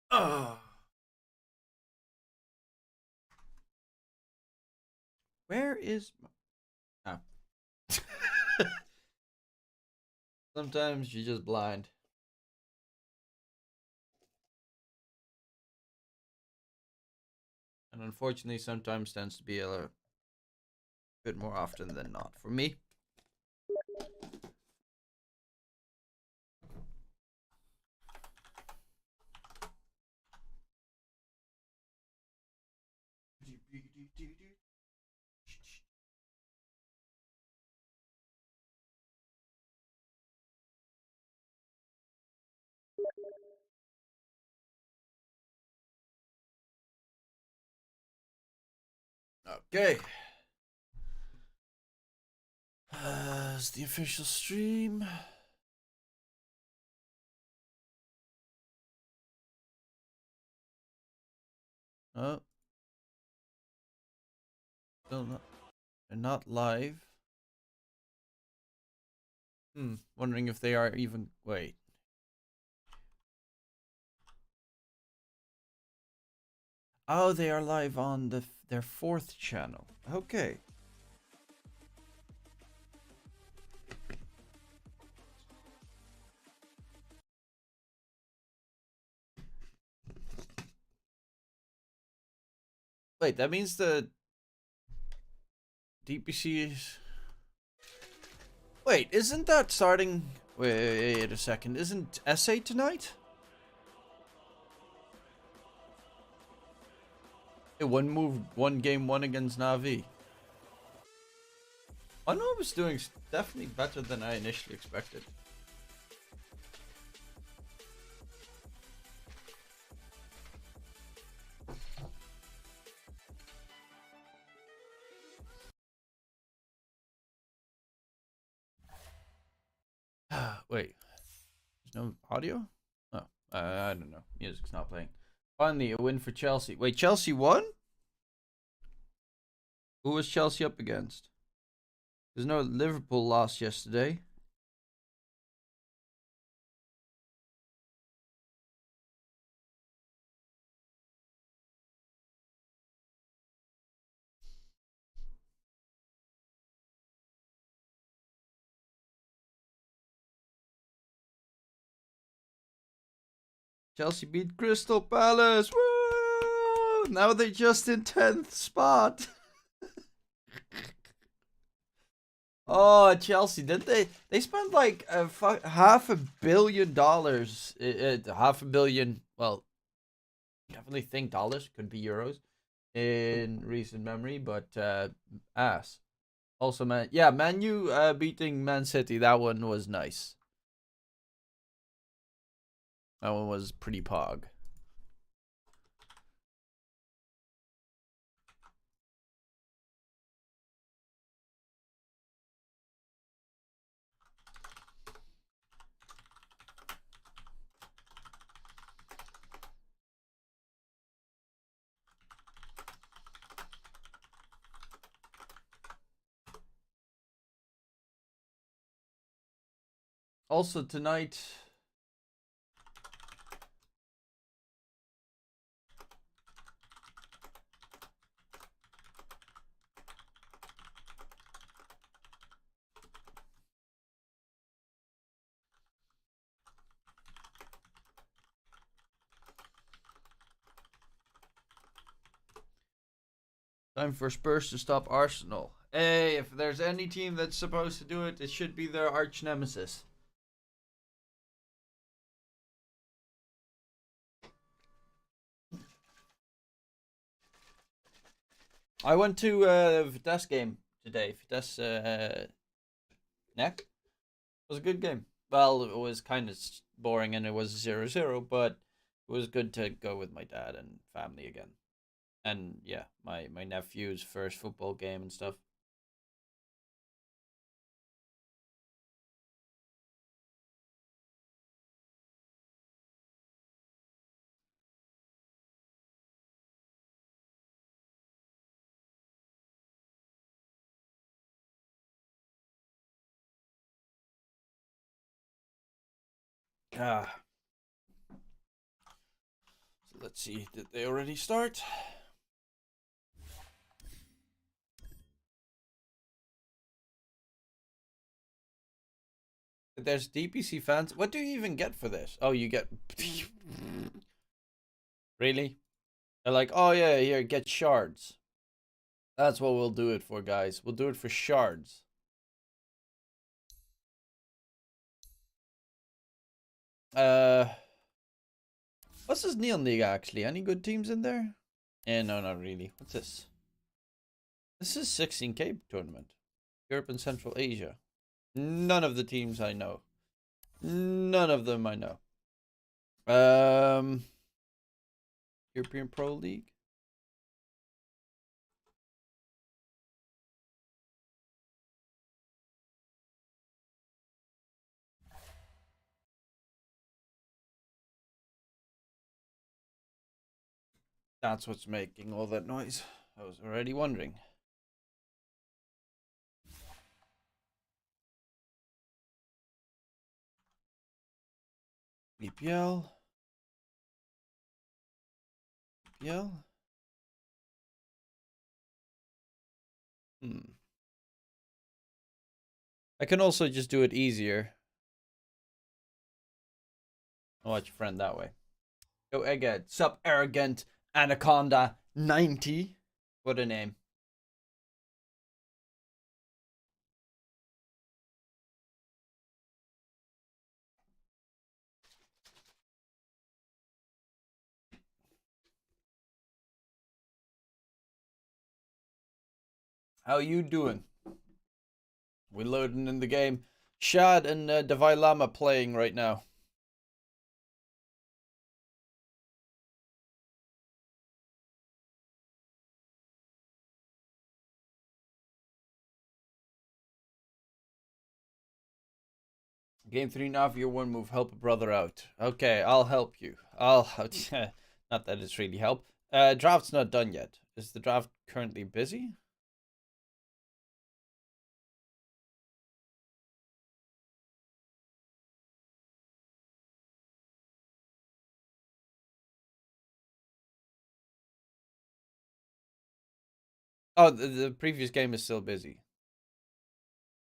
Oh, where is my... oh. Sometimes you're just blind. And unfortunately, sometimes tends to be a bit more often than not for me. Okay. Is the official stream? Oh, still not. They're not live. Wondering if they are even. Wait. Oh, they are live on their fourth channel. Okay. Wait, that means the DPC is. Wait, isn't that starting? Wait a second. Isn't SA tonight? One move, one game, one against Navi. I know I was doing definitely better than I initially expected. Wait, there's no audio? Oh, I don't know. Music's not playing. Finally, a win for Chelsea. Wait, Chelsea won? Who was Chelsea up against? There's no Liverpool lost yesterday. Chelsea beat Crystal Palace. Woo! Now they're just in 10th spot. Oh, Chelsea, did they? They spent like $500 million. Half a billion. Well, definitely think dollars. Could be euros in recent memory, but ass. Also, man, yeah, Man U beating Man City. That one was nice. That one was pretty pog. Also tonight, time for Spurs to stop Arsenal. Hey, if there's any team that's supposed to do it, it should be their arch nemesis. I went to Vitesse game today. Vitesse Neck. It was a good game. Well, it was kind of boring and it was 0-0, but it was good to go with my dad and family again. And yeah, my nephew's first football game and stuff. Ah, Let's see, did they already start? There's DPC fans. What do you even get for this? Oh, you get... Really? They're like, oh yeah, here, get shards. That's what we'll do it for, guys. We'll do it for shards. What's this Neon League, actually? Any good teams in there? Eh, no, not really. What's this? This is 16K tournament. Europe and Central Asia. None of the teams I know. None of them I know. European Pro League. That's what's making all that noise. I was already wondering. EPL. EPL. I can also just do it easier. I'll watch your friend that way. Go Egghead. Sup, arrogant Anaconda 90. What a name. How you doing? We're loading in the game. Shad and Davai Lama playing right now. Game 3 now for your one move. Help a brother out. Okay, I'll help you. Not that it's really help. Draft's not done yet. Is the draft currently busy? Oh, the previous game is still busy.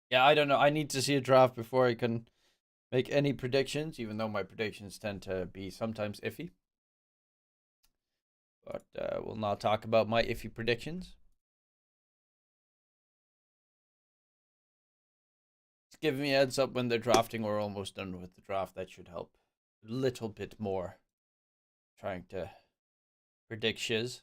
Yeah, I don't know. I need to see a draft before I can make any predictions, even though my predictions tend to be sometimes iffy. But we'll not talk about my iffy predictions. Just give me a heads up when they're drafting or almost done with the draft. That should help a little bit more. Trying to predict shiz.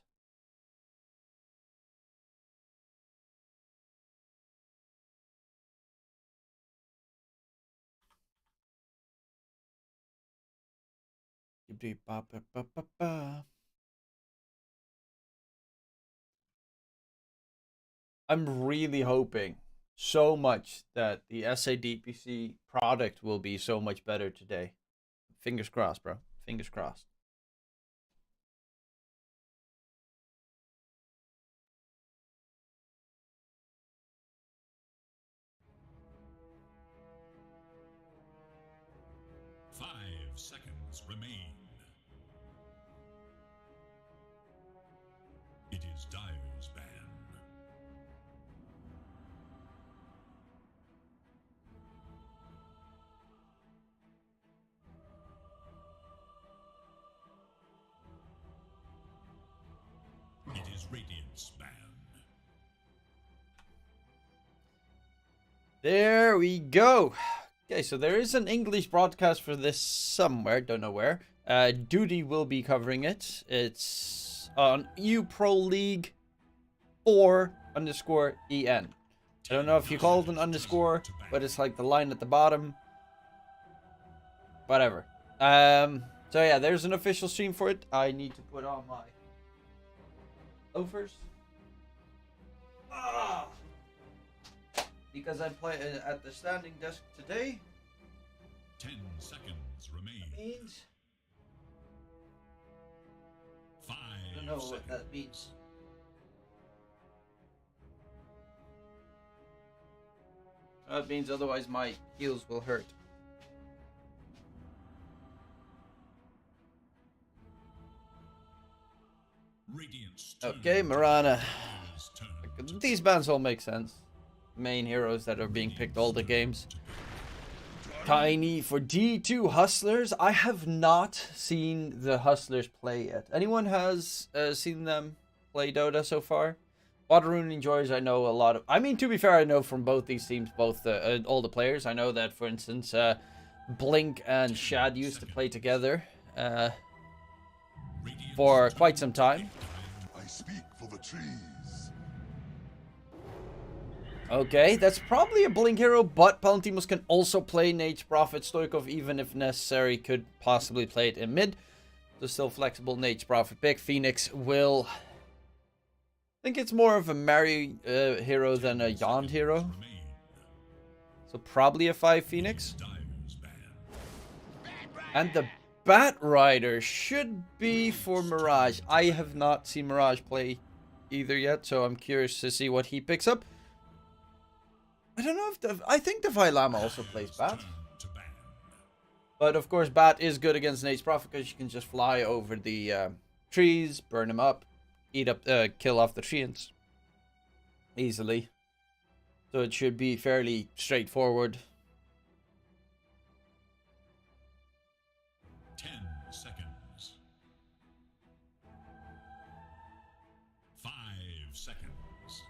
I'm really hoping so much that the SADPC product will be so much better today. Fingers crossed, bro. Fingers crossed. Seconds remain. It is Dyer's ban. It is Radiant's ban. There we go. Okay, so there is an English broadcast for this somewhere, don't know where. Duty will be covering it. It's on EU Pro League 4_EN. I don't know if you call it an underscore, but it's like the line at the bottom. Whatever. So yeah, there's an official stream for it. I need to put on my loafers. Because I play at the standing desk today. 10 seconds remain. That means 5 I don't know what that means. That means otherwise my heels will hurt. Okay, Mirana. Dire's turn. These bands all make sense. Main heroes that are being picked all the games. Tiny for D2 Hustlers. I have not seen the Hustlers play yet. Anyone has seen them play Dota so far? Waterrune enjoys, I know a lot of... I mean, to be fair, I know from both these teams, both all the players. I know that, for instance, Blink and Shad used to play together for quite some time. I speak for the trees. Okay, that's probably a Blink hero, but Palantimos can also play Nage Prophet. Stoikov, even if necessary, could possibly play it in mid. So still flexible Nage Prophet pick. Phoenix will... I think it's more of a Mary hero than a Yond hero. So probably a 5 Phoenix. Dire's ban. And the Bat Rider should be for Mirage. I have not seen Mirage play either yet, so I'm curious to see what he picks up. I don't know if I think Defy Llama also plays Bat. Turn to ban. But of course, Bat is good against Nate's Prophet because you can just fly over the trees, burn them up, eat up, kill off the treants easily. So it should be fairly straightforward. 10 seconds. 5 seconds.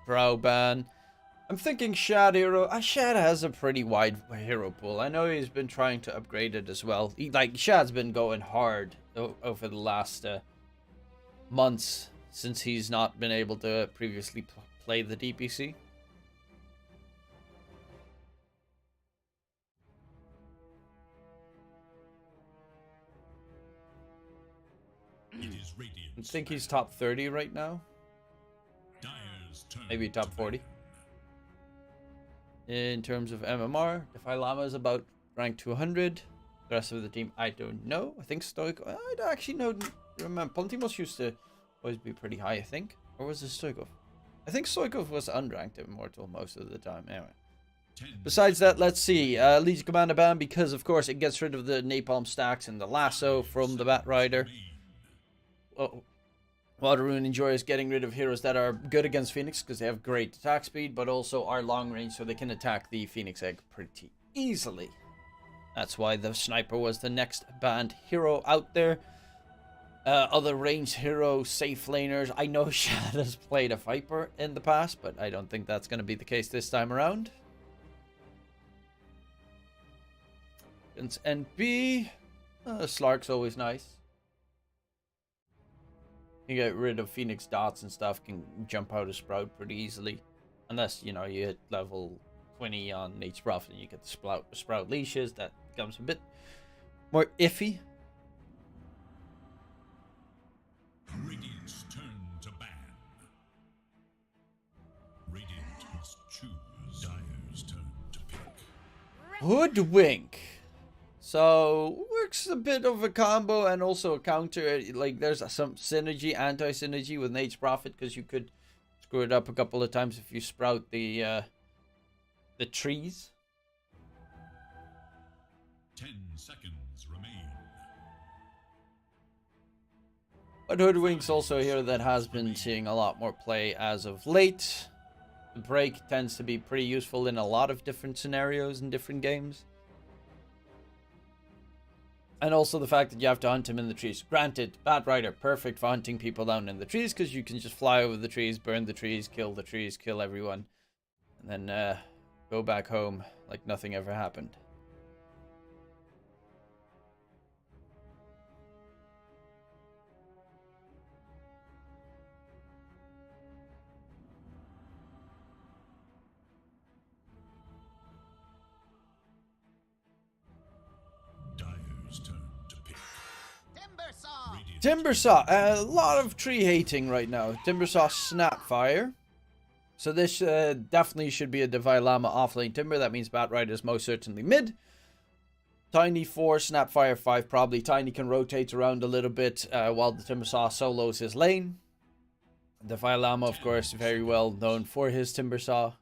Brow ban. I'm thinking Shad hero. Shad has a pretty wide hero pool. I know he's been trying to upgrade it as well. Shad's been going hard over the last months since he's not been able to previously play the DPC. It is Radiant's I think he's top 30 right now. Dire's turn Maybe top to 40. ban. In terms of MMR, Defy Llama is about rank 200. The rest of the team, I don't know. I think Stoic... I don't actually know. Remember, Palantimos used to always be pretty high, I think. Or was it Stoikov? I think Stoikov was unranked Immortal most of the time. Anyway. 10 Besides that, let's see. Legion Commander ban because, of course, it gets rid of the Napalm stacks and the lasso from the Bat Rider. remain. Oh, Waterrune enjoys getting rid of heroes that are good against Phoenix because they have great attack speed, but also are long range, so they can attack the Phoenix Egg pretty easily. That's why the Sniper was the next banned hero out there. Other ranged hero, safe laners. I know Shad has played a Viper in the past, but I don't think that's going to be the case this time around. Against NP, Slark's always nice. You get rid of Phoenix dots and stuff, can jump out of Sprout pretty easily. Unless, you know, you hit level 20 on Nate's Prophet and you get the Sprout leashes. That becomes a bit more iffy. Radiant's turn to ban. Radiant must choose. Dire's turn to pick. Hoodwink. So, works a bit of a combo and also a counter. Like, there's some synergy, anti-synergy with Nate's Prophet, because you could screw it up a couple of times if you sprout the trees. 10 seconds remain. But Hoodwink's also a hero that has been seeing a lot more play as of late. The break tends to be pretty useful in a lot of different scenarios and different games. And also the fact that you have to hunt him in the trees. Granted, Bat Rider, perfect for hunting people down in the trees, because you can just fly over the trees, burn the trees, kill everyone. And then go back home like nothing ever happened. Dire's turn to pick. Timbersaw, a lot of tree hating right now. Timbersaw Snapfire. So this definitely should be a Defy Llama offlane Timber. That means Bat Rider is most certainly mid. Tiny 4, Snapfire 5 probably. Tiny can rotate around a little bit while the Timbersaw solos his lane. Defy Llama, of course, very well known for his Timbersaw.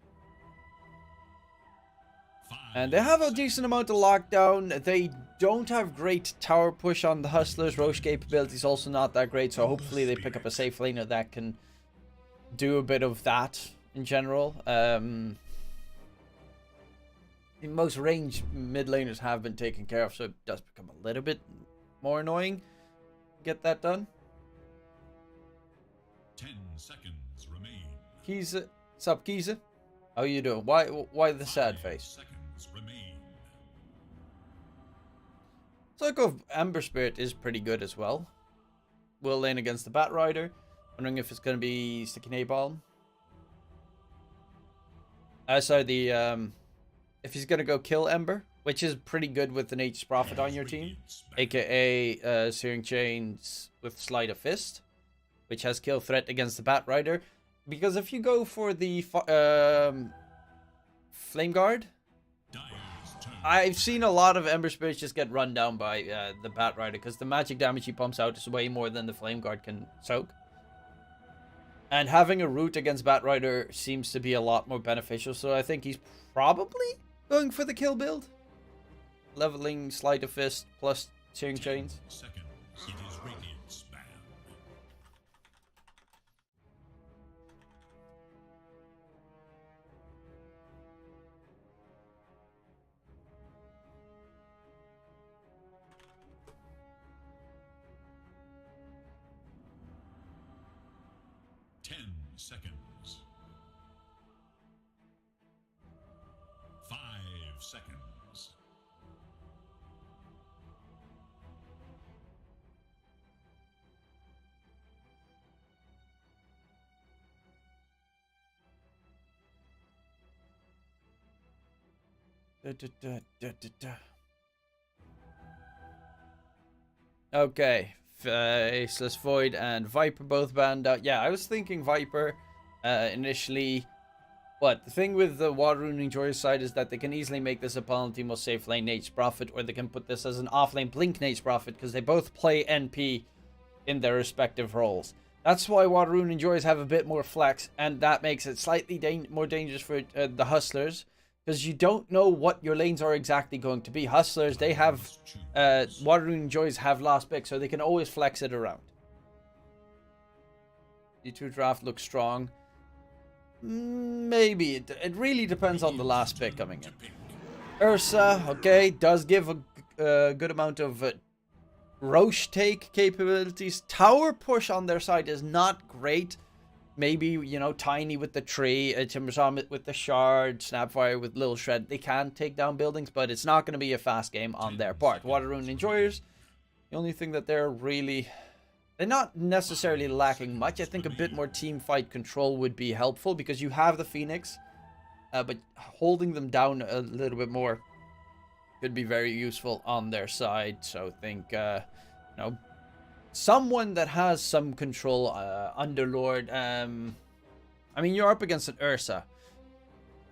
5 And they have a decent amount of lockdown. They don't have great tower push on the Hustlers. Roche capability is also not that great, so hopefully they pick up a safe laner that can do a bit of that in general. Most ranged mid laners have been taken care of, so it does become a little bit more annoying to get that done. 10 seconds remain. Kiza, sup Kiza? How you doing? Why the sad 5 face? seconds remain. Cycle of Ember Spirit is pretty good as well. Will lane against the Bat Rider. Wondering if it's going to be Sticky Napalm. Sorry, if he's going to go kill Ember, which is pretty good with an H Prophet on your team, aka Searing Chains with Sleight of Fist, which has kill threat against the Bat Rider. Because if you go for the Flame Guard, I've seen a lot of Ember Spirits just get run down by the Bat Rider because the magic damage he pumps out is way more than the Flame Guard can soak. And having a root against Bat Rider seems to be a lot more beneficial, so I think he's probably going for the kill build. Leveling Sleight of Fist plus Searing Chains. Seconds. It is Radiant's ban. Seconds. 5 seconds. Okay, Faceless Void and Viper both banned out. Yeah, I was thinking Viper initially. But the thing with the Water Ruining Joy's side is that they can easily make this a penalty most safe lane Nate's Prophet, or they can put this as an offlane Blink Nate's Prophet because they both play NP in their respective roles. That's why Water Ruining Joys have a bit more flex, and that makes it slightly more dangerous for the Hustlers. Because you don't know what your lanes are exactly going to be. Hustlers, they have... Water Ruining Joys have last pick, so they can always flex it around. D2 draft looks strong. Maybe. It really depends on the last pick coming in. Ursa, okay, does give a good amount of Roche take capabilities. Tower push on their side is not great. Maybe, you know, Tiny with the tree, Timbersaw with the shard, Snapfire with Little Shred. They can take down buildings, but it's not going to be a fast game on their part. Water Rune Enjoyers, the only thing that they're not necessarily lacking much. I think a bit more team fight control would be helpful because you have the Phoenix, but holding them down a little bit more could be very useful on their side. So I think, you know, someone that has some control, Underlord. I mean, you're up against an Ursa.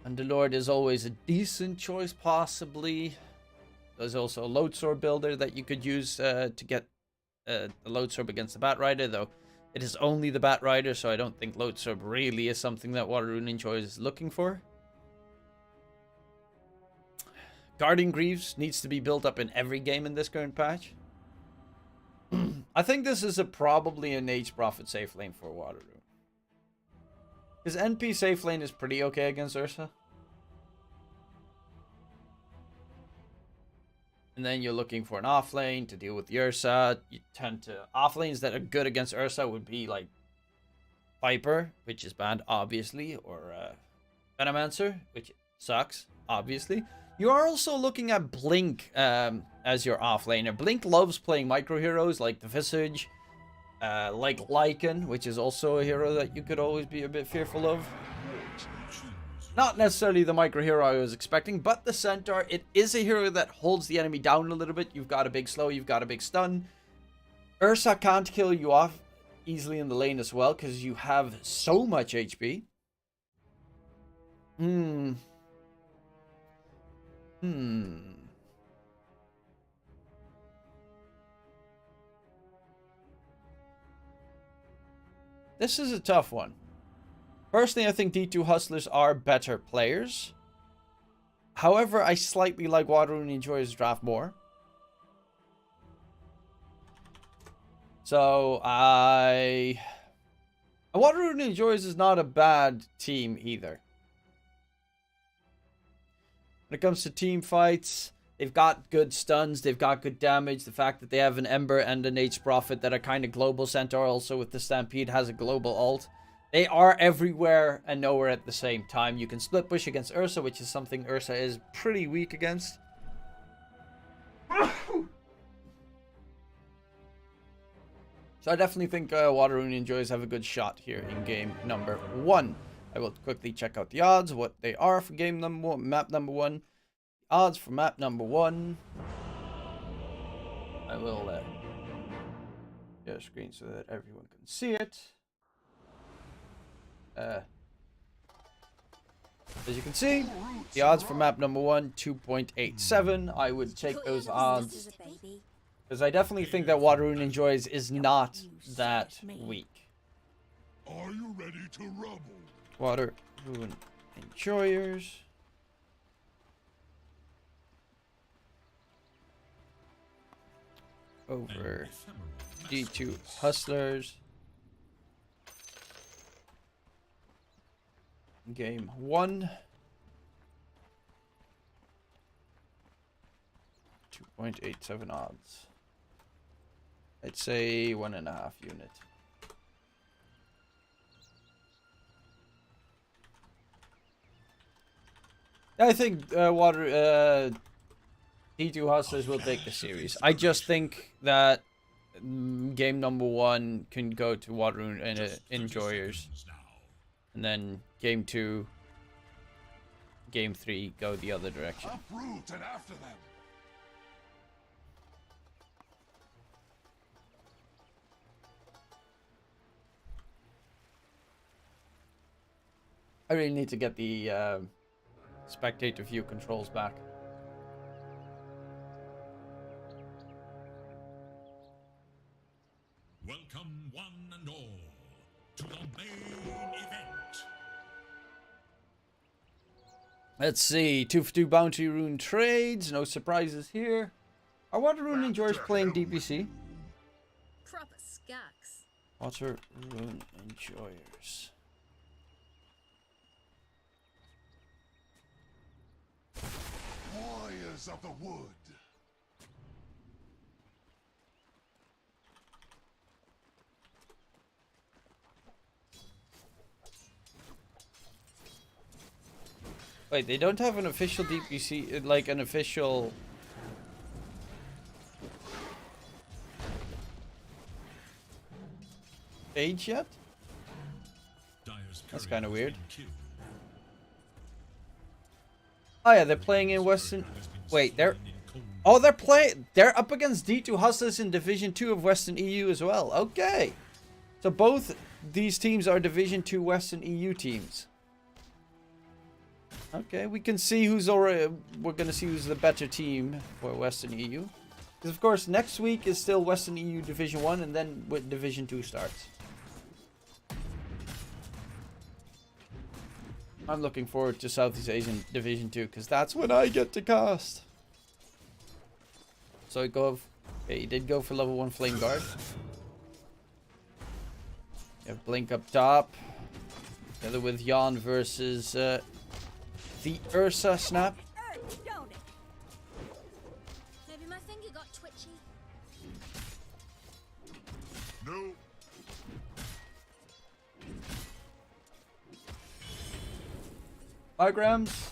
Underlord is always a decent choice, possibly. There's also a Loadsword builder that you could use to get the Loadsword against the Bat Rider, though it is only the Bat Rider, so I don't think Loadsword really is something that Water Rune Choice is looking for. Guardian Greaves needs to be built up in every game in this current patch. I think this is probably an H Prophet safe lane for Water Rune. His NP safe lane is pretty okay against Ursa. And then you're looking for an off lane to deal with the Ursa. You tend to... Off lanes that are good against Ursa would be like Viper, which is banned, obviously. Or Venomancer, which sucks, obviously. You are also looking at Blink as your off laner. Blink loves playing micro heroes like the Visage, like Lycan, which is also a hero that you could always be a bit fearful of. Not necessarily the micro hero I was expecting, but the Centaur. It is a hero that holds the enemy down a little bit. You've got a big slow, you've got a big stun. Ursa can't kill you off easily in the lane as well because you have so much HP. This is a tough one. Personally, I think D2 Hustlers are better players. However, I slightly like Waterrune Enjoyer's draft more. So, Waterrune Enjoyers is not a bad team either. When it comes to team fights, they've got good stuns, they've got good damage. The fact that they have an Ember and an H-Prophet that are kind of global centaur, also with the Stampede has a global ult. They are everywhere and nowhere at the same time. You can split push against Ursa, which is something Ursa is pretty weak against. So I definitely think Waterrune Enjoys have a good shot here in game number 1. I will quickly check out the odds, what they are for game number 1, map number 1. Odds for map number 1. I will share a screen so that everyone can see it. As you can see, the odds for map number 1, 2.87. I would take those odds because I definitely think that Waterrune Enjoys is not that weak. Are you ready to rumble? Waterrune Enjoyers. Over D2 Hustlers. Game 1. 2.87 odds. I'd say 1.5 unit. I think D2 Hustlers will take the series. I just think that game number 1 can go to Waterrune and Enjoyers. And then game 2, game 3 go the other direction. Uproot and after them. I really need to get the spectator view controls back. Welcome one and all to the main event. Let's see, 2 for 2 bounty rune trades, no surprises here. Are Waterrune Enjoyers playing DPC? Proper skacks. Waterrune Enjoyers. Warriors of the wood. Wait, they don't have an official DPC, like an official... page yet? That's kind of weird. Oh yeah, they're playing in Western... Wait, they're... Oh, they're up against D2 Hustlers in Division 2 of Western EU as well. Okay. So both these teams are Division 2 Western EU teams. Okay, we can see who's already... We're going to see who's the better team for Western EU. Because, of course, next week is still Western EU Division 1, and then with Division 2 starts. I'm looking forward to Southeast Asian Division 2, because that's when I get to cast. So I go... Okay, he did go for level 1 Flame Guard. You have Blink up top. Together with Jan versus... the Ursa Snap. Don't it? Maybe my finger got twitchy. No. Diagrams.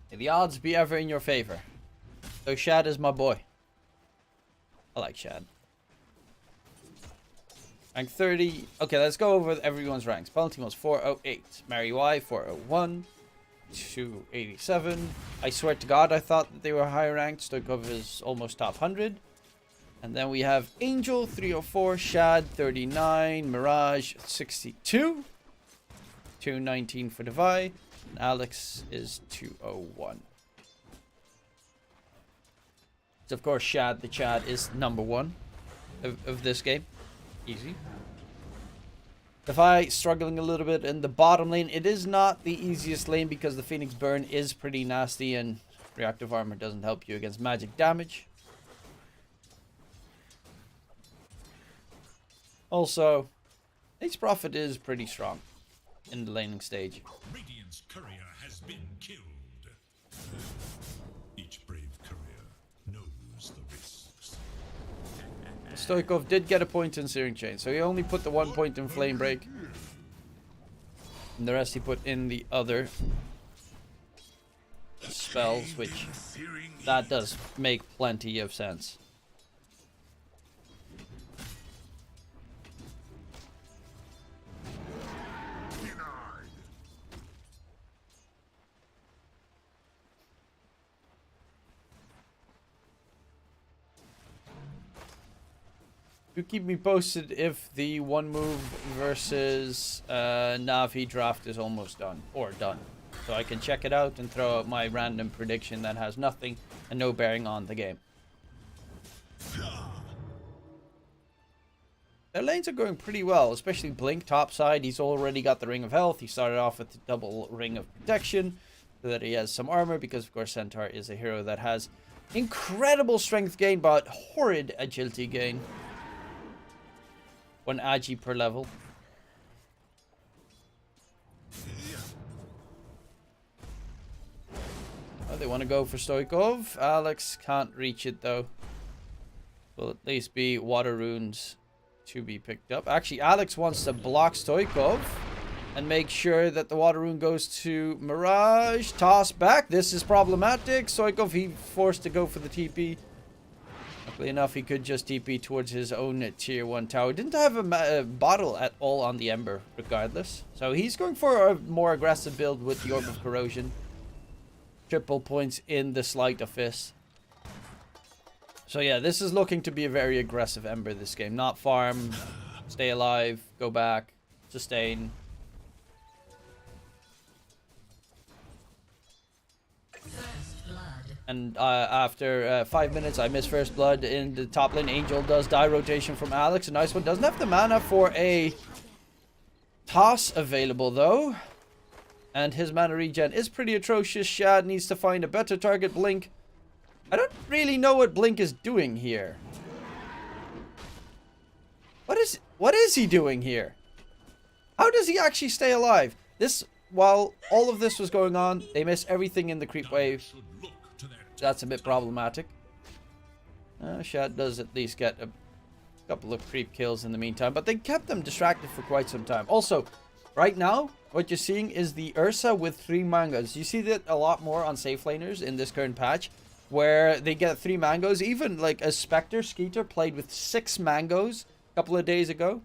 May the odds be ever in your favor. So Shad is my boy. I like Shad. Rank 30. Okay, let's go over everyone's ranks. Palatine was 408. Mary Y, 401. 287. I swear to God, I thought that they were higher ranked. Stoikov is almost top 100. And then we have Angel, 304. Shad, 39. Mirage, 62. 219 for Devi. And Alex is 201. So, of course, Shad, the Chad, is number 1 of this game. Easy. Defi struggling a little bit in the bottom lane. It is not the easiest lane because the Phoenix Burn is pretty nasty and reactive armor doesn't help you against magic damage. Also, Ace Prophet is pretty strong in the laning stage. Radiant's courier has been killed. Each brave courier knows the risks. Stoikov did get a point in Searing Chain, so he only put the 1 point in Flame Break. And the rest he put in the other spells, which that does make plenty of sense. Do keep me posted if the one move versus Navi draft is almost done or done, so I can check it out and throw out my random prediction that has nothing and no bearing on the game. Their lanes are going pretty well, especially Blink top side. He's already got the Ring of Health. He started off with the double Ring of Protection so that he has some armor, because of course Centaur is a hero that has incredible strength gain but horrid agility gain. 1 agi per level. Oh, they want to go for Stoikov. Alex can't reach it though. Will at least be water runes to be picked up. Actually, Alex wants to block Stoikov and make sure that the water rune goes to Mirage. Toss back. This is problematic. Stoikov, he forced to go for the TP. Luckily enough, he could just TP towards his own tier 1 tower. Didn't have a bottle at all on the Ember, regardless. So he's going for a more aggressive build with the Orb of Corrosion. Triple points in the Sleight of Fist. So yeah, this is looking to be a very aggressive Ember this game. Not farm, stay alive, go back, sustain. And after 5 minutes, I miss First Blood in the top lane. Angel does die rotation from Alex. A nice one. Doesn't have the mana for a toss available, though. And his mana regen is pretty atrocious. Shad needs to find a better target. Blink. I don't really know what Blink is doing here. What is he doing here? How does he actually stay alive? While all of this was going on, they missed everything in the creep wave. That's a bit problematic. Shad does at least get a couple of creep kills in the meantime, but they kept them distracted for quite some time. Also, right now, what you're seeing is the Ursa with 3 mangoes. You see that a lot more on safe laners in this current patch, where they get 3 mangoes. Even like a Spectre Skeeter played with 6 mangoes a couple of days ago.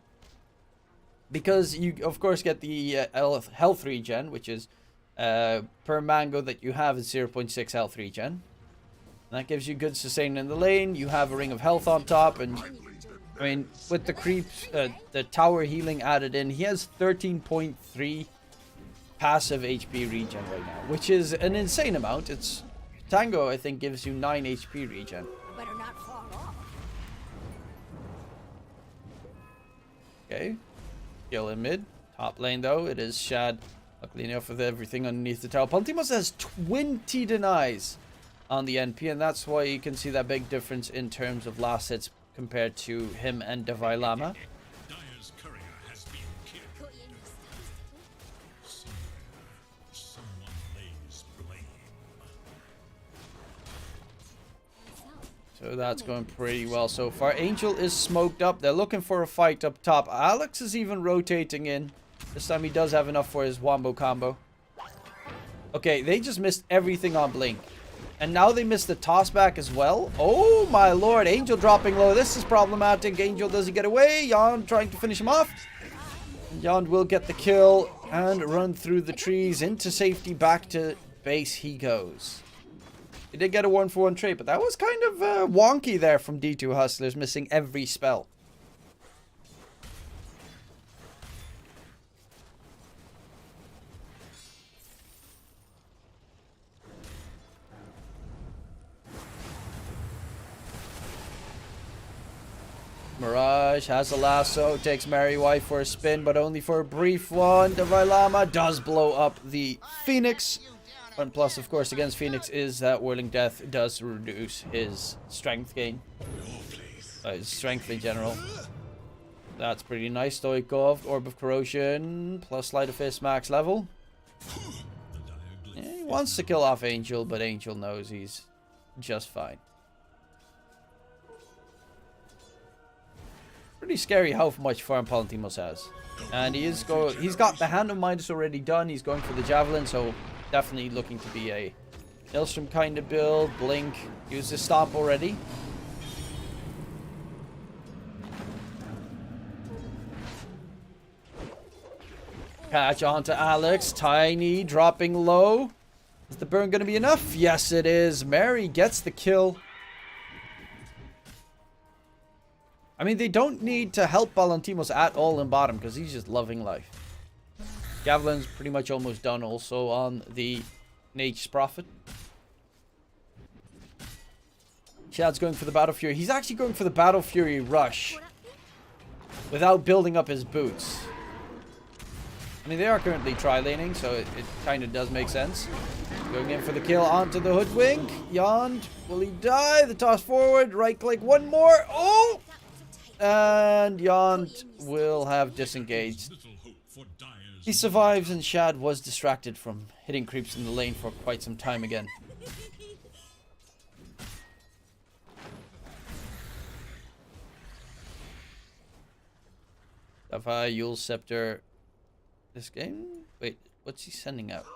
Because you, of course, get the health regen, which is per mango that you have is 0.6 health regen. That gives you good sustain in the lane. You have a Ring of Health on top, and I mean, with the creeps, the tower healing added in, he has 13.3 passive HP regen right now, which is an insane amount. It's Tango, I think, gives you 9 HP regen. Better not fall off. Okay, kill in mid. Top lane though, it is Shad. Luckily enough with everything underneath the tower. Pantimos has 20 denies on the NP, and that's why you can see that big difference in terms of last hits compared to him and Davai Lama. Dire's courier has been killed. Put you in your status. Somewhere, someone lays blame. So that's going pretty well so far. Angel is smoked up. They're looking for a fight up top. Alex is even rotating in. This time he does have enough for his wombo combo. Okay, they just missed everything on Blink. And now they missed the toss back as well. Oh my lord, Angel dropping low. This is problematic. Angel, does he get away? Jan trying to finish him off. Jan will get the kill and run through the trees into safety. Back to base he goes. He did get a 1-for-1 trade, but that was kind of wonky there from D2 Hustlers, missing every spell. Mirage Mirage has a lasso, takes Mary White for a spin, but only for a brief one. Divine Llama does blow up the Phoenix. One plus, of course, against Phoenix is that Whirling Death does reduce his strength gain. His strength in general. That's pretty nice. Stoikov, Orb of Corrosion, plus Sleight of Fist max level. Yeah, he wants to kill off Angel, but Angel knows he's just fine. Pretty scary how much farm Palantimos has. And he's got the Hand of Midas already done. He's going for the Javelin, so definitely looking to be a Maelstrom kind of build. Blink, use the Stomp already. Catch onto Alex. Tiny dropping low. Is the burn going to be enough? Yes, it is. Mary gets the kill. I mean, they don't need to help Palantimos at all in bottom because he's just loving life. Javelin's pretty much almost done also on the Nature's Prophet. Chad's going for the Battle Fury. He's actually going for the Battle Fury rush without building up his boots. I mean, they are currently tri-laning, so it kind of does make sense. Going in for the kill onto the Hoodwink. Yond, will he die? The toss forward, right click, one more. Oh! And Yond will have disengaged. He survives, and Shad was distracted from hitting creeps in the lane for quite some time again. Davai, Yule Scepter. This game? Wait, what's he sending out?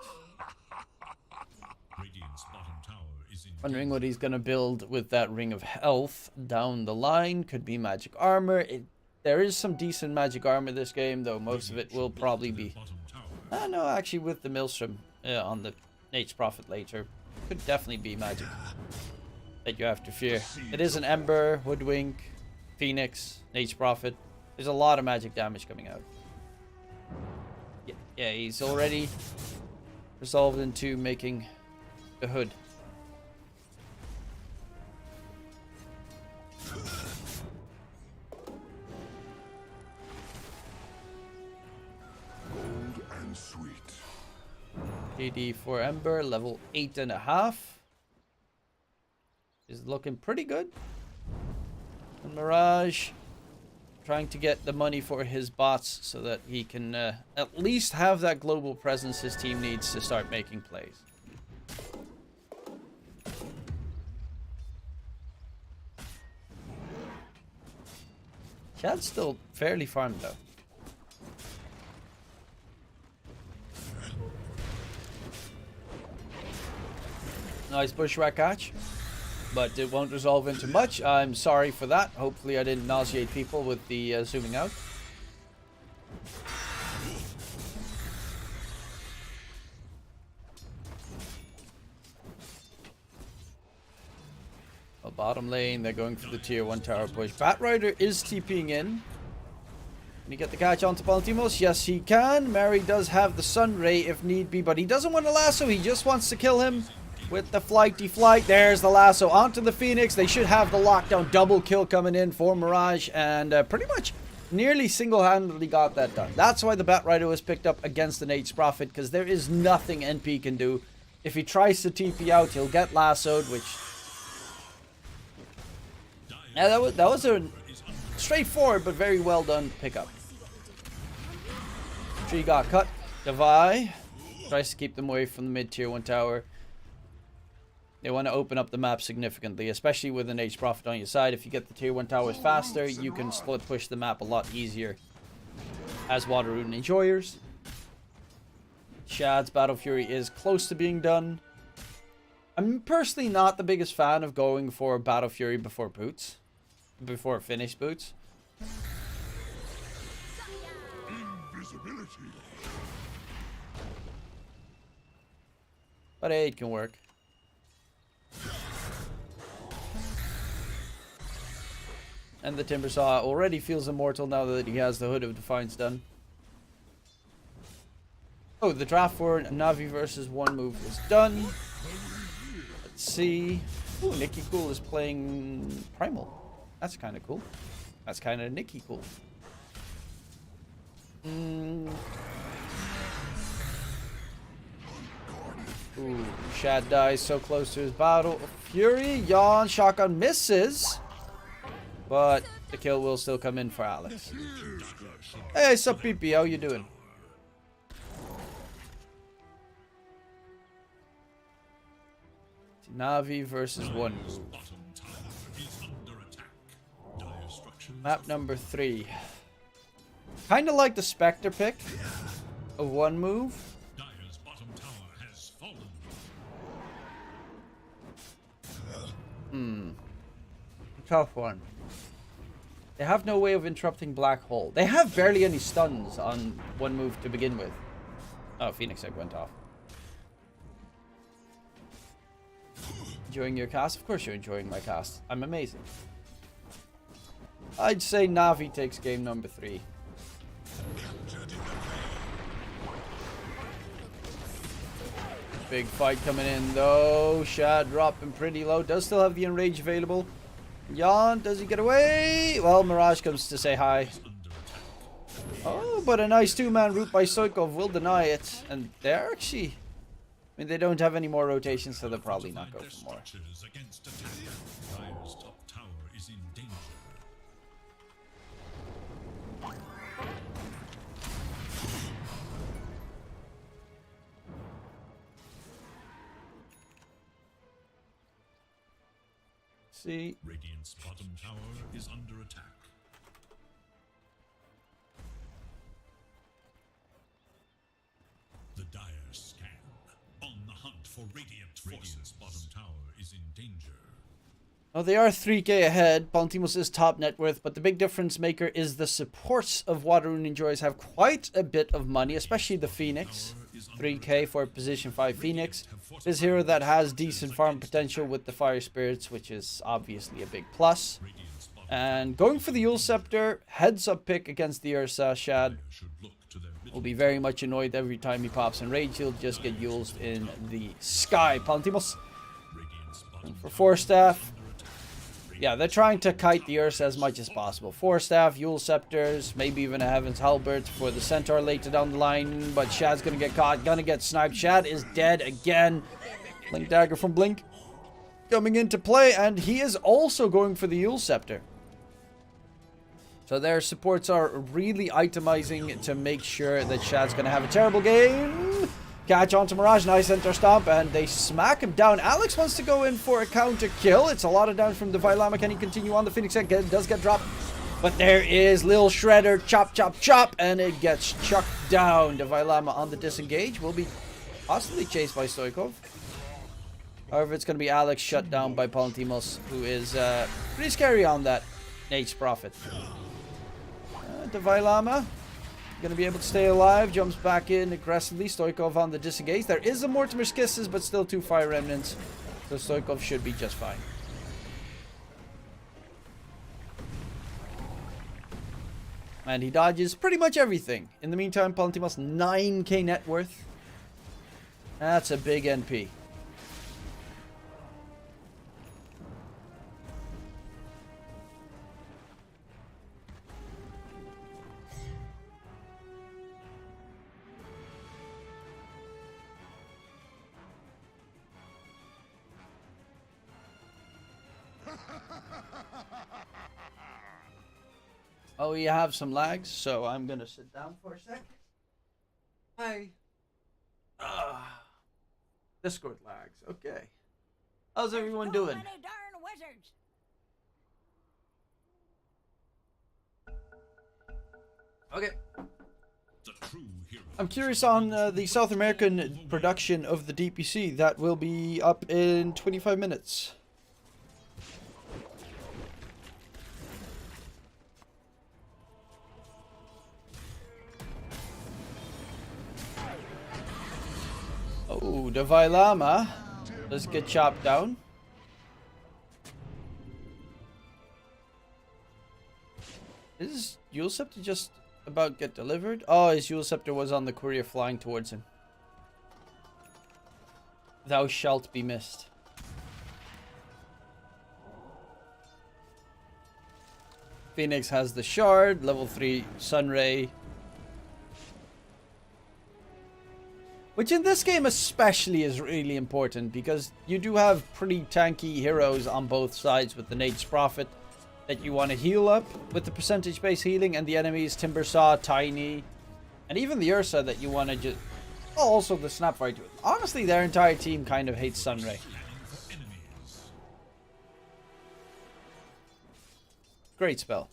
Wondering what he's going to build with that Ring of Health down the line. Could be magic armor. There is some decent magic armor this game, though most of it will probably be... no, actually with the Maelstrom on the Nature's Prophet later. Could definitely be magic that you have to fear. It is an Ember, Hoodwink, Phoenix, Nature's Prophet. There's a lot of magic damage coming out. Yeah, he's already resolved into making the hood. Cold and sweet. KD for Ember, level 8.5. Is looking pretty good. And Mirage trying to get the money for his bots so that he can at least have that global presence his team needs to start making plays. Chad's still fairly farmed though. Nice bushwhack catch. But it won't resolve into much. I'm sorry for that. Hopefully I didn't nauseate people with the zooming out. Well, bottom lane, they're going for the tier 1 tower push. Batrider is TPing in. Can he get the catch onto Palantimos? Yes, he can. Mary does have the Sun Ray if need be, but he doesn't want to lasso. He just wants to kill him. With the flighty flight, there's the lasso onto the Phoenix. They should have the lockdown double kill coming in for Mirage, and pretty much nearly single-handedly got that done. That's why the Batrider was picked up against the Nature's Prophet, because there is nothing NP can do. If he tries to TP out, he'll get lassoed, which... Yeah, that was a straightforward but very well done pickup. Tree got cut. Davai tries to keep them away from the mid-tier 1 tower. They want to open up the map significantly, especially with an Nature's Prophet on your side. If you get the tier 1 towers faster, you can split push the map a lot easier as Water Rune enjoyers. Shad's Battle Fury is close to being done. I'm personally not the biggest fan of going for Battle Fury before boots. Before finished boots. Invisibility. But hey, it can work. And the Timbersaw already feels immortal now that he has the Hood of Defiance done. Oh, the draft for Navi versus 1 move is done. Let's see. Ooh, Nikki Cool is playing Primal. That's kind of cool. That's kind of Nicky cool. Ooh, Shad dies so close to his battle. Fury, yawn, shotgun misses. But the kill will still come in for Alex. Hey, sup, PP? How you doing? Navi versus one move. Map number 3. Kind of like the Spectre pick of one move. Dire's bottom tower has fallen. Tough one. They have no way of interrupting Black Hole. They have barely any stuns on one move to begin with. Oh, Phoenix Egg went off. Enjoying your cast? Of course you're enjoying my cast. I'm amazing. I'd say Navi takes game number 3. Big fight coming in though. Shad dropping pretty low. Does still have the enrage available. Yawn, does he get away? Well, Mirage comes to say hi. Oh, but a nice 2-man route by Stoikov will deny it. And they're actually... I mean, they don't have any more rotations, so they'll probably not go for more. Against attack. Dire's top tower is in danger. See. Radiant's bottom tower is under attack. The Dire scan. On the hunt for Radiant forces. Radiant's bottom tower is in danger. Oh, they are 3k ahead. Palantimos is top net worth, but the big difference maker is the supports of Waterrune Enjoys have quite a bit of money, especially the Phoenix. 3k for a position 5 Phoenix. This hero that has decent farm potential with the Fire Spirits, which is obviously a big plus. And going for the Yule Scepter, heads up pick against the Ursa. Shad will be very much annoyed every time he pops in rage. He'll just get Yules in the sky. Palantimos for 4 staff. Yeah, they're trying to kite the Ursa as much as possible. 4 staff, Yule Scepters, maybe even a Heaven's Halberd for the Centaur later down the line. But Shad's gonna get caught, gonna get sniped. Shad is dead again. Blink Dagger from Blink coming into play, and he is also going for the Yule Scepter. So their supports are really itemizing to make sure that Shad's gonna have a terrible game. Catch onto Mirage, nice enter stomp, and they smack him down. Alex wants to go in for a counter kill. It's a lot of down from Devilama. Can he continue on? The Phoenix Egg does get dropped. But there is Lil Shredder, chop, chop, chop, and it gets chucked down. Devilama on the disengage will be possibly chased by Stoikov. However, it's going to be Alex shut down by Palantimos, who is pretty scary on that Nate's Prophet. Devilama going to be able to stay alive. Jumps back in aggressively. Stoikov on the disengage. There is a Mortimer's Kisses, but still 2 Fire Remnants. So Stoikov should be just fine. And he dodges pretty much everything. In the meantime, Palantimos 9k net worth. That's a big NP. Oh, we have some lags, so I'm gonna sit down for a sec. Hi. Discord lags. Okay. How's everyone doing? Okay. I'm curious on the South American production of the DPC that will be up in 25 minutes. Oh, Devilama does get chopped down. Is Yule Scepter just about get delivered? Oh, his Yule Scepter was on the courier flying towards him. Thou shalt be missed. Phoenix has the shard, level 3 Sunray. Which in this game especially is really important because you do have pretty tanky heroes on both sides with the Nate's Prophet that you want to heal up with the percentage-based healing, and the enemies Timbersaw, Tiny, and even the Ursa that you want to just... Oh, also the Snapfire. Honestly, their entire team kind of hates Sunray. Great spell.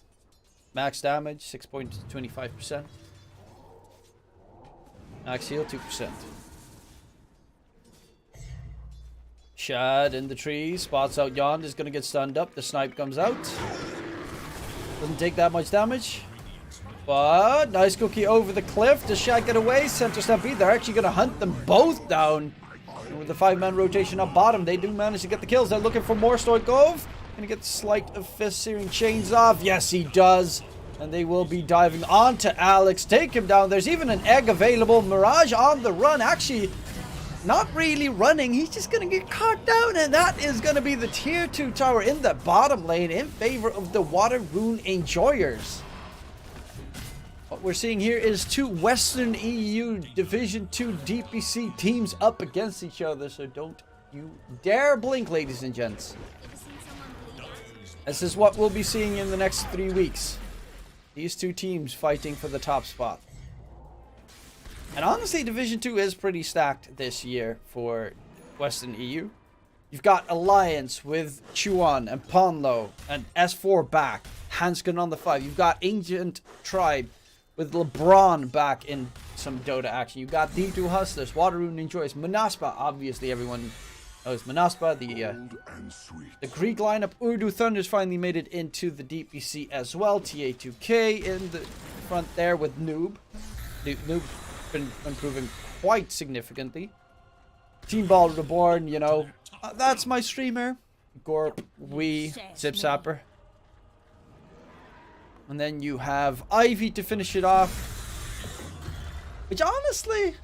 Max damage, 6.25%. Max heal, 2%. Shad in the tree, spots out Yond, is going to get stunned up. The snipe comes out. Doesn't take that much damage. But, nice cookie over the cliff. Does Shad get away? Center Stampede, they're actually going to hunt them both down. And with the 5-man rotation up bottom, they do manage to get the kills. They're looking for more Stoikov. Gonna get Sleight of Fist Searing Chains off. Yes, he does. And they will be diving onto Alex. Take him down. There's even an egg available. Mirage on the run. Actually, not really running. He's just gonna get caught down. And that is gonna be the tier 2 tower in the bottom lane in favor of the Water Rune Enjoyers. What we're seeing here is 2 Western EU Division 2 DPC teams up against each other. So don't you dare blink, ladies and gents. This is what we'll be seeing in the next 3 weeks. These 2 teams fighting for the top spot. And honestly, Division 2 is pretty stacked this year for Western EU. You've got Alliance with Chuan and Ponlo and S4 back. Hanskin on the 5. You've got Ancient Tribe with LeBron back in some Dota action. You've got D2 Hustlers, Water Rune Enjoys, Manaspa, obviously everyone knows Manaspa, the Greek lineup. Urdu Thunders finally made it into the DPC as well. TA2K in the front there with Noob. Noob's been improving quite significantly. Team Ball Reborn, you know, that's my streamer. Gorp, Wee, Zip Zapper. And then you have Ivy to finish it off. Which honestly,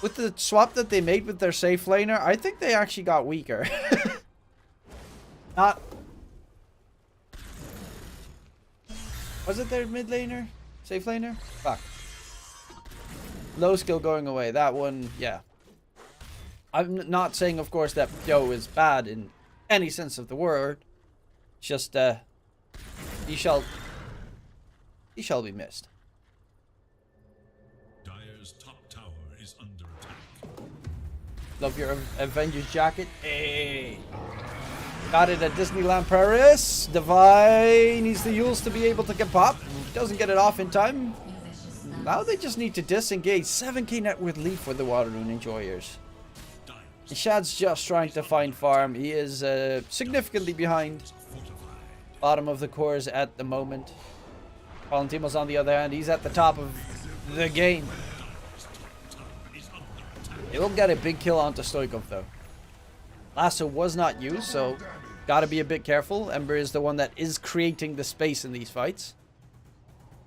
with the swap that they made with their safe laner, I think they actually got weaker. Not... Was it their mid laner? Safe laner? Fuck. Low skill going away. That one, yeah. I'm not saying, of course, that Pyo is bad in any sense of the word. It's just, he shall be missed. Dire's top tower is under attack. Love your Avengers jacket. Hey. Got it at Disneyland Paris. Divine needs the Yules to be able to get pop. Doesn't get it off in time. Now they just need to disengage. 7k net worth lead for the Water Rune Enjoyers. And Shad's just trying to find farm. He is significantly behind. Bottom of the cores at the moment. Valentimo's on the other hand. He's at the top of the game. They will get a big kill onto Stoikov though. Lasso was not used, so gotta be a bit careful. Ember is the one that is creating the space in these fights.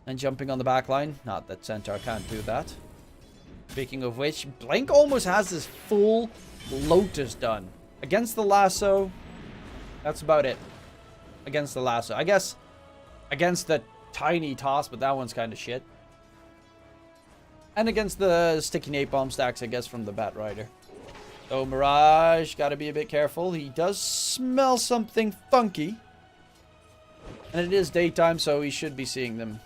And jumping on the back line. Not that Centaur can't do that. Speaking of which, Blink almost has this full Lotus done. Against the Lasso, that's about it. Against the Lasso. I guess against the Tiny Toss, but that one's kind of shit. And against the Sticky Napalm stacks, I guess, from the Bat Rider. So Mirage, gotta be a bit careful. He does smell something funky. And it is daytime, so he should be seeing them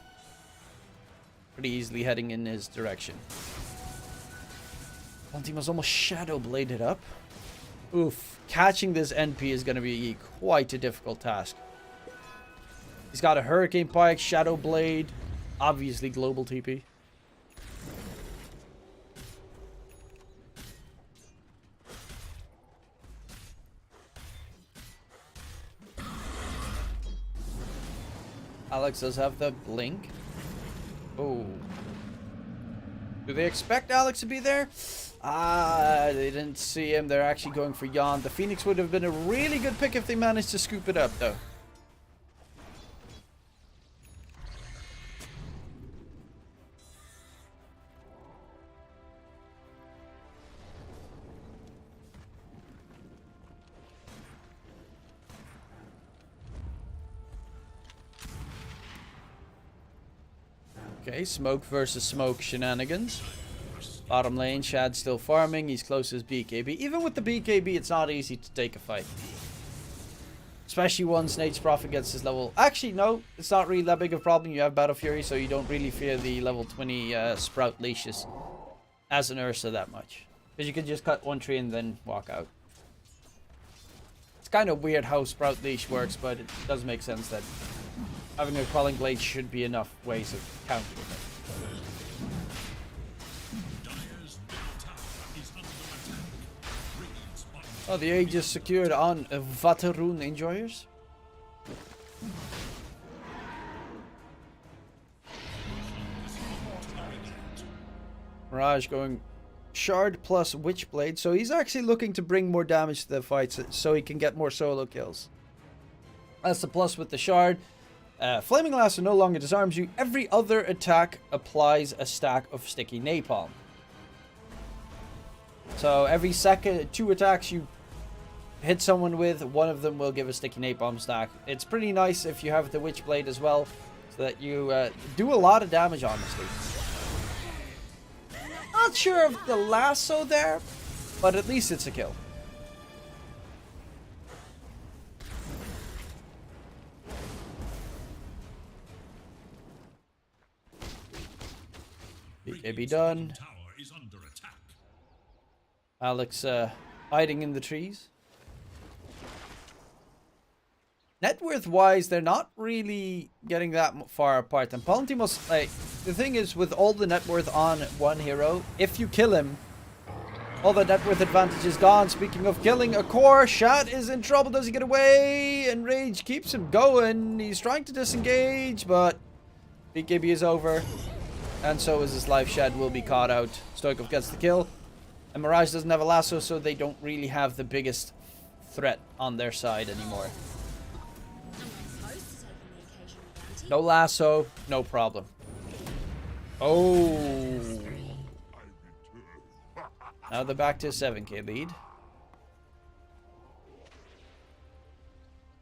pretty easily heading in his direction. Valentimo's almost Shadow Bladed up. Oof. Catching this NP is going to be quite a difficult task. He's got a Hurricane Pike, Shadow Blade, obviously Global TP. Alex does have the blink. Oh. Do they expect Alex to be there? Ah, they didn't see him. They're actually going for Yon. The Phoenix would have been a really good pick if they managed to scoop it up, though. Okay, smoke versus smoke shenanigans. Bottom lane, Shad's still farming. He's close to his BKB. Even with the BKB, it's not easy to take a fight. Especially once Nate's Prophet gets his level. Actually, no, it's not really that big of a problem. You have Battle Fury, so you don't really fear the level 20 Sprout leashes as an Ursa that much. Because you can just cut one tree and then walk out. It's kind of weird how Sprout leash works, but it does make sense that having a Quelling Blade should be enough ways of countering it. Oh, the age is secured on Vaterun Enjoyers. Mirage going Shard plus Witchblade. So he's actually looking to bring more damage to the fights so he can get more solo kills. That's the plus with the Shard. Flaming Lasso no longer disarms you. Every other attack applies a stack of sticky napalm. So every second, 2 attacks you hit someone with, one of them will give a sticky napalm stack. It's pretty nice if you have the Witchblade as well, so that you do a lot of damage, honestly. Not sure of the lasso there, but at least it's a kill. BKB done. Alex hiding in the trees. Net worth wise, they're not really getting that far apart. And Palantimos, like, the thing is with all the net worth on one hero, if you kill him, all the net worth advantage is gone. Speaking of killing a core, Shad is in trouble. Does he get away? And Rage keeps him going. He's trying to disengage, but BKB is over. And so is his life. Shad will be caught out. Stoikov gets the kill. And Mirage doesn't have a lasso, so they don't really have the biggest threat on their side anymore. No lasso, no problem. Oh. Now they're back to a 7k lead.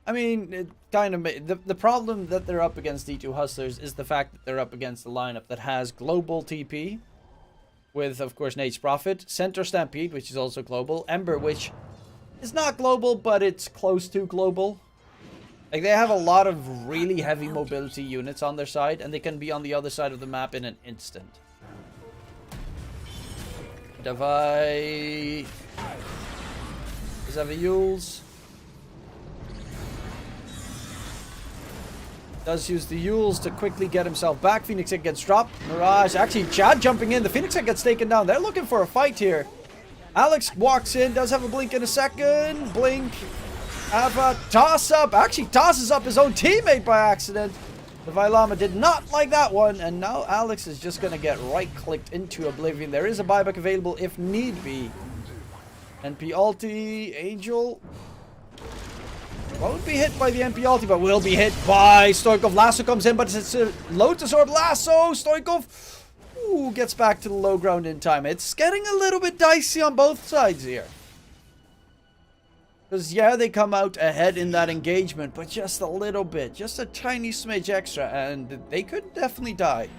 I mean, it kind of the problem that they're up against D2 Hustlers is the fact that they're up against a lineup that has global TP. With, of course, Nate's Prophet. Centaur Stampede, which is also global. Ember, which is not global, but it's close to global. Like, they have a lot of really heavy mobility units on their side, and they can be on the other side of the map in an instant. Davai does have a Yules. Does use the Yules to quickly get himself back. Phoenix Egg gets dropped. Mirage, actually Chad jumping in. The Phoenix Egg gets taken down. They're looking for a fight here. Alex walks in, does have a blink in a second. Blink. Have a toss up. Actually tosses up his own teammate by accident. The Vailama did not like that one. And now Alex is just going to get right clicked into Oblivion. There is a buyback available if need be. NP ulti. Angel won't be hit by the MP ulti, but will be hit by Stoikov. Lasso comes in, but it's a Lotus Orb Lasso. Stoikov gets back to the low ground in time. It's getting a little bit dicey on both sides here. Because, yeah, they come out ahead in that engagement, but just a little bit. Just a tiny smidge extra, and they could definitely die.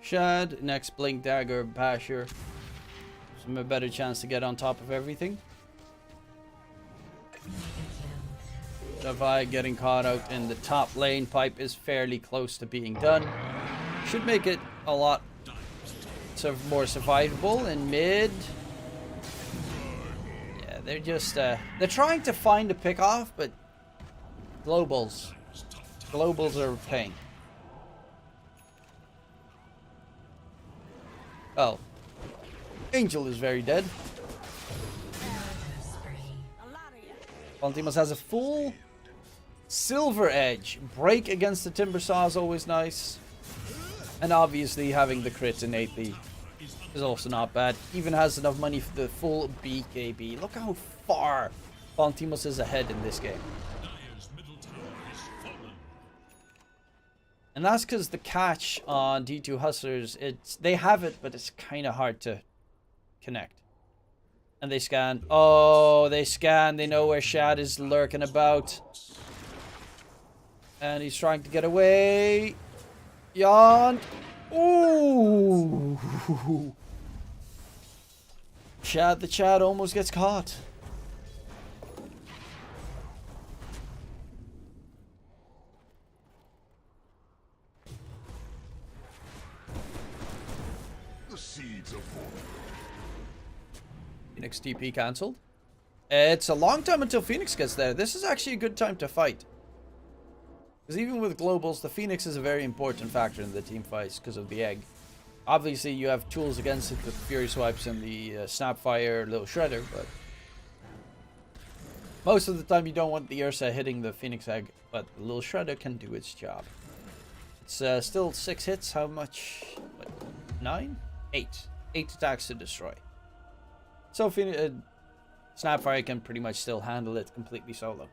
Shad, next Blink Dagger, Basher. Some a better chance to get on top of everything. Davai getting caught out in the top lane. Pipe is fairly close to being done. Should make it a lot more survivable in mid. Yeah, they're just they're trying to find a pick off, but globals are a pain. Oh, Angel is very dead. Palantimos has a full Silver Edge. Break against the Timber Saw is always nice. And obviously having the crit innately is also not bad. Even has enough money for the full BKB. Look how far Baltimos is ahead in this game. And that's because the catch on D2 Hustlers, they have it, but it's kind of hard to connect. And they scan. Oh, they scan. They know where Shad is lurking about. And he's trying to get away. Yawn. Ooh. Shad the Chad almost gets caught. The seeds of war. Phoenix TP cancelled. It's a long time until Phoenix gets there. This is actually a good time to fight. Because even with globals, the Phoenix is a very important factor in the team fights because of the egg. Obviously, you have tools against it with Fury Swipes and the Snapfire Little Shredder, but most of the time you don't want the Ursa hitting the Phoenix egg, but the Little Shredder can do its job. It's still 6 hits. How much? What, 9? 8. 8 attacks to destroy. So Snapfire can pretty much still handle it completely solo.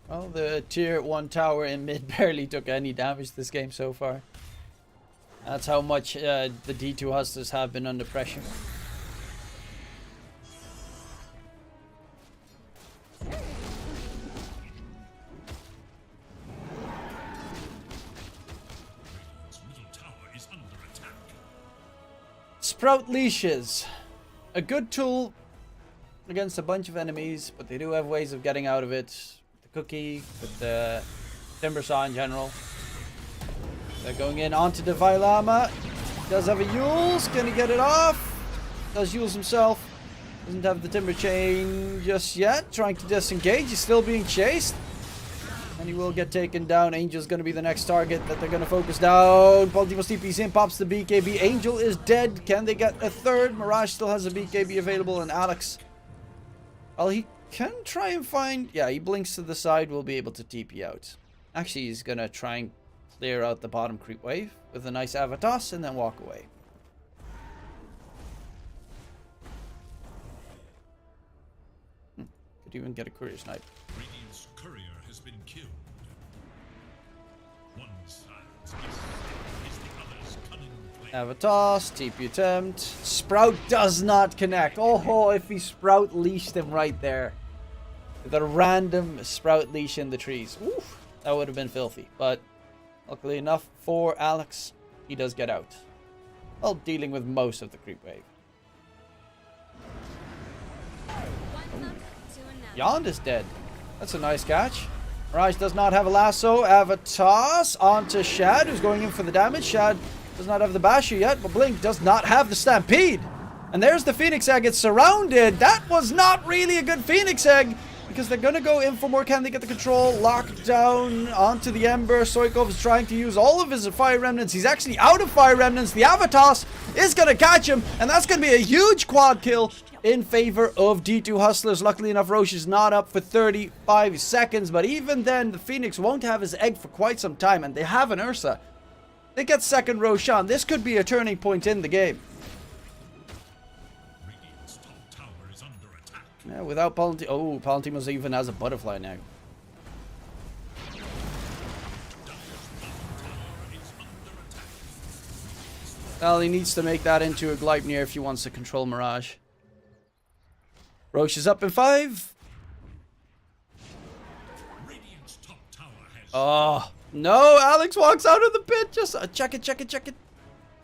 Well, the tier 1 tower in mid barely took any damage this game so far. That's how much the D2 Hustlers have been under pressure. Sprout leashes. A good tool against a bunch of enemies, but they do have ways of getting out of it. The cookie, with the Timber Saw in general. They're going in onto the Vailama. Does have a Yules. Can he get it off? Does Yules himself. Doesn't have the Timber Chain just yet. Trying to disengage. He's still being chased. And he will get taken down. Angel's going to be the next target that they're going to focus down. Baltimos TP's in, pops the BKB. Angel is dead. Can they get a third? Mirage still has a BKB available. And Alex, well, he can try and find... Yeah, he blinks to the side. We'll be able to TP out. Actually, he's going to try and clear out the bottom creep wave with a nice Avatos and then walk away. Could even get a courier snipe. Radiant's courier has been killed. One silence is the other's cunning plan. Avatos, TP attempt. Sprout does not connect. Oh, if he Sprout leashed him right there. With a random Sprout leash in the trees. Oof, that would have been filthy. But luckily enough for Alex, he does get out. While dealing with most of the creep wave. Yond is dead. That's a nice catch. Mirage does not have a lasso. Avatos onto Shad, who's going in for the damage. Shad does not have the Basher yet, but Blink does not have the Stampede. And there's the Phoenix Egg. It's surrounded. That was not really a good Phoenix Egg, because they're going to go in for more. Can they get the control? Locked down onto the Ember. Soikov is trying to use all of his Fire Remnants. He's actually out of Fire Remnants. The Avatos is going to catch him, and that's going to be a huge quad kill in favor of D2 Hustlers. Luckily enough, Roche is not up for 35 seconds, but even then, the Phoenix won't have his egg for quite some time, and they have an Ursa. They get second Roshan. This could be a turning point in the game. Radiant's top tower is under attack. Yeah, without Palantir. Oh, Palantimos even has a butterfly now. Well, he needs to make that into a Gleipnir if he wants to control Mirage. Roche is up in 5. Radiant's top tower has Oh, no. Alex walks out of the pit. Just check it, check it, check it.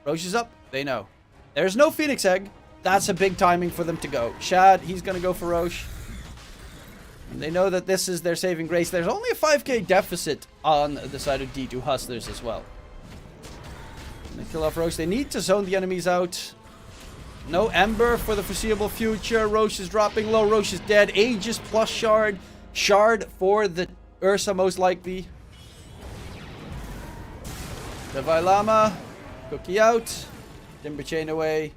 Roche is up. They know. There's no Phoenix Egg. That's a big timing for them to go. Shad, he's going to go for Roche. And they know that this is their saving grace. There's only a 5k deficit on the side of D2 Hustlers as well. And they kill off Roche. They need to zone the enemies out. No Ember for the foreseeable future. Roche is dropping low. Roche is dead. Aegis plus Shard. Shard for the Ursa most likely. Levi Llama. Cookie out. Timber Chain away.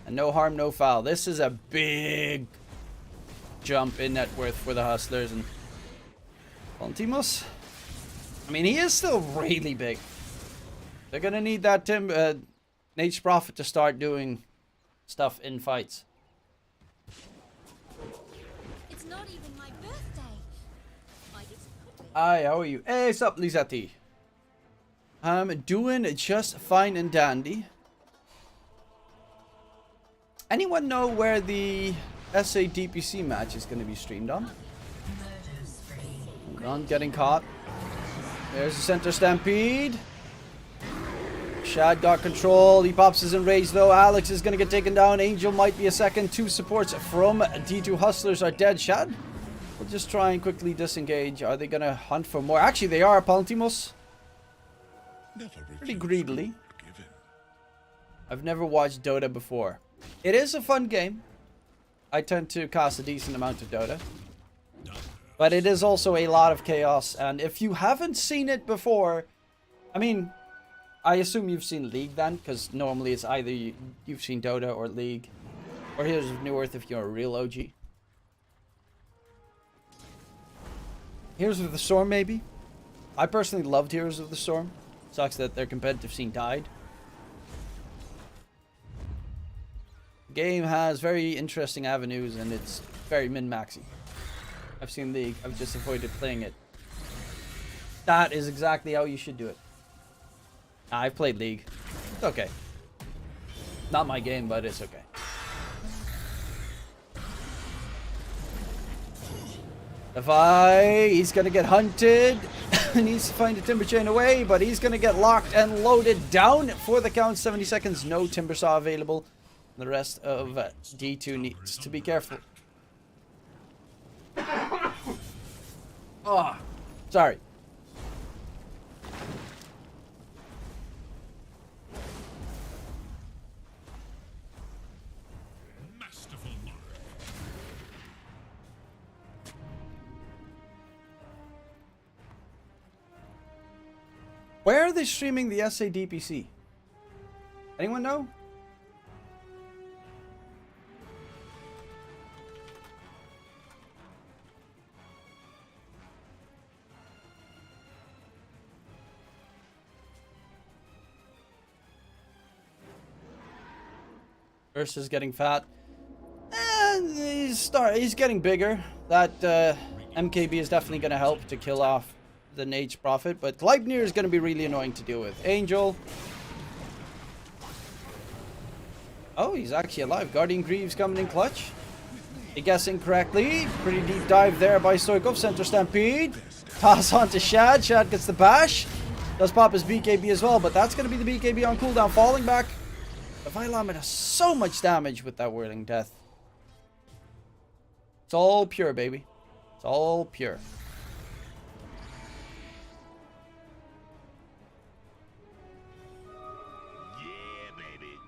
And no harm, no foul. This is a big jump in net worth for the Hustlers. And Pontimos. I mean, he is still really big. They're going to need that Nate's Prophet to start doing stuff in fights. It's not even my birthday. I guess it could be. Hi, how are you? Hey, what's up, Lizati? I'm doing just fine and dandy. Anyone know where the SA DPC match is going to be streamed on? Hold on, getting caught. There's the center stampede. Shad got control. He pops his enraged though. Alex is going to get taken down. Angel might be a second. 2 supports from D2 Hustlers are dead. Shad will just try and quickly disengage. Are they going to hunt for more? Actually, they are. Paltimos. Pretty greedily. I've never watched Dota before. It is a fun game. I tend to cast a decent amount of Dota. But it is also a lot of chaos. And if you haven't seen it before, I mean, I assume you've seen League then, because normally it's either you've seen Dota or League. Or Heroes of New Earth if you're a real OG. Heroes of the Storm, maybe? I personally loved Heroes of the Storm. Sucks that their competitive scene died. The game has very interesting avenues and it's very min-maxy. I've seen League, I've just avoided playing it. That is exactly how you should do it. I've played League. It's okay. Not my game, but it's okay. He's gonna get hunted. Needs to find a Timber Chain away, but he's gonna get locked and loaded down for the count. 70 seconds, no Timber Saw available. The rest of D2 needs to be careful. Oh, sorry. Masterful mark. Where are they streaming the SA DPC? Anyone know? Ursa's getting fat. And he's getting bigger. That MKB is definitely going to help to kill off the Nate's Prophet. But Gleipnir is going to be really annoying to deal with. Angel. Oh, he's actually alive. Guardian Greaves coming in clutch. He guessing correctly. Pretty deep dive there by Stoikov. Center Stampede. Toss on to Shad. Shad gets the bash. Does pop his BKB as well. But that's going to be the BKB on cooldown. Falling back. The Vilamet does so much damage with that Whirling Death. It's all pure, baby. It's all pure. Yeah, baby.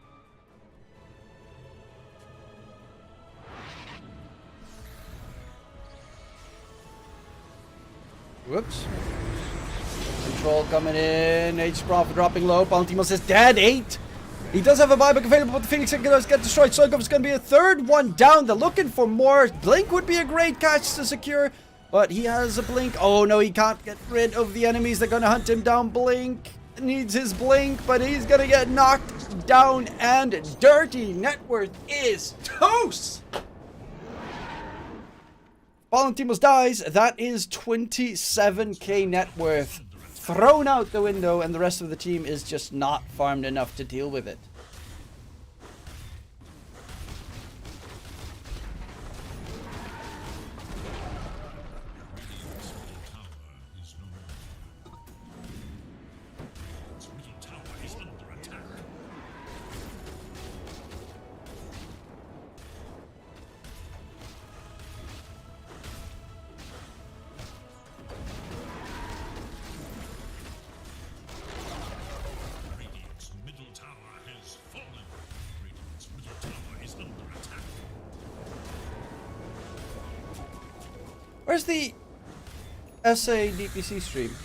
Whoops. Control coming in. H Prophet dropping low. Pontimos is dead. 8. He does have a buyback available, but the Phoenix does get destroyed. Stoikov is going to be a third one down. They're looking for more. Blink would be a great catch to secure, but he has a blink. Oh no, he can't get rid of the enemies. They're going to hunt him down. Blink needs his blink, but he's going to get knocked down and dirty. Net worth is toast. Valentimos dies. That is 27k net worth. Thrown out the window, and the rest of the team is just not farmed enough to deal with it. Its middle tower is under attack. Radiant's middle tower has fallen. Radiant's middle tower is under attack. Where's the... SA DPC stream.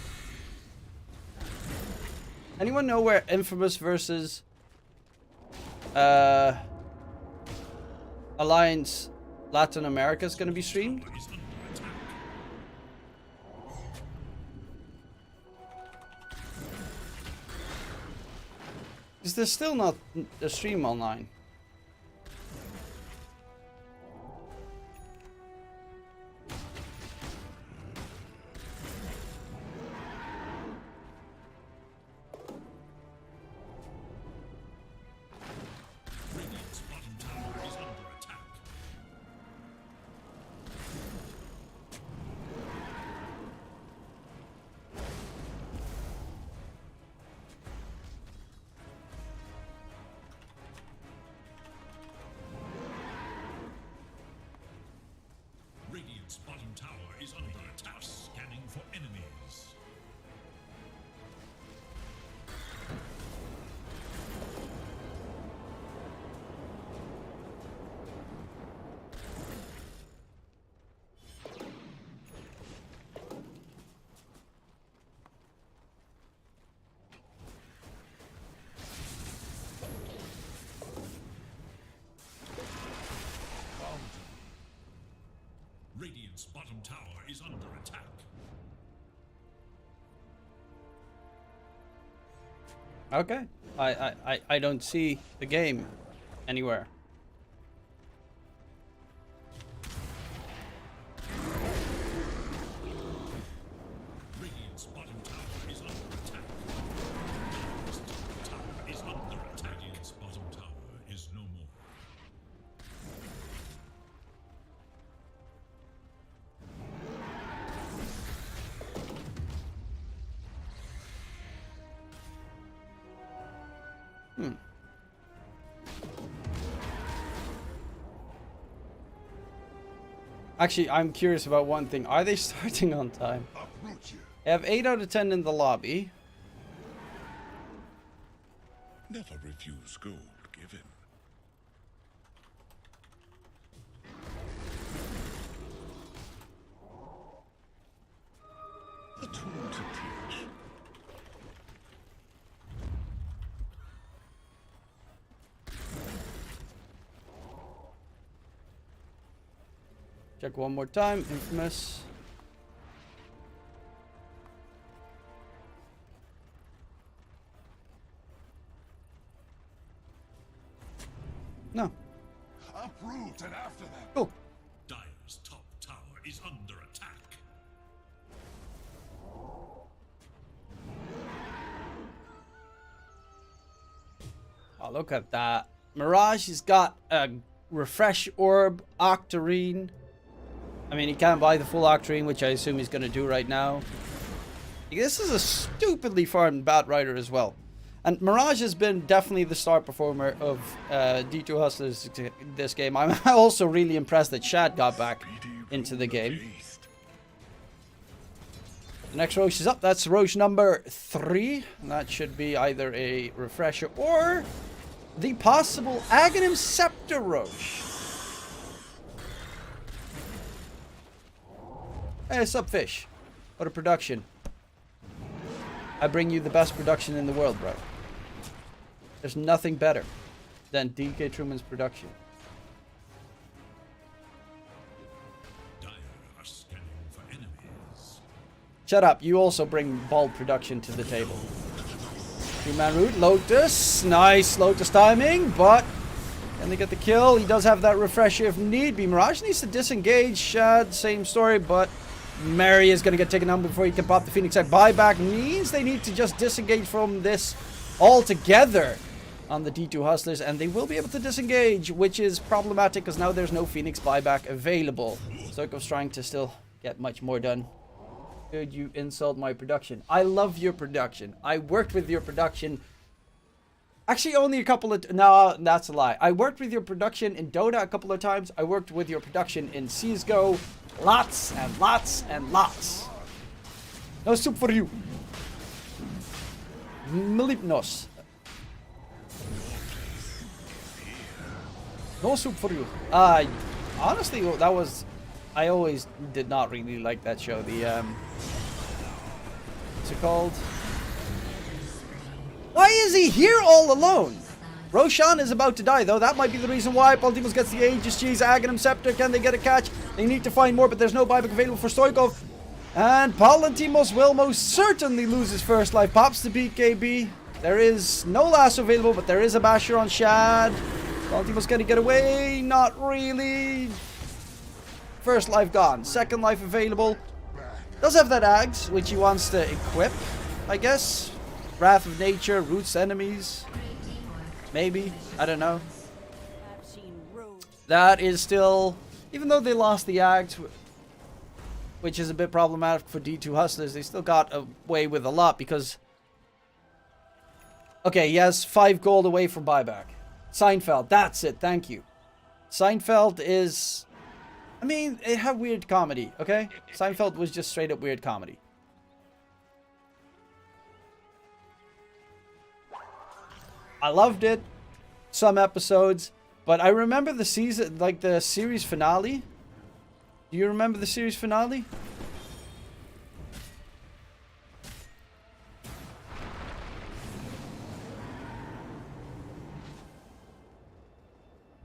Anyone know where Infamous versus Alliance Latin America is going to be streamed? Is under attack. Is there still not a stream online? Radiant's bottom tower is under attack. Radiant's bottom tower is under attack. Scanning for enemies. Radiant's bottom tower is under attack. Okay. I don't see the game anywhere. Radiant's bottom tower is under attack. Radiant's top tower is under attack. Radiant's bottom tower is no more. Actually, I'm curious about one thing. Are they starting on time? Uproot you. I have 8 out of 10 in the lobby. Never refuse gold given. A tool to teach. Check one more time. Infamous. No. Uproot and after them. Cool. Dire's top tower is under attack. Oh, look at that. Mirage has got a refresh orb, Octarine. I mean, he can't buy the full Octarine, which I assume he's going to do right now. This is a stupidly farmed Batrider as well. And Mirage has been definitely the star performer of D2 Hustlers this game. I'm also really impressed that Shad got back into the game. The next Roche is up. That's Roche number 3. And that should be either a refresher or the possible Aghanim Scepter Roche. Hey, sup, fish? What a production. I bring you the best production in the world, bro. There's nothing better than DK Truman's production. Dire are scanning for enemies. Shut up. You also bring bald production to the table. 2-man root. Lotus. Nice Lotus timing, but can they get the kill? He does have that refresher if need be. Mirage needs to disengage. Shad, same story, but Mary is going to get taken down before he can pop the Phoenix Egg. Buyback means they need to just disengage from this altogether on the D2 Hustlers, and they will be able to disengage, which is problematic because now there's no Phoenix buyback available. Stoikov's trying to still get much more done. Could you insult my production? I love your production. I worked with your production. Actually, only a couple of... No, that's a lie. I worked with your production in Dota a couple of times. I worked with your production in CSGO. Lots and lots and lots. No soup for you. Mlipnos. No soup for you. Honestly, that was I always did not really like that show. The what's it called? Why is he here all alone? Roshan is about to die, though. That might be the reason why. Baltimore gets the Aegis Cheese, Aghanim Scepter. Can they get a catch? They need to find more, but there's no buyback available for Stoikov. And Palantimos will most certainly lose his first life. Pops the BKB. There is no lasso available, but there is a basher on Shad. Palantimos gonna get away. Not really. First life gone. Second life available. Does have that Ags, which he wants to equip, I guess. Wrath of Nature, Roots Enemies. Maybe. I don't know. That is still... Even though they lost the Ags, which is a bit problematic for D2 Hustlers, they still got away with a lot because... Okay, he has 5 gold away from buyback. Seinfeld, that's it, thank you. Seinfeld is... I mean, it had weird comedy, okay? Seinfeld was just straight up weird comedy. I loved it. Some episodes. But I remember the season, like the series finale. Do you remember the series finale?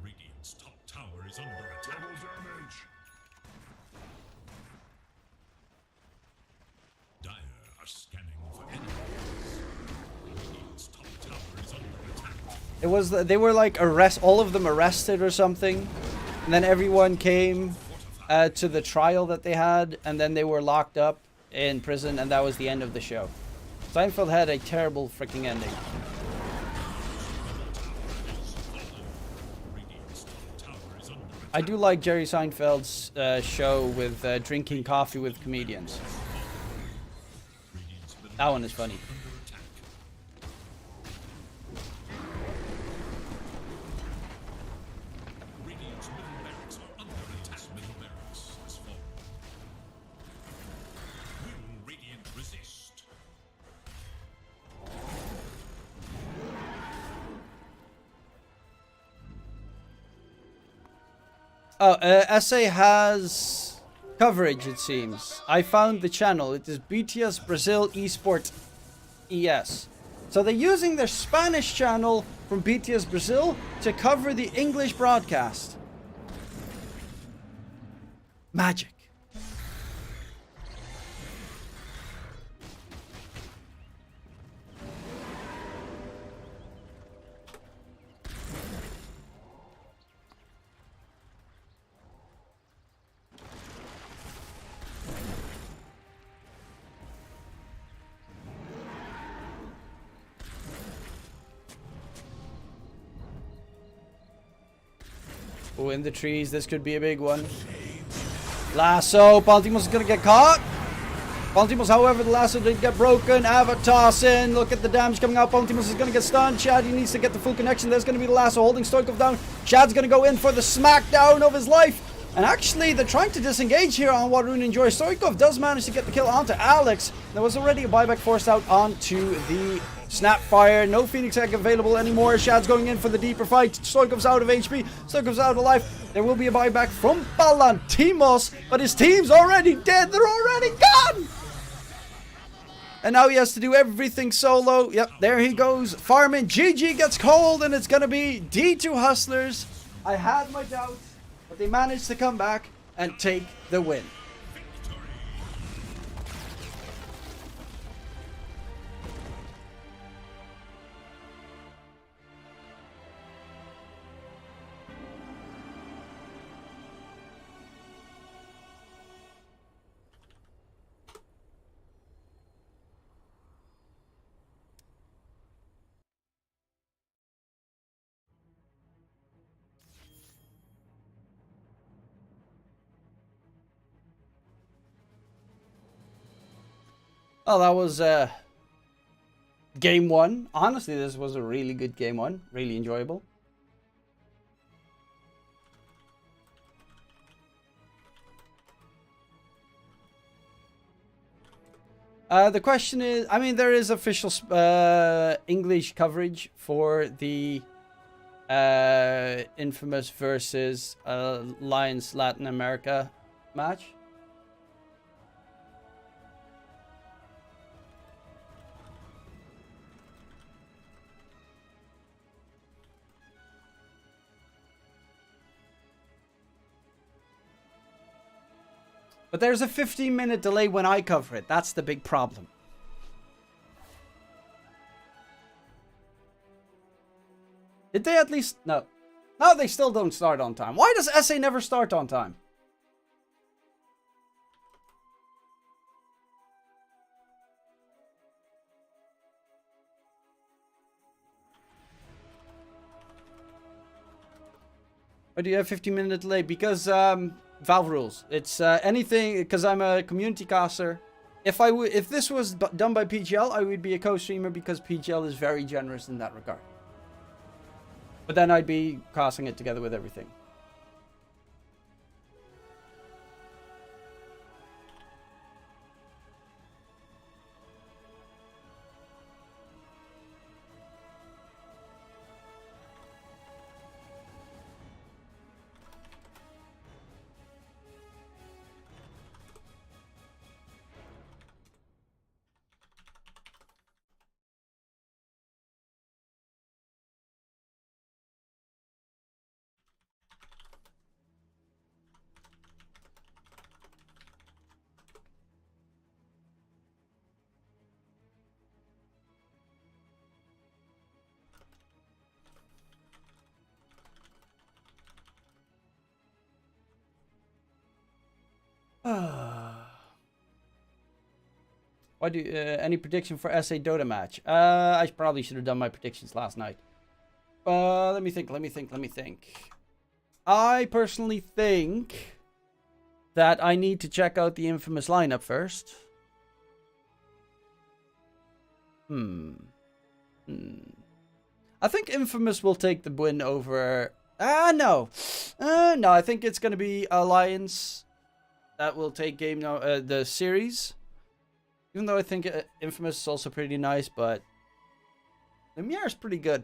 Radiant's top tower is under attack. Double damage. Dire are scanning for enemies. Radiant's top tower is under attack. It was, they were like all of them arrested or something. And then everyone came to the trial that they had. And then they were locked up in prison. And that was the end of the show. Seinfeld had a terrible freaking ending. I do like Jerry Seinfeld's show with drinking coffee with comedians. That one is funny. Radiant's middle barracks are under attack. Middle barracks has fallen. Will Radiant resist? Oh, SA has coverage, it seems. I found the channel. It is BTS Brazil Esports ES. So they're using their Spanish channel from BTS Brazil to cover the English broadcast. Magic. Oh, in the trees. This could be a big one. Lasso. Baltimore's gonna get caught. Baltimore's, however, the lasso did get broken. Avatar's in. Look at the damage coming out. Baltimore's is gonna get stunned. Chad, he needs to get the full connection. There's gonna be the lasso holding Stoikov down. Chad's gonna go in for the smackdown of his life. And actually, they're trying to disengage here on what Rune enjoys. Stoikov does manage to get the kill onto Alex. There was already a buyback forced out onto the Snapfire. No Phoenix Egg available anymore. Shad's going in for the deeper fight. Stoikov's out of HP. Stoikov's out of life. There will be a buyback from Palantimos, but his team's already dead. They're already gone. And now he has to do everything solo. Yep, there he goes. Farming. GG gets cold, and it's going to be D2 Hustlers. I had my doubts, but they managed to come back and take the win. Oh, that was game one. Honestly, this was a really good game one. Really enjoyable. The question is, I mean, there is official English coverage for the Infamous versus Alliance Latin America match. But there's a 15-minute delay when I cover it. That's the big problem. Did they at least... No. No, they still don't start on time. Why does SA never start on time? Why do you have 15-minute delay? Because Valve rules. It's anything... Because I'm a community caster. If this was done by PGL, I would be a co-streamer because PGL is very generous in that regard. But then I'd be casting it together with everything. Why do any prediction for SA Dota match? I probably should have done my predictions last night. Let me think. I personally think that I need to check out the Infamous lineup first. I think Infamous will take the win over... no. No, I think it's going to be Alliance that will take the series. Even though I think Infamous is also pretty nice, but Lumiere is pretty good.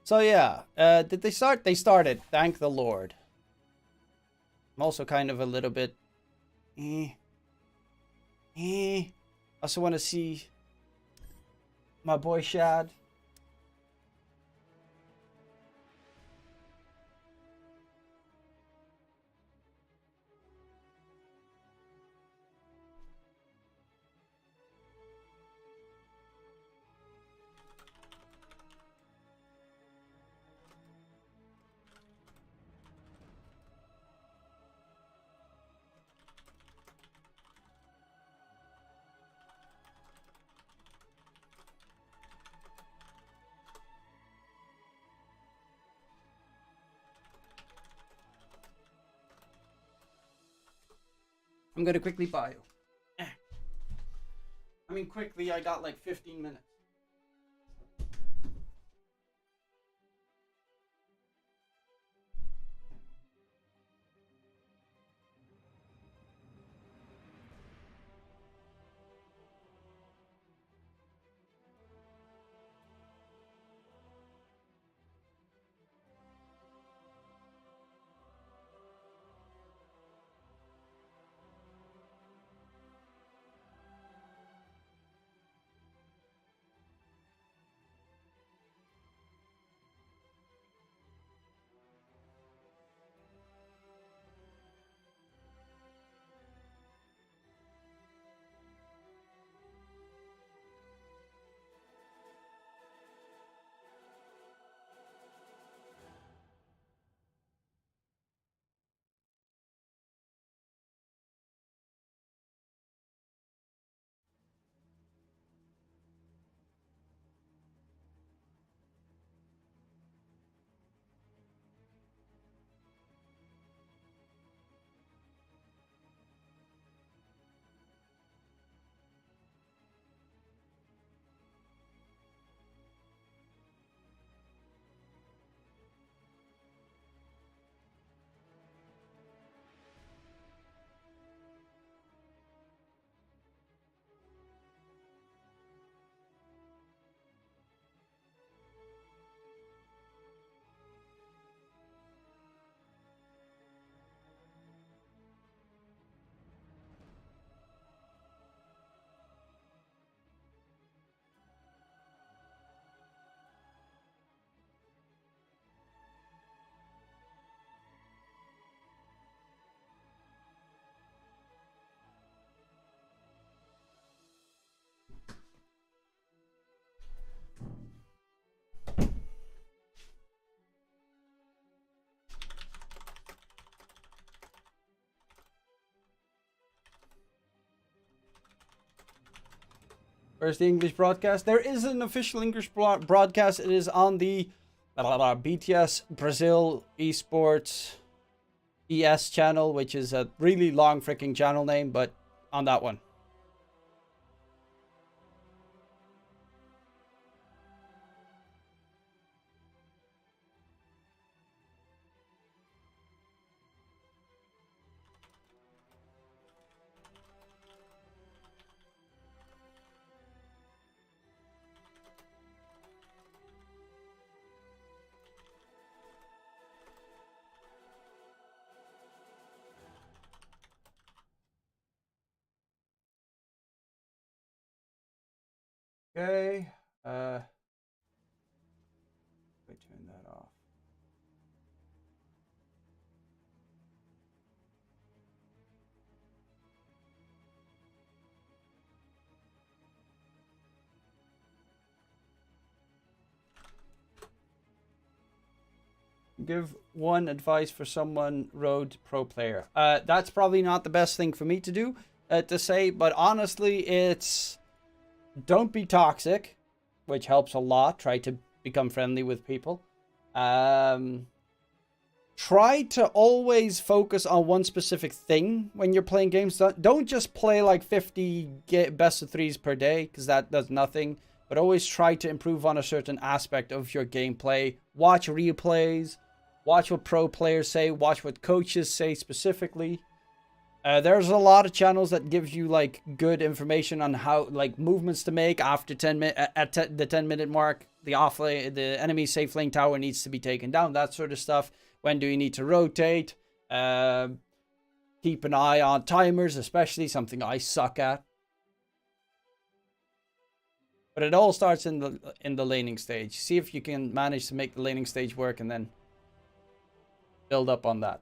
So yeah, did they start? They started. Thank the Lord. I'm also kind of a little bit... I also want to see my boy Shad. I'm gonna quickly bio. I mean, quickly, I got like 15 minutes. Where's the English broadcast? There is an official English broadcast. It is on the BTS Brazil Esports ES channel, which is a really long freaking channel name, but on that one. Okay, we turn that off. Give one advice for someone road pro player. That's probably not the best thing for me to do, to say, but honestly, it's don't be toxic, which helps a lot. Try to become friendly with people. Try to always focus on one specific thing when you're playing games. Don't just play like 50 best of threes per day, because that does nothing. But always try to improve on a certain aspect of your gameplay. Watch replays. Watch what pro players say. Watch what coaches say specifically. There's a lot of channels that give you like good information on how like movements to make after 10 at the 10-minute mark. The enemy safe lane tower needs to be taken down. That sort of stuff. When do you need to rotate? Keep an eye on timers, especially something I suck at. But it all starts in the laning stage. See if you can manage to make the laning stage work, and then build up on that.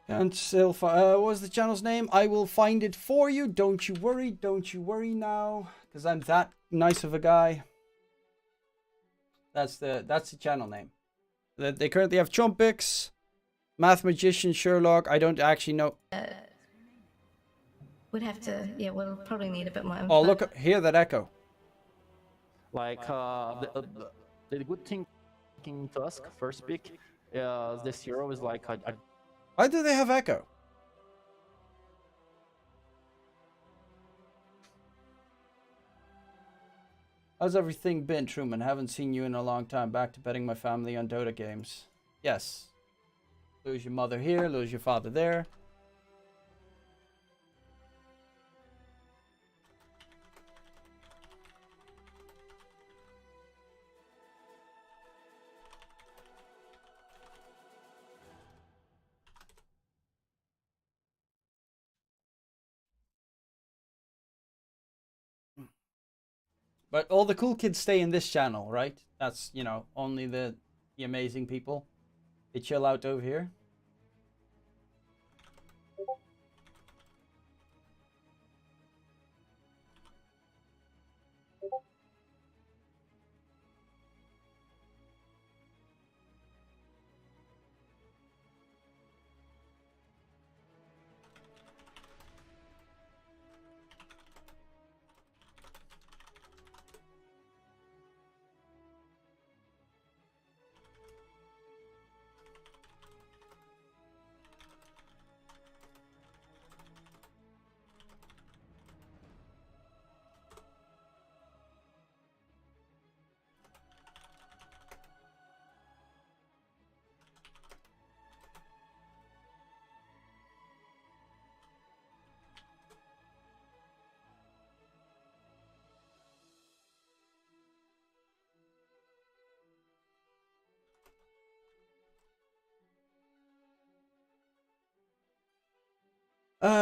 And still, what was the channel's name? I will find it for you. Don't you worry. Don't you worry now, because I'm that nice of a guy. That's the channel name. They currently have Chumpix, Math Magician, Sherlock. I don't actually know. We'd have to, yeah, we'll probably need a bit more info. Oh, look, hear that echo. Like the good thing in Tusk first pick, this hero is like Why do they have echo? How's everything been, Truman? Haven't seen you in a long time. Back to betting my family on Dota games. Yes. Lose your mother here, lose your father there. But all the cool kids stay in this channel, right? That's, you know, only the the amazing people. They chill out over here.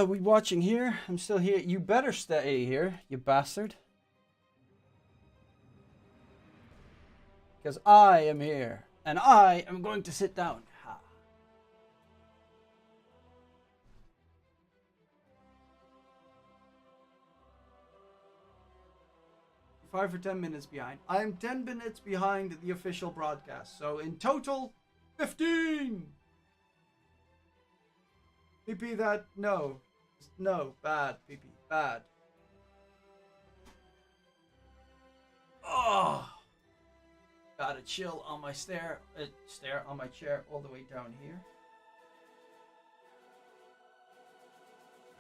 We watching here? I'm still here. You better stay here, you bastard. Because I am here. And I am going to sit down. Ha. 5 or 10 minutes behind. I'm 10 minutes behind the official broadcast. So in total, 15! PP that, no. No, bad, PP, bad. Oh! Gotta chill on my stare on my chair all the way down here.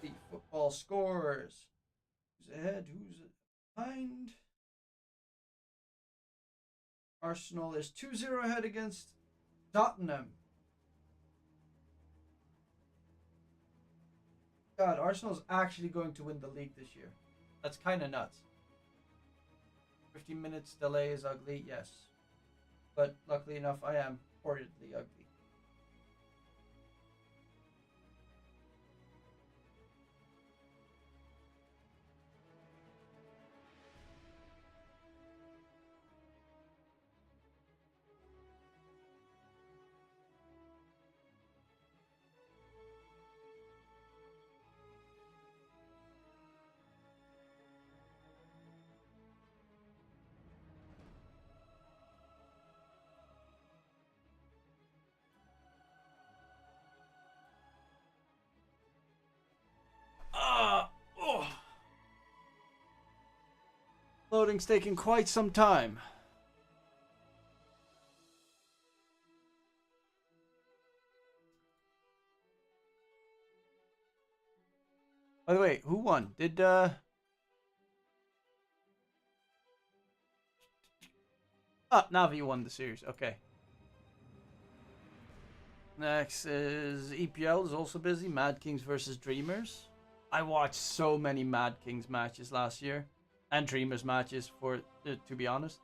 The football scores. Who's ahead? Who's behind? Arsenal is 2-0 ahead against Tottenham. God, Arsenal's actually going to win the league this year. That's kind of nuts. 15 minutes delay is ugly, yes. But luckily enough, I am horridly ugly. Loading's taking quite some time. By the way, who won? Did Navi won the series. Okay. Next is EPL is also busy. Mad Kings versus Dreamers. I watched so many Mad Kings matches last year. And Dreamers matches, to be honest.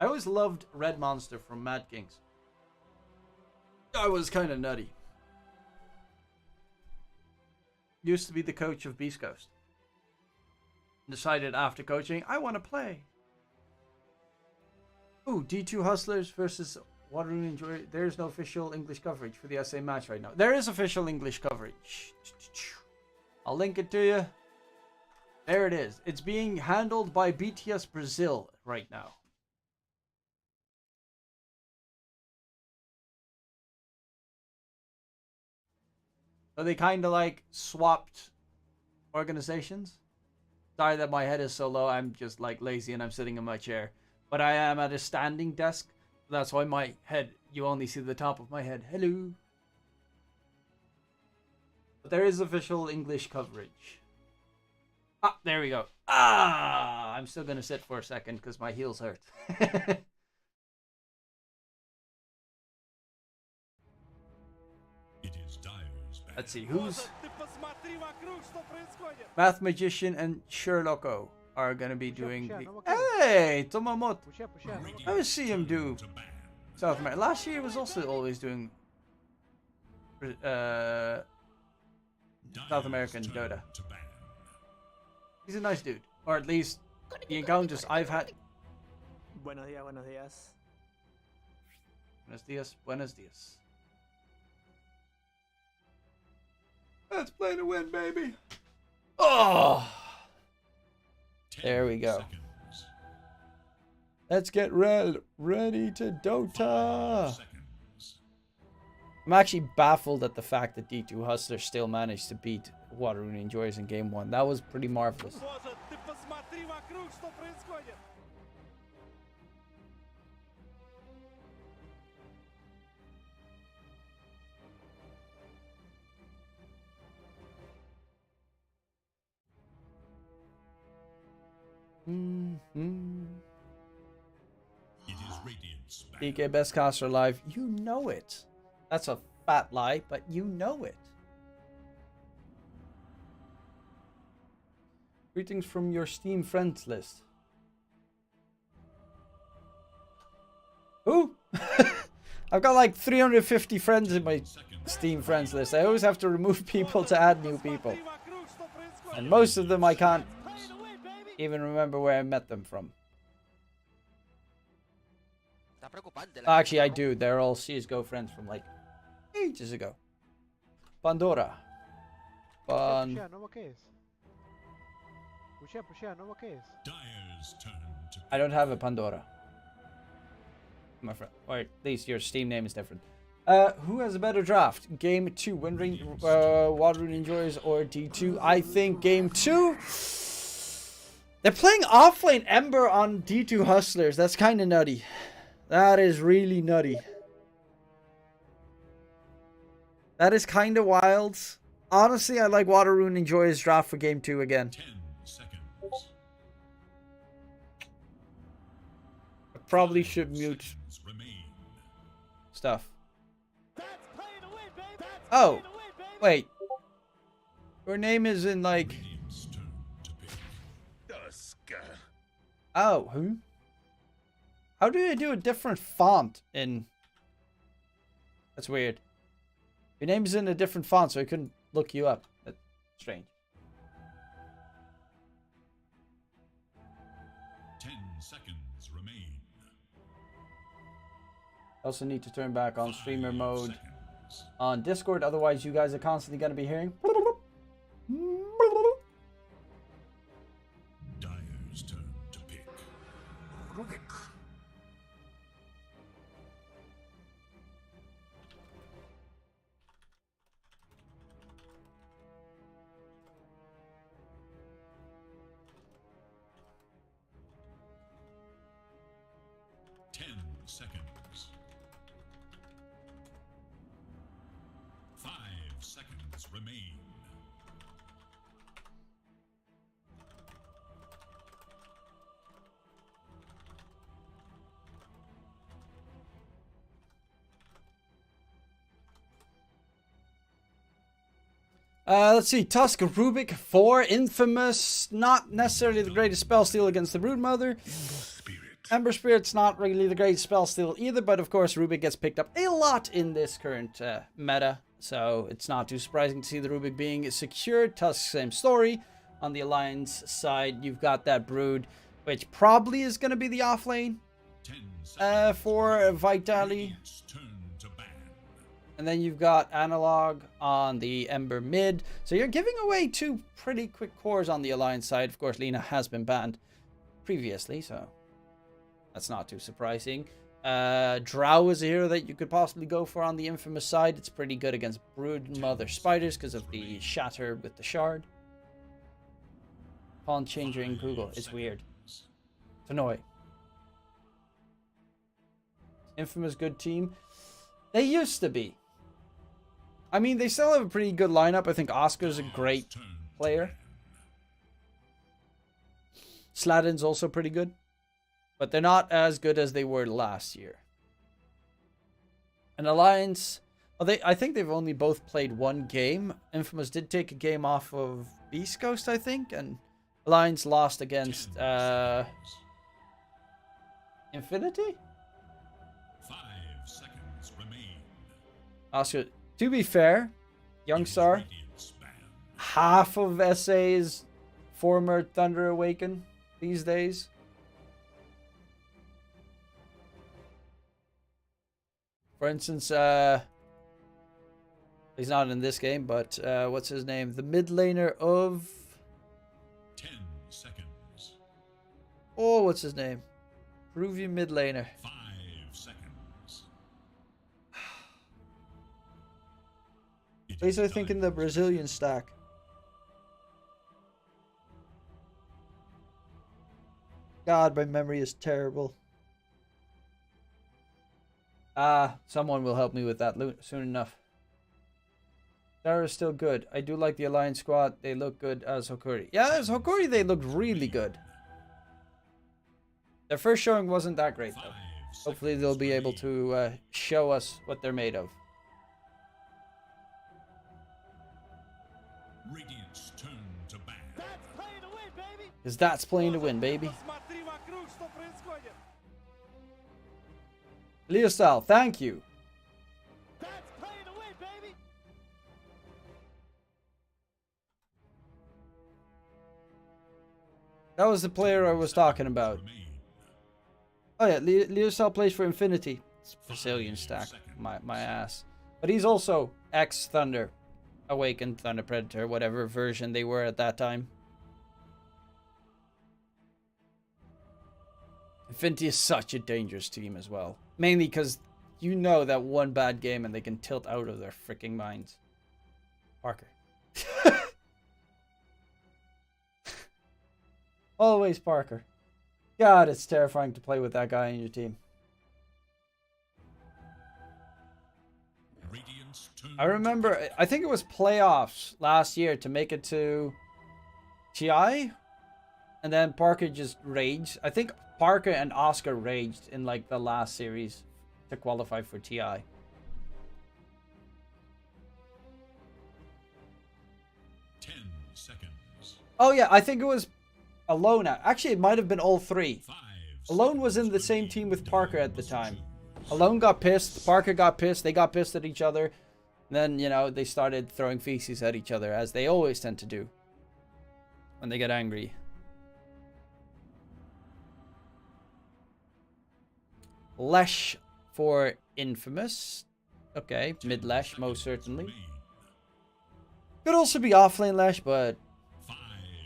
I always loved Red Monster from Mad Kings. I was kind of nutty. Used to be the coach of Beast Coast. Decided after coaching, I want to play. Ooh, D2 Hustlers versus Waterloo Enjoy. There's no official English coverage for the SA match right now. There is official English coverage. I'll link it to you. There it is. It's being handled by BTS Brazil right now. So they kind of like swapped organizations. Sorry that my head is so low. I'm just like lazy and I'm sitting in my chair. But I am at a standing desk. That's why my head, you only see the top of my head. Hello. But there is official English coverage. Ah, there we go. Ah, I'm still going to sit for a second because my heels hurt. It is Dyer's bad. Let's see, who's... Math Magician and Sherlocko are going to be doing the... Hey, Tomamoto. I always see him do South America. Last year he was also always doing South American Dota. He's a nice dude. Or at least the encounters I've had. Buenos días, buenos días. Buenos dias. Buenos dias. Let's play to win, baby. Oh! 10 There we go. seconds. Let's get ready to Dota. 5 seconds. I'm actually baffled at the fact that D2 Hustlers still managed to beat Waterloo Enjoyers in game 1. That was pretty marvelous. It is Radiant's back. DK best caster alive. You know it. That's a fat lie, but you know it. Greetings from your Steam friends list. Who? I've got like 350 friends in my Steam friends list. I always have to remove people to add new people. And most of them I can't even remember where I met them from. Actually, I do. They're all CSGO friends from like ages ago. Pandora. Dyer's turn to I don't have a Pandora. My friend. Or at least your Steam name is different. Who has a better draft? Game 2, win rate, Waterloo Enjoyers, or D2? I think Game 2. They're playing offlane Ember on D2 Hustlers. That's kind of nutty. That is really nutty. That is kind of wild. Honestly, I like Waterloo Enjoyers draft for Game 2 again. 10 seconds. I probably should mute Seconds remain. stuff. Oh, wait. Your name is in like... Radiant's turn to pick. Dusk. Oh, who? How do you do a different font in... That's weird. Your name is in a different font, so I couldn't look you up. That's strange. 10 seconds remain. I also need to turn back on 5 streamer mode seconds. on Discord, otherwise you guys are constantly going to be hearing... Dyer's turn to pick. Rubik. Seconds. 5 seconds remain. Let's see. Tusk, Rubik, 4, Infamous. Not necessarily the greatest spell steal against the Brood Mother. Spirit. Ember Spirit's not really the greatest spell steal either, but of course Rubik gets picked up a lot in this current meta, so it's not too surprising to see the Rubik being secured. Tusk, same story. On the Alliance side, you've got that Brood, which probably is going to be the offlane 10 seconds. for Vitali. Radiant's turn to ban. And then you've got Analog on the Ember mid. So you're giving away 2 pretty quick cores on the Alliance side. Of course, Lina has been banned previously, so that's not too surprising. Drow is a hero that you could possibly go for on the Infamous side. It's pretty good against Brood Mother Spiders because of the Shatter with the Shard. Pawn Changer in Google. It's weird. It's annoying. Infamous good team. They used to be. I mean, they still have a pretty good lineup. I think Oscar's a great Turn to player. Sladin's also pretty good. But they're not as good as they were last year. And Alliance, well, I think they've only both played 1 game. Infamous did take a game off of Beast Ghost, I think. And Alliance lost against 10 Infinity? 5 seconds remain. Oscar, to be fair, Youngstar, Radiant's ban. half of SA's former Thunder Awaken these days. For instance, he's not in this game, but what's his name? The mid laner of... 10 seconds. Oh, what's his name? Peruvian mid laner. 5 seconds. It Please, is I think in the time. Brazilian stack. God, my memory is terrible. Someone will help me with that soon enough. Dara is still good. I do like the Alliance squad. They look good as Hokuri. Yeah, as Hokuri, they looked really good. Their first showing wasn't that great, though. 5 Hopefully, they'll be able to show us what they're made of. Radiant's turn to ban. Because that's playing to win, baby. Leo Style, thank you. That was the player I was talking about. Oh yeah, Leo Style plays for Infinity. It's Brazilian stack, my ass. But he's also ex-Thunder. Awakened Thunder Predator, whatever version they were at that time. Infinity is such a dangerous team as well. Mainly because you know that one bad game and they can tilt out of their freaking minds. Parker. Always Parker. God, it's terrifying to play with that guy in your team. Radiant's turn I remember, I think it was playoffs last year to make it to TI. And then Parker just raged. I think Parker and Oscar raged in like the last series to qualify for TI. 10 seconds. Oh yeah, I think it was Alone. Actually, it might have been all three. 5 Alone was in the same team with Parker at the time. Alone got pissed. Parker got pissed. They got pissed at each other. Then, you know, they started throwing feces at each other, as they always tend to do when they get angry. Lesh for Infamous. Okay, mid Lesh, most certainly. Could also be offlane Lesh, but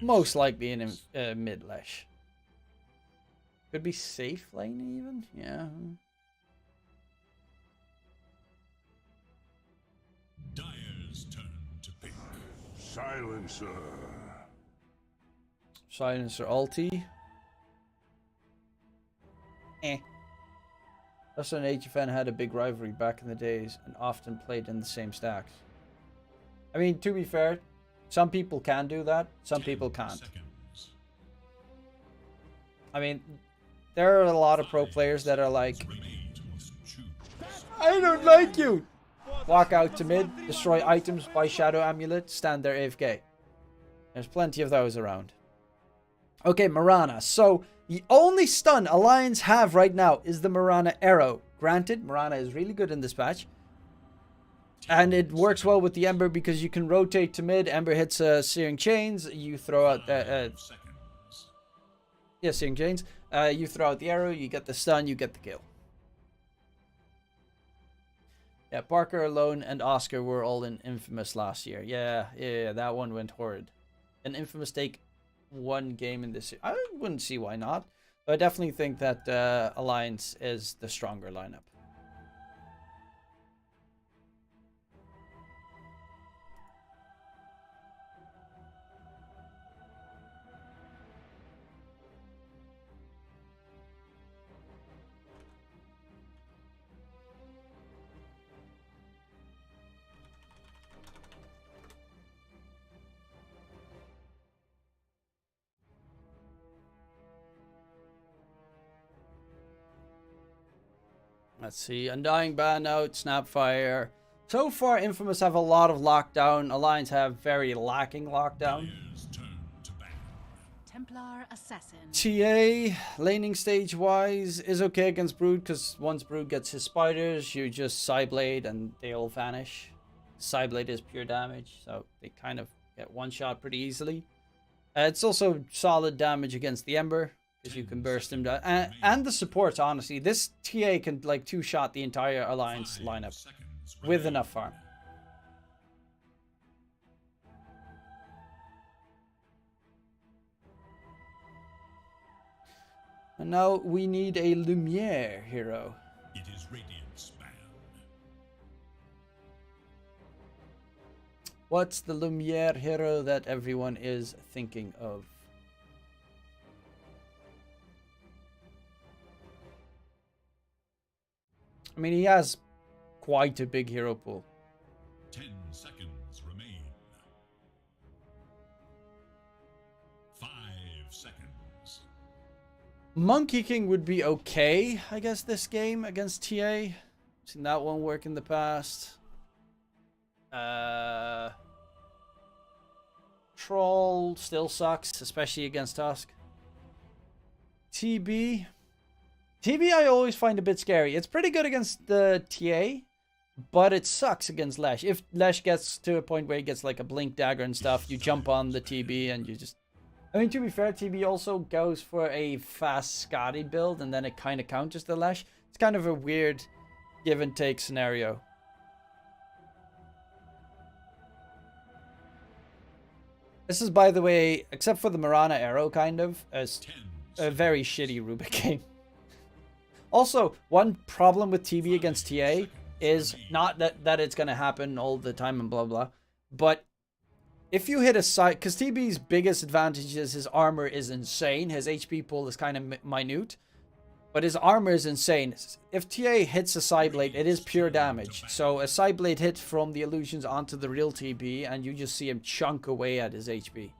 most likely in mid Lesh. Could be safe lane even, yeah. Dyer's turn to pick. Silencer. Silencer ulti. Us and HFN had a big rivalry back in the days and often played in the same stacks. I mean, to be fair, some people can do that, some people can't. Seconds. I mean, there are a lot of pro players that are like, Mate must choose. I don't like you! Walk out to mid, destroy items, buy Shadow Amulet, stand there AFK. There's plenty of those around. Okay, Mirana. So, the only stun Alliance have right now is the Mirana Arrow. Granted, Mirana is really good in this patch. And it works well with the Ember because you can rotate to mid. Ember hits Searing Chains. You throw out... Seconds. yeah, Searing Chains. You throw out the arrow, you get the stun, you get the kill. Yeah, Parker, Alone, and Oscar were all in Infamous last year. Yeah, that one went horrid. An Infamous take one game in this. I wouldn't see why not. But I definitely think that Alliance is the stronger lineup. Let's see. Undying Ban out, Snapfire. So far, Infamous have a lot of lockdown. Alliance have very lacking lockdown. Dyer's turn to ban. Templar Assassin. TA, laning stage wise, is okay against Brood because once Brood gets his spiders, you just Psyblade and they all vanish. Psyblade is pure damage, so they kind of get one shot pretty easily. It's also solid damage against the Ember. because you can burst him down. And the supports, honestly. This TA can like two-shot the entire Alliance lineup with enough farm. And now we need a Lumiere hero. It is Radiant's ban. What's the Lumiere hero that everyone is thinking of? I mean, he has quite a big hero pool. 10 seconds remain. 5 seconds. Monkey King would be okay, I guess, this game against TA. Seen that one work in the past. Troll still sucks, especially against Tusk. TB I always find a bit scary. It's pretty good against the TA, but it sucks against Lesh. If Lesh gets to a point where he gets like a blink dagger and stuff, you jump on the TB and you just... I mean, to be fair, TB also goes for a fast Scotty build and then it kind of counters the Lesh. It's kind of a weird give and take scenario. This is, by the way, except for the Mirana arrow, kind of, as a very shitty Rubik game. Also, one problem with TB against TA is not that it's going to happen all the time and blah blah, but if you hit a side, because TB's biggest advantage is his armor is insane, his HP pool is kind of minute, but his armor is insane. If TA hits a side blade, it is pure damage. So a side blade hit from the illusions onto the real TB, and you just see him chunk away at his HP.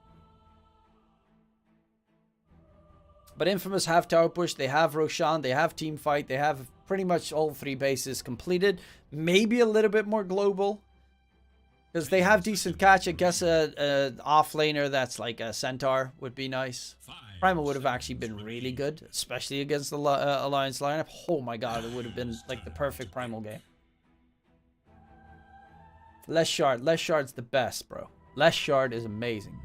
But Infamous have tower push, they have Roshan, they have team fight, they have pretty much all 3 bases completed. Maybe a little bit more global, because they have decent catch. I guess a offlaner that's like a Centaur would be nice. Primal would have actually been really good, especially against the Alliance lineup. Oh my god, it would have been like the perfect Primal game. Less Shard. Less Shard's the best, bro. Less Shard is amazing.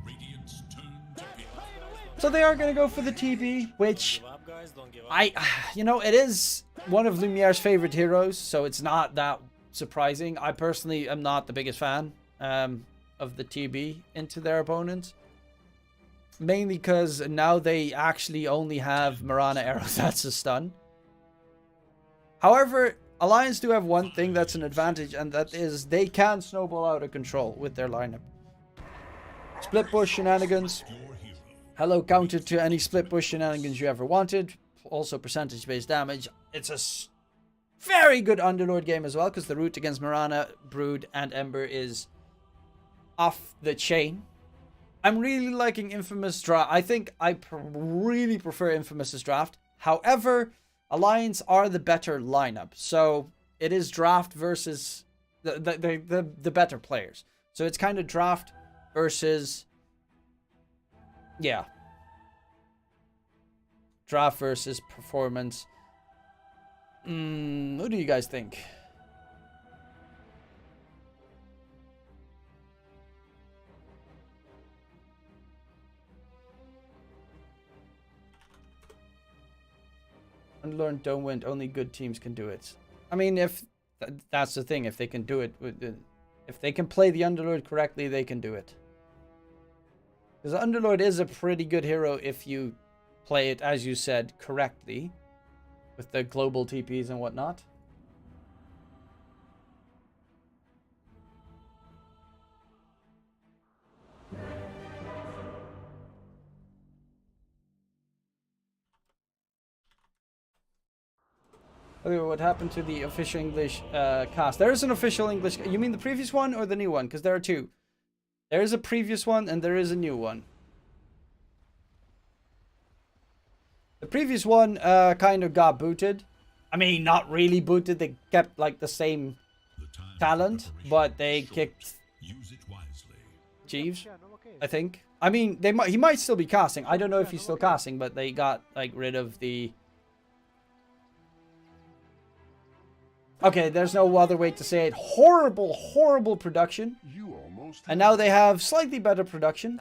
So they are going to go for the TB, which you know, it is one of Lumiere's favorite heroes, so it's not that surprising. I personally am not the biggest fan of the TB into their opponents. Mainly because now they actually only have Mirana arrows. That's a stun. However, Alliance do have one thing that's an advantage, and that is they can snowball out of control with their lineup. Split push shenanigans. Hello, counter to any split push shenanigans you ever wanted. Also percentage-based damage. It's a very good Underlord game as well, because the route against Mirana, Brood, and Ember is off the chain. I'm really liking Infamous draft. I think I really prefer Infamous's draft. However, Alliance are the better lineup. So it is draft versus the better players. So it's kind of draft versus... yeah. Draft versus performance. What do you guys think? Unlearned don't win. Only good teams can do it. I mean, if that's the thing, if they can do it, if they can play the Underlord correctly, they can do it. Because Underlord is a pretty good hero if you play it, as you said, correctly, with the global TPs and whatnot. Okay, what happened to the official English cast? There is an official English... You mean the previous one or the new one? Because there are two. There is a previous one and there is a new one. The previous one kind of got booted. I mean, not really booted. They kept like the same talent, but they kicked Jeeves, I think. I mean, he might still be casting. I don't know if he's still casting, but they got like rid of the... Okay, there's no other way to say it. Horrible, horrible production. And now they have slightly better production.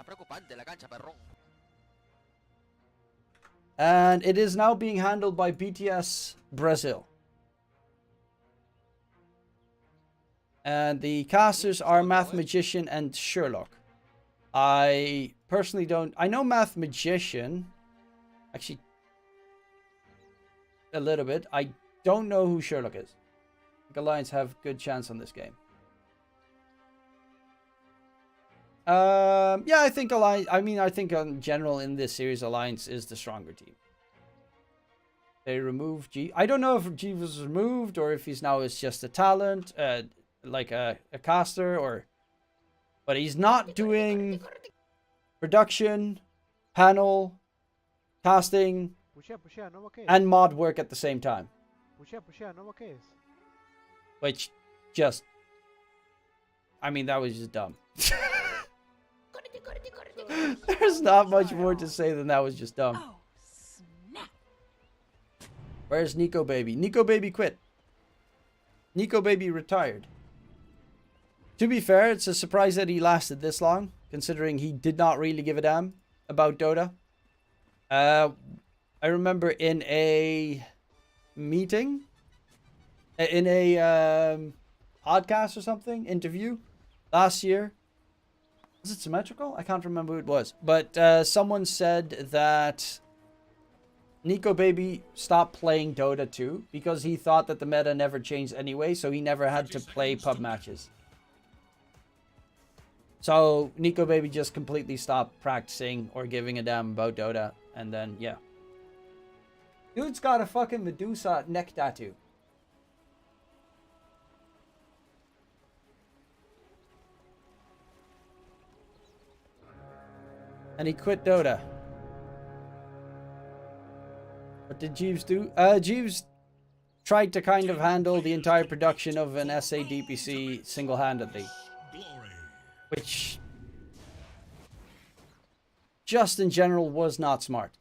And it is now being handled by BTS Brazil. And the casters are Math Magician and Sherlock. I personally don't... I know Math Magician. Actually, a little bit. I don't know who Sherlock is. I think Alliance have good chance on this game. Yeah, I think Alliance... I mean, I think in general in this series, Alliance is the stronger team. They removed G... I don't know if G was removed or if he's now is just a talent, like a caster, or... But he's not doing production, panel, casting, and mod work at the same time. Which just... I mean, that was just dumb. There's not much more to say than that was just dumb. Oh, snap. Where's Nico Baby? Nico Baby quit. Nico Baby retired. To be fair, it's a surprise that he lasted this long, considering he did not really give a damn about Dota. I remember in a meeting, in a podcast or something, interview, last year. Was it symmetrical? I can't remember who it was. But someone said that Nico Baby stopped playing Dota 2 because he thought that the meta never changed anyway, so he never had to play pub matches. So Nico Baby just completely stopped practicing or giving a damn about Dota, and then, yeah. Dude's got a fucking Medusa neck tattoo. And he quit Dota. What did Jeeves do? Jeeves tried to kind of handle the entire production of an SA DPC single-handedly. Which, just in general, was not smart.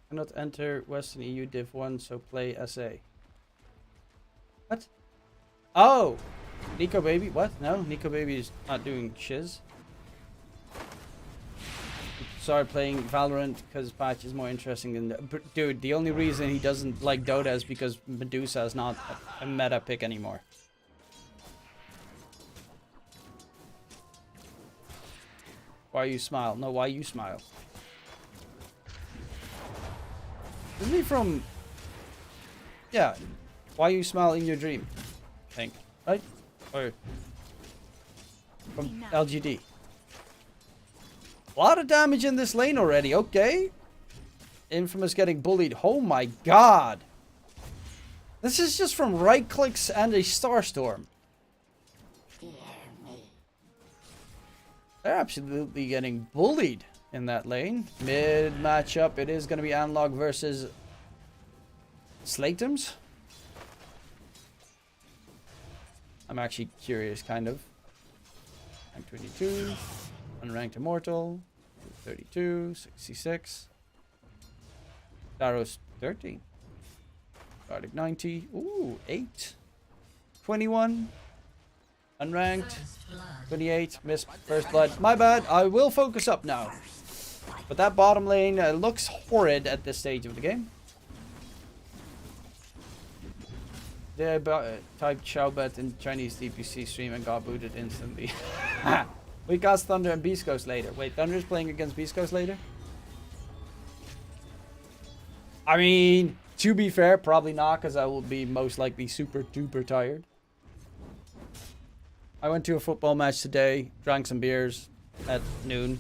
Cannot enter Western EU Div 1, so play SA. What? Oh! Nico Baby? What? No, Nico Baby is not doing shiz. Started playing Valorant because patch is more interesting than... Dude, the only reason he doesn't like Dota is because Medusa is not a meta pick anymore. Why you smile? No, why you smile? Isn't he from... Yeah. Why you smile in your dream? I think. Right? Or... From LGD. A lot of damage in this lane already. Okay. Infamous getting bullied. Oh my god. This is just from right clicks and a Starstorm. They're absolutely getting bullied in that lane. Mid matchup, it is going to be Analog versus Slatams. I'm actually curious, kind of. Rank 22, unranked Immortal, 32, 66. Daros 13. Gardic 90. Ooh, 8. 21. Unranked. 28. Missed first blood. My bad. I will focus up now. But that bottom lane looks horrid at this stage of the game. They typed Xiaobet in Chinese DPC stream and got booted instantly. We got Thunder and Beast Coast later. Wait, Thunder is playing against Beast Coast later? I mean, to be fair, probably not, because I will be most likely super duper tired. I went to a football match today, drank some beers at noon.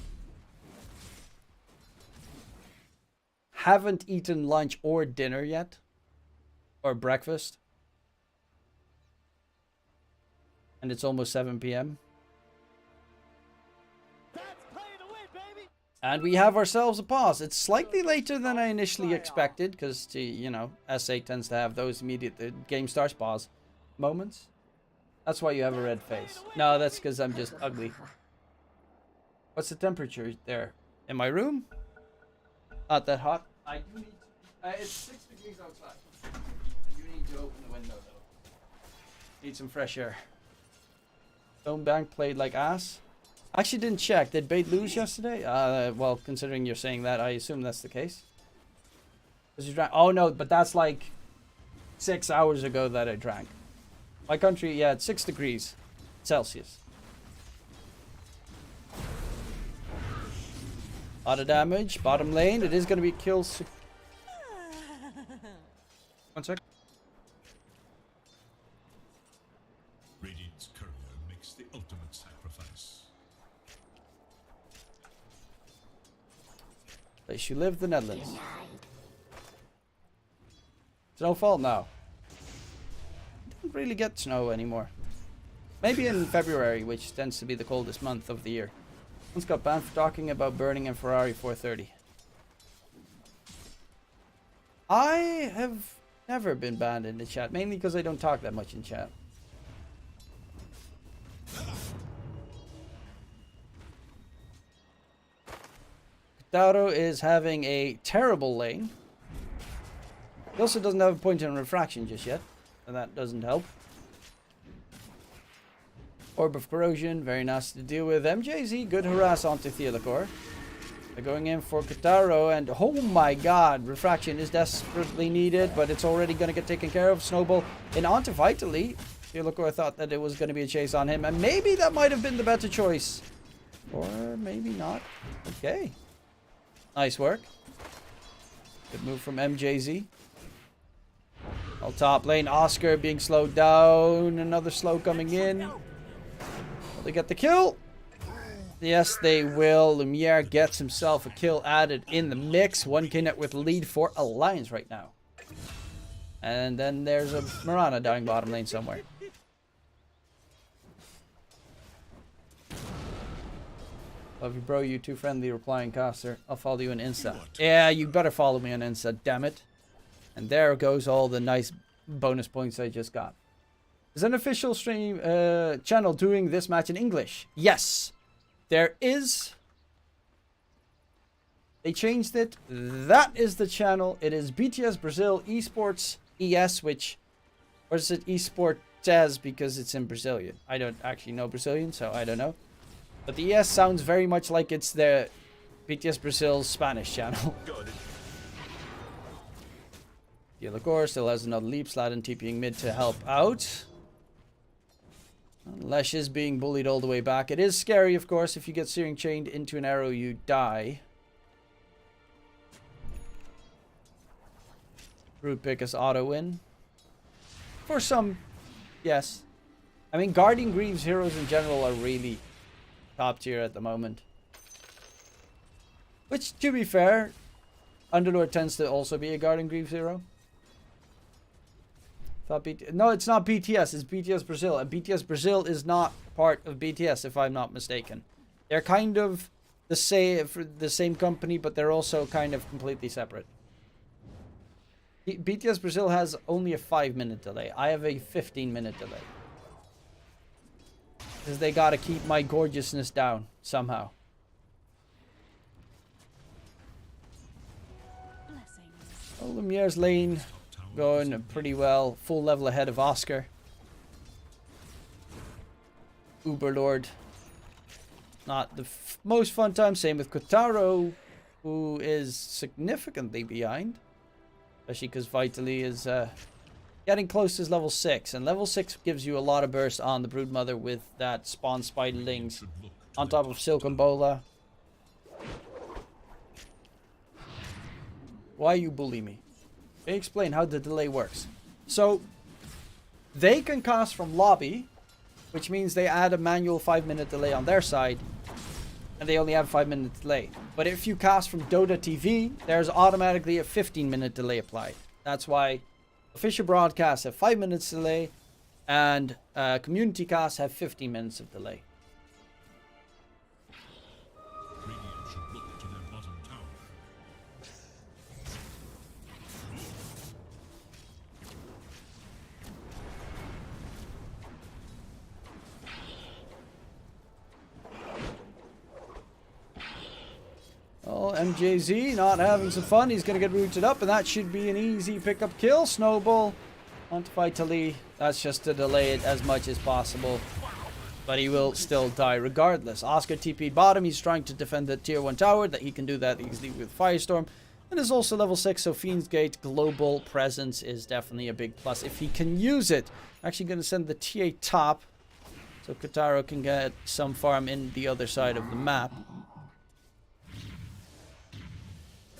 Haven't eaten lunch or dinner yet. Or breakfast. And it's almost 7 p.m. And we have ourselves a pause. It's slightly later than I initially expected, because, you know, SA tends to have those immediate game starts pause moments. That's why you have a red face. No, that's because I'm just ugly. What's the temperature there? In my room? Not that hot. I do need to, it's 6 degrees outside. I do need to open the window though. Need some fresh air. Stone Bank played like ass. Actually didn't check. Did Bait lose yesterday? Well, considering you're saying that, I assume that's the case. You drank. Oh no, but that's like 6 hours ago that I drank. My country, yeah, it's 6 degrees Celsius. A lot of damage. Bottom lane. It is going to be kills. 1 sec. Radiant's courier makes the ultimate sacrifice. Place you live, the Netherlands. Snowfall now. Don't really get snow anymore. Maybe in February, which tends to be the coldest month of the year. Once got banned for talking about burning a Ferrari 430. I have never been banned in the chat, mainly because I don't talk that much in chat. Dauro is having a terrible lane. He also doesn't have a point in refraction just yet, and that doesn't help. Orb of Corrosion, very nasty to deal with. MJZ, good harass onto Theodore. They're going in for Kataro, and oh my god, refraction is desperately needed, but it's already going to get taken care of. Snowball in onto Vitally. Theodore thought that it was going to be a chase on him, and maybe that might have been the better choice. Or maybe not. Okay. Nice work. Good move from MJZ. All top lane, Oscar being slowed down. Another slow coming in. Will they get the kill? Yes, they will. Lumiere gets himself a kill added in the mix. 1k net with lead for Alliance right now. And then there's a Mirana dying bottom lane somewhere. Love you, bro. You too friendly. Replying caster. I'll follow you on Insta. Yeah, you better follow me on Insta, damn it. And there goes all the nice bonus points I just got. Is an official stream channel doing this match in English? Yes, there is. They changed it. That is the channel. It is BTS Brazil Esports ES, which, or is it Esportes because it's in Brazilian? I don't actually know Brazilian, so I don't know. But the ES sounds very much like it's the BTS Brazil's Spanish channel. Theodore still has another leap. Sladen TPing mid to help out. Lesh is being bullied all the way back. It is scary, of course. If you get Searing chained into an arrow, you die. Root pick is auto win. For some, yes. I mean, Guardian Greaves heroes in general are really top tier at the moment. Which, to be fair, Underlord tends to also be a Guardian Greaves hero. No, it's not BTS. It's BTS Brazil. And BTS Brazil is not part of BTS, if I'm not mistaken. They're kind of the same company, but they're also kind of completely separate. BTS Brazil has only a 5-minute delay. I have a 15-minute delay. Because they gotta keep my gorgeousness down somehow. Blessings. Oh, Lumiere's lane going pretty well. Full level ahead of Oscar. Uberlord. Not the most fun time. Same with Kotaro, who is significantly behind. Especially because Vitally is getting close to his level 6. And level 6 gives you a lot of burst on the Broodmother with that spawn spiderlings on top of Silken Bola. Why you bully me? Let me explain how the delay works. So, they can cast from lobby, which means they add a manual 5-minute delay on their side, and they only have 5-minute delay. But if you cast from Dota TV, there's automatically a 15-minute delay applied. That's why official broadcasts have 5 minutes delay, and community casts have 15 minutes of delay. Radiant should look to their bottom tower. MJZ not having some fun. He's going to get rooted up, and that should be an easy pickup kill. Snowball onto Vitali. That's just to delay it as much as possible. But he will still die regardless. Oscar TP'd bottom. He's trying to defend the tier 1 tower. That he can do that easily with Firestorm. And is also level 6, so Fiend's Gate global presence is definitely a big plus if he can use it. Actually going to send the TA top, so Kotaro can get some farm in the other side of the map.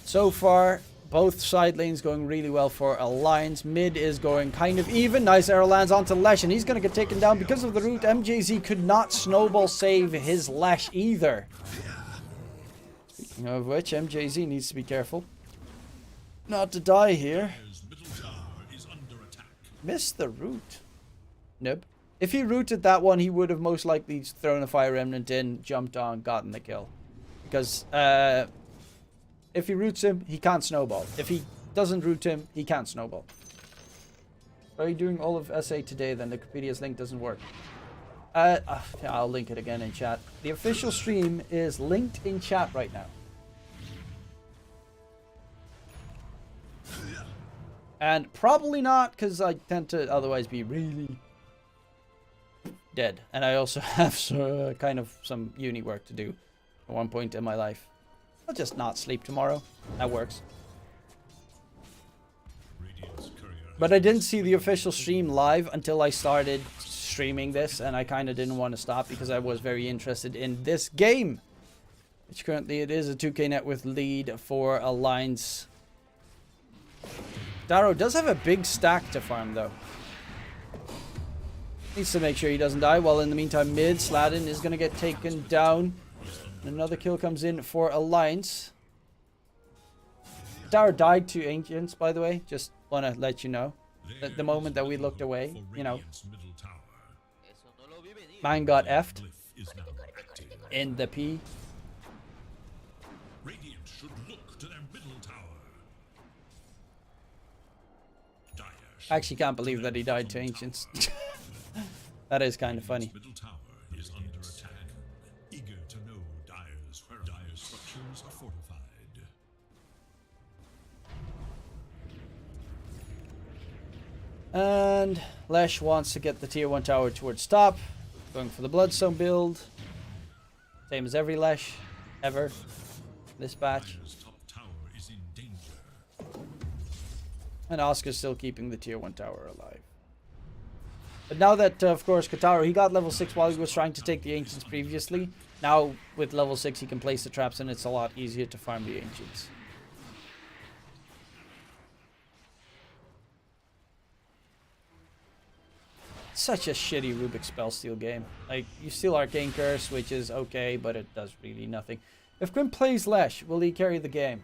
So far, both side lanes going really well for Alliance. Mid is going kind of even. Nice arrow lands onto Lesh, and he's going to get taken down because of the root. MJZ could not snowball save his Lesh either. Speaking of which, MJZ needs to be careful not to die here. Dire's middle tower is under attack. Missed the root. Nope. If he rooted that one, he would have most likely thrown a Fire Remnant in, jumped on, gotten the kill. Because if he roots him, he can't snowball. If he doesn't root him, he can't snowball. Are you doing all of SA today? Then the Wikipedia's link doesn't work. I'll link it again in chat. The official stream is linked in chat right now. And probably not, because I tend to otherwise be really dead. And I also have kind of some uni work to do at one point in my life. I'll just not sleep tomorrow. That works. But I didn't see the official stream live until I started streaming this. And I kind of didn't want to stop because I was very interested in this game. Which currently it is a 2K net worth lead for Alliance. Darrow does have a big stack to farm though. Needs to make sure he doesn't die. While in the meantime, mid, Sladin is going to get taken down. Another kill comes in for Alliance. Darrow died to Ancients, by the way. Just want to let you know. At the moment that we looked away, you know. Man got F'd in the P. Radiant should look to their middle tower. I actually can't believe that he died to Ancients. That is kind of funny. Middle tower is under attack. Eager to know Dire's structures are fortified. And Lesh wants to get the tier 1 tower towards top. Going for the Bloodstone build. Same as every Lesh ever. This batch. Dire's top tower is in danger. And Oscar's still keeping the tier 1 tower alive. But now that, of course, Kotaro, he got level 6 while he was trying to take the Ancients previously. Now, with level 6, he can place the traps and it's a lot easier to farm the Ancients. Such a shitty Rubik's Spellsteal game. Like, you steal Arcane Curse, which is okay, but it does really nothing. If Grim plays Lesh, will he carry the game?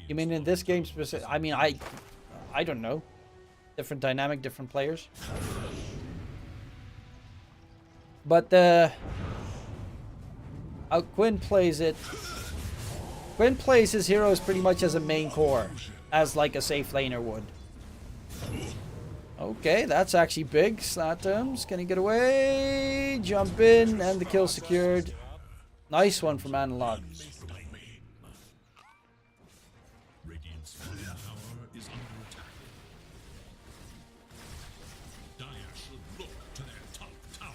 You mean in this game specific? I mean, I don't know. Different dynamic, different players. But how Quinn plays it. Quinn plays his heroes pretty much as a main core, as like a safe laner would. Okay, that's actually big. Slatams, can he get away? Jump in, and the kill secured. Nice one from Analog. Radiant's middle tower is under attack. Dire should look to their top tower.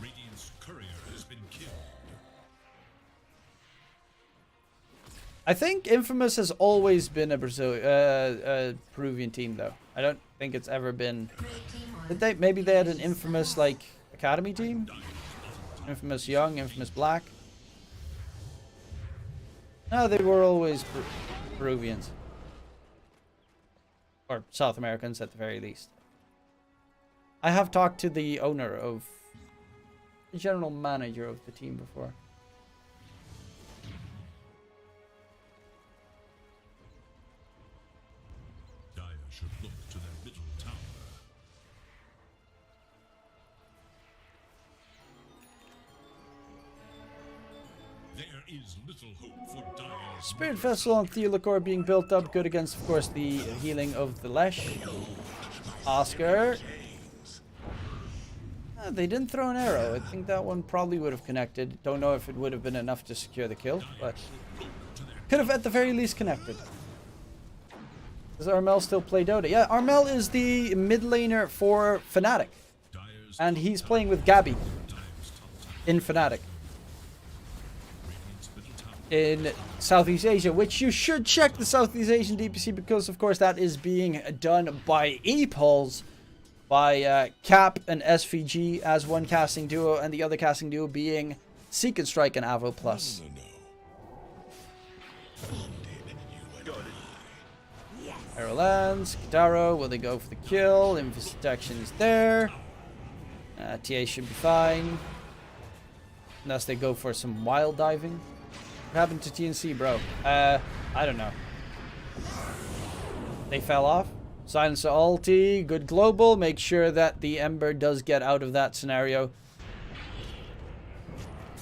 Radiant's courier has been killed. I think Infamous has always been a Peruvian team, though. I don't think it's ever been. Maybe they had an Infamous like academy team. Infamous Young, Infamous Black. No, they were always Peruvians. Or South Americans at the very least. I have talked to the owner of... the general manager of the team before. Dire should look to their middle tower. There is little hope for Dire's Spirit Vessel on Theolacor being built up. Good against, of course, the healing of the Lesh. Oscar. They didn't throw an arrow. I think that one probably would have connected. Don't know if it would have been enough to secure the kill, but could have at the very least connected. Does Armel still play Dota? Yeah, Armel is the mid laner for Fnatic. And he's playing with Gabby in Fnatic. In Southeast Asia, which you should check the Southeast Asian DPC because, of course, that is being done by ePulse, by Cap and SVG as one casting duo, and the other casting duo being Seek and Strike and Avo Plus. Arrow lands, Kitaro, will they go for the kill? Invis detection is there. TA should be fine. Unless they go for some wild diving. What happened to TNC, bro? I don't know. They fell off. Silence ulti, good global. Make sure that the Ember does get out of that scenario.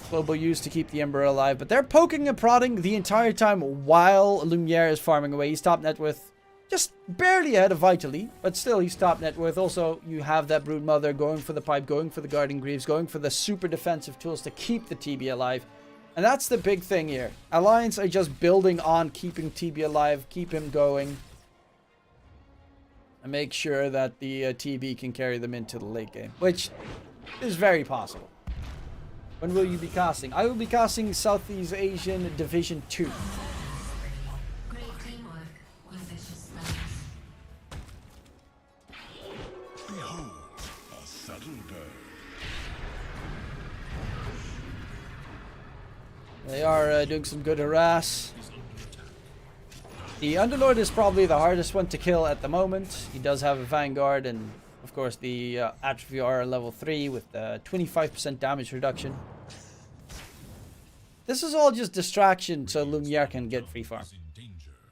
Global used to keep the Ember alive, but they're poking and prodding the entire time while Lumiere is farming away. He's top net with just barely ahead of Vitally, but still he's top net with. Also, you have that Brood Mother going for the pipe, going for the Guardian Greaves, going for the super defensive tools to keep the TB alive. And that's the big thing here. Alliance are just building on keeping TB alive, keep him going. And make sure that the TB can carry them into the late game, which is very possible. When will you be casting? I will be casting Southeast Asian Division 2. Behold, a subtle bird. They are doing some good harass. The Underlord is probably the hardest one to kill at the moment. He does have a Vanguard and, of course, the Atrophy R level 3 with 25% damage reduction. This is all just distraction so Lumiere can get free farm.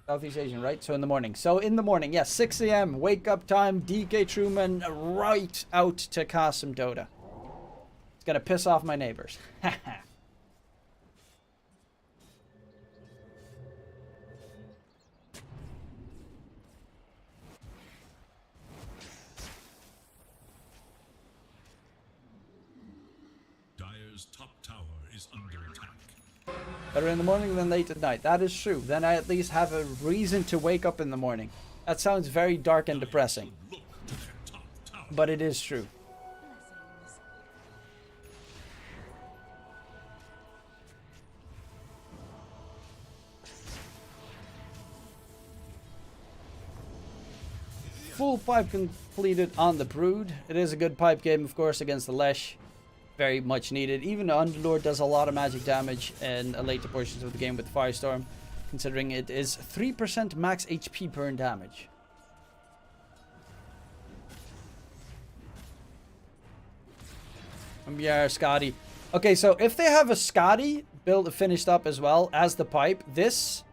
Southeast Asian, right? So in the morning. Yes, 6 a.m. Wake up time. DK Truman right out to cast some Dota. It's gonna piss off my neighbors. Dire's top tower is under attack. Better in the morning than late at night. That is true. Then I at least have a reason to wake up in the morning. That sounds very dark and depressing. Look to their top tower. But it is true. Full pipe completed on the Brood. It is a good pipe game, of course, against the Lesh. Very much needed. Even the Underlord does a lot of magic damage in later portions of the game with Firestorm, considering it is 3% max HP burn damage. Yeah, Scotty. Okay, so if they have a Scotty build finished up as well as the pipe, this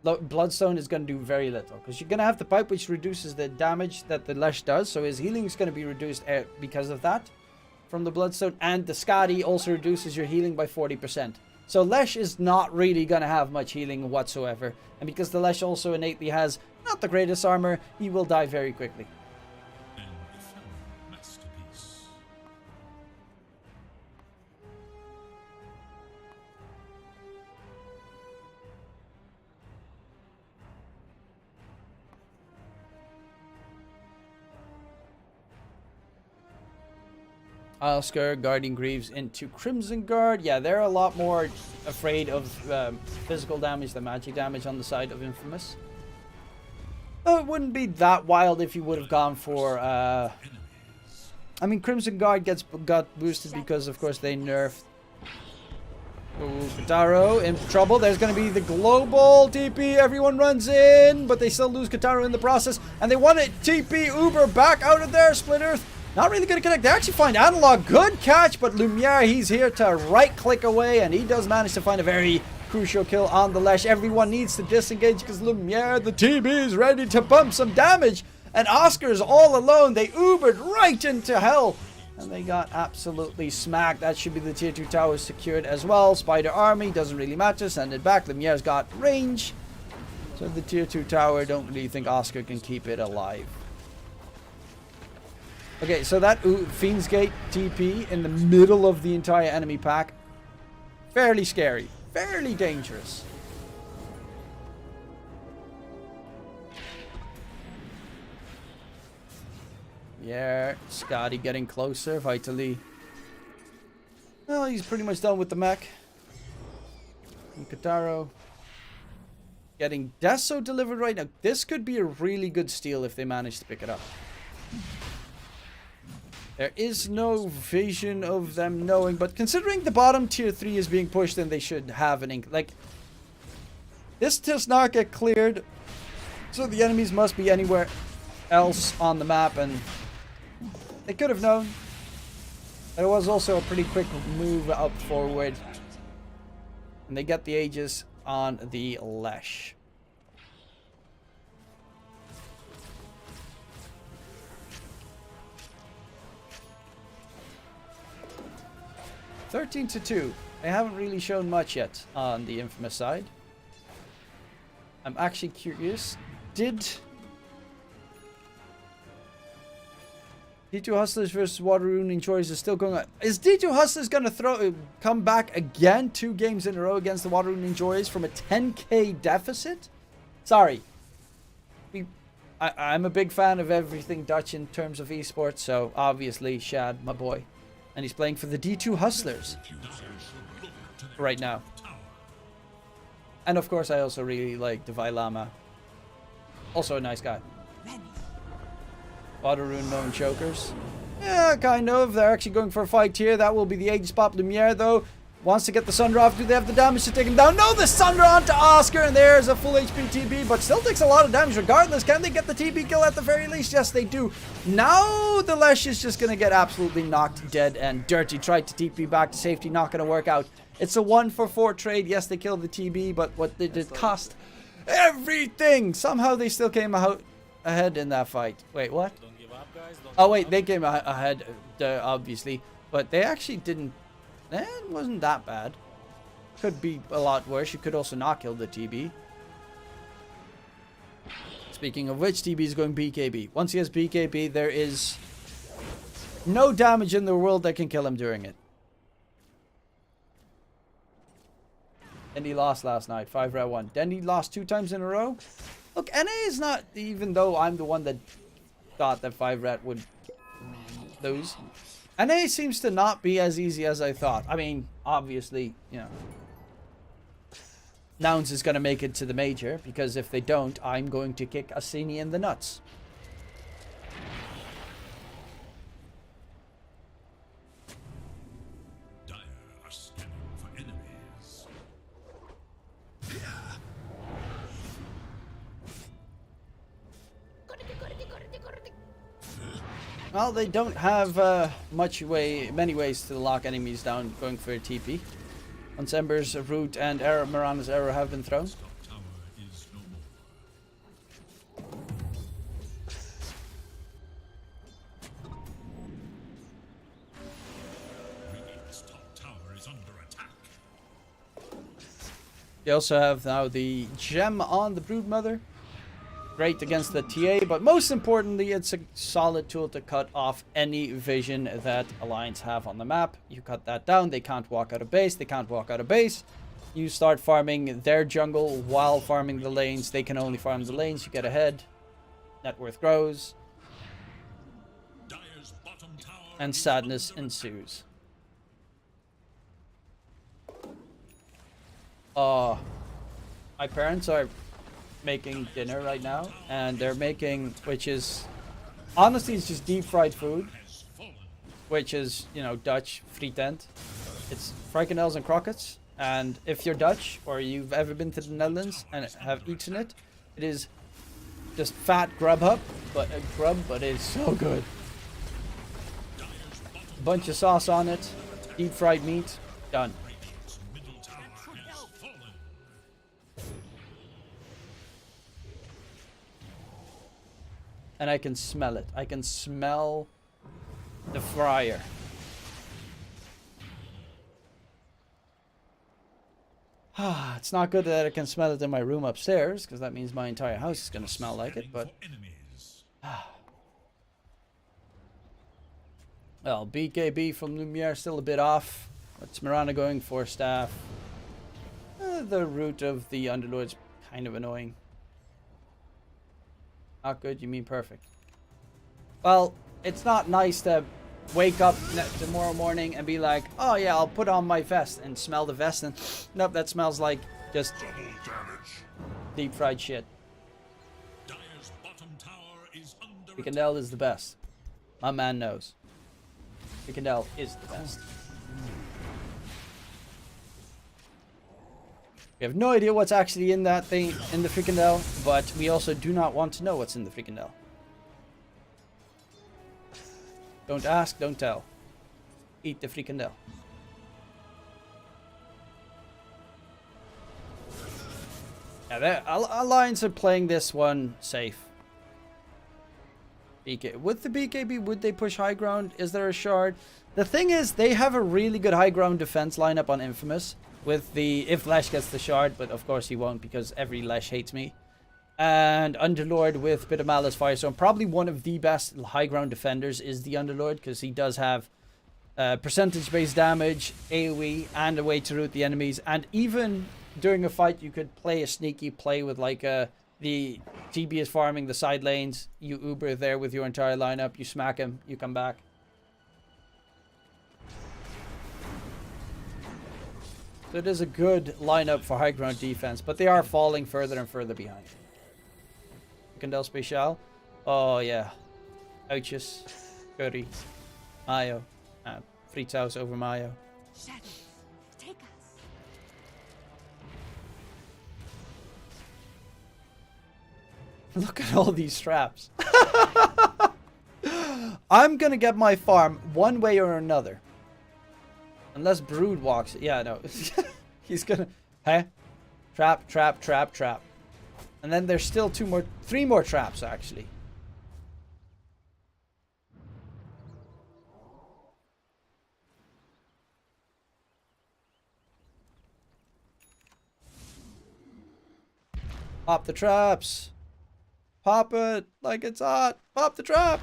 Bloodstone is going to do very little. Because you're going to have the pipe, which reduces the damage that the Lesh does. So his healing is going to be reduced because of that. From the Bloodstone, and the Skadi also reduces your healing by 40%. So Lesh is not really going to have much healing whatsoever. And because the Lesh also innately has not the greatest armor, he will die very quickly. An ephemeral masterpiece. Oscar, Guardian Greaves into Crimson Guard. Yeah, they're a lot more afraid of physical damage than magic damage on the side of Infamous. It wouldn't be that wild if you would have gone for... I mean, Crimson Guard got boosted because, of course, they nerfed... Ooh, Kataro in trouble. There's going to be the global TP. Everyone runs in, but they still lose Kataro in the process. And they want to TP Uber back out of there. Split Earth. Not really going to connect. They actually find Analog. Good catch, but Lumiere, he's here to right-click away, and he does manage to find a very crucial kill on the Lesh. Everyone needs to disengage because Lumiere, the TB, is ready to bump some damage. And Oscar's all alone. They Ubered right into hell. And they got absolutely smacked. That should be the tier 2 tower secured as well. Spider Army, doesn't really matter. Send it back. Lumiere's got range. So the tier 2 tower, don't really think Oscar can keep it alive. Okay, so that Fiend's Gate TP in the middle of the entire enemy pack. Fairly scary. Fairly dangerous. Yeah, Scotty getting closer, vitally. Well, he's pretty much done with the mech. And Kataro getting Deso delivered right now. This could be a really good steal if they manage to pick it up. There is no vision of them knowing, but considering the bottom tier 3 is being pushed, then they should have an ink. Like, this does not get cleared, so the enemies must be anywhere else on the map, and they could have known. There was also a pretty quick move up forward, and they get the Aegis on the Lesh. (13-2). They haven't really shown much yet on the Infamous side. I'm actually curious. Did D2 Hustlers versus Water Ruining Choice is still going on? Is D2 Hustlers going to come back again 2 games in a row against the Water Ruining Joys from a 10k deficit? Sorry. I'm a big fan of everything Dutch in terms of esports, so obviously Shad, my boy. And he's playing for the D2 Hustlers right now. And of course I also really like Devi Lama. Also a nice guy. Waterrune known chokers. Yeah, kind of. They're actually going for a fight here. That will be the Aegis Pop Lumiere though. Wants to get the Sundra off. Do they have the damage to take him down? No, the Sundra onto Oscar, and there's a full HP TB, but still takes a lot of damage regardless. Can they get the TB kill at the very least? Yes, they do. Now the Lesh is just going to get absolutely knocked dead and dirty. Tried to TP back to safety, not going to work out. It's a 1-for-4 trade. Yes, they killed the TB, but what did it cost? Everything! Somehow they still came out ahead in that fight. Wait, what? Don't give up, guys. Oh, wait, they came ahead, obviously, but they actually didn't. It wasn't that bad. Could be a lot worse. You could also not kill the TB. Speaking of which, TB is going BKB. Once he has BKB, there is no damage in the world that can kill him during it. And he lost last night, 5-1. Then he lost 2 times in a row. Look, NA is not, even though I'm the one that thought that 5-rat would lose. NA seems to not be as easy as I thought. I mean, obviously, you know, Nouns is going to make it to the major, because if they don't, I'm going to kick Asini in the nuts. Dire are scanning for enemies. Well, they don't have many ways to lock enemies down going for a TP. Once Ember's Root and Mirana's Arrow have been thrown. Tower is no more. Radiant's top tower is under attack. They also have now the gem on the Broodmother. Great against the TA, but most importantly, it's a solid tool to cut off any vision that Alliance have on the map. You cut that down, they can't walk out of base, they can't walk out of base. You start farming their jungle while farming the lanes. They can only farm the lanes, you get ahead. Net worth grows. Dire's bottom tower And sadness ensues. My parents are making dinner right now, and they're making, which is honestly, it's just deep fried food, which is, you know, Dutch frietent. It's frikandels and krokkets, and if you're Dutch or you've ever been to the Netherlands and have eaten it, it is just fat Grubhub, but it's so good. Bunch of sauce on it, deep fried meat, done. And I can smell it. I can smell the fryer. It's not good that I can smell it in my room upstairs, because that means my entire house is going to smell like it, but... Well, BKB from Lumiere still a bit off. What's Mirana going for staff? The root of the Underlord's kind of annoying. Not good, you mean perfect. Well, it's not nice to wake up tomorrow morning and be like, oh yeah, I'll put on my vest and smell the vest and nope, that smells like just deep fried shit. Dire's bottom tower is under Frikandel is the best. My man knows. Frikandel is the best. We have no idea what's actually in that thing, in the Frikandel, but we also do not want to know what's in the Frikandel. Don't ask, don't tell. Eat the Frikandel. Yeah, Alliance are playing this one safe. BK. With the BKB, would they push high ground? Is there a shard? The thing is, they have a really good high ground defense lineup on Infamous. With the, if Lesh gets the shard, but of course he won't because every Lesh hates me. And Underlord with Bit of Malice Firestorm. Probably one of the best high ground defenders is the Underlord because he does have percentage based damage, AoE, and a way to root the enemies. And even during a fight, you could play a sneaky play with like the TB is farming the side lanes. You Uber there with your entire lineup. You smack him, you come back. So it is a good lineup for high ground defense, but they are falling further and further behind. Frikandel Special. Oh yeah. Ouches. Curry. Mayo. Fried's house over Mayo. Shadows, take us. Look at all these traps. I'm gonna get my farm one way or another. Unless Brood walks. Yeah, no. He's gonna... Huh? Trap, trap, trap, trap. And then there's still three more traps, actually. Pop the traps. Pop it like it's hot. Pop the trap.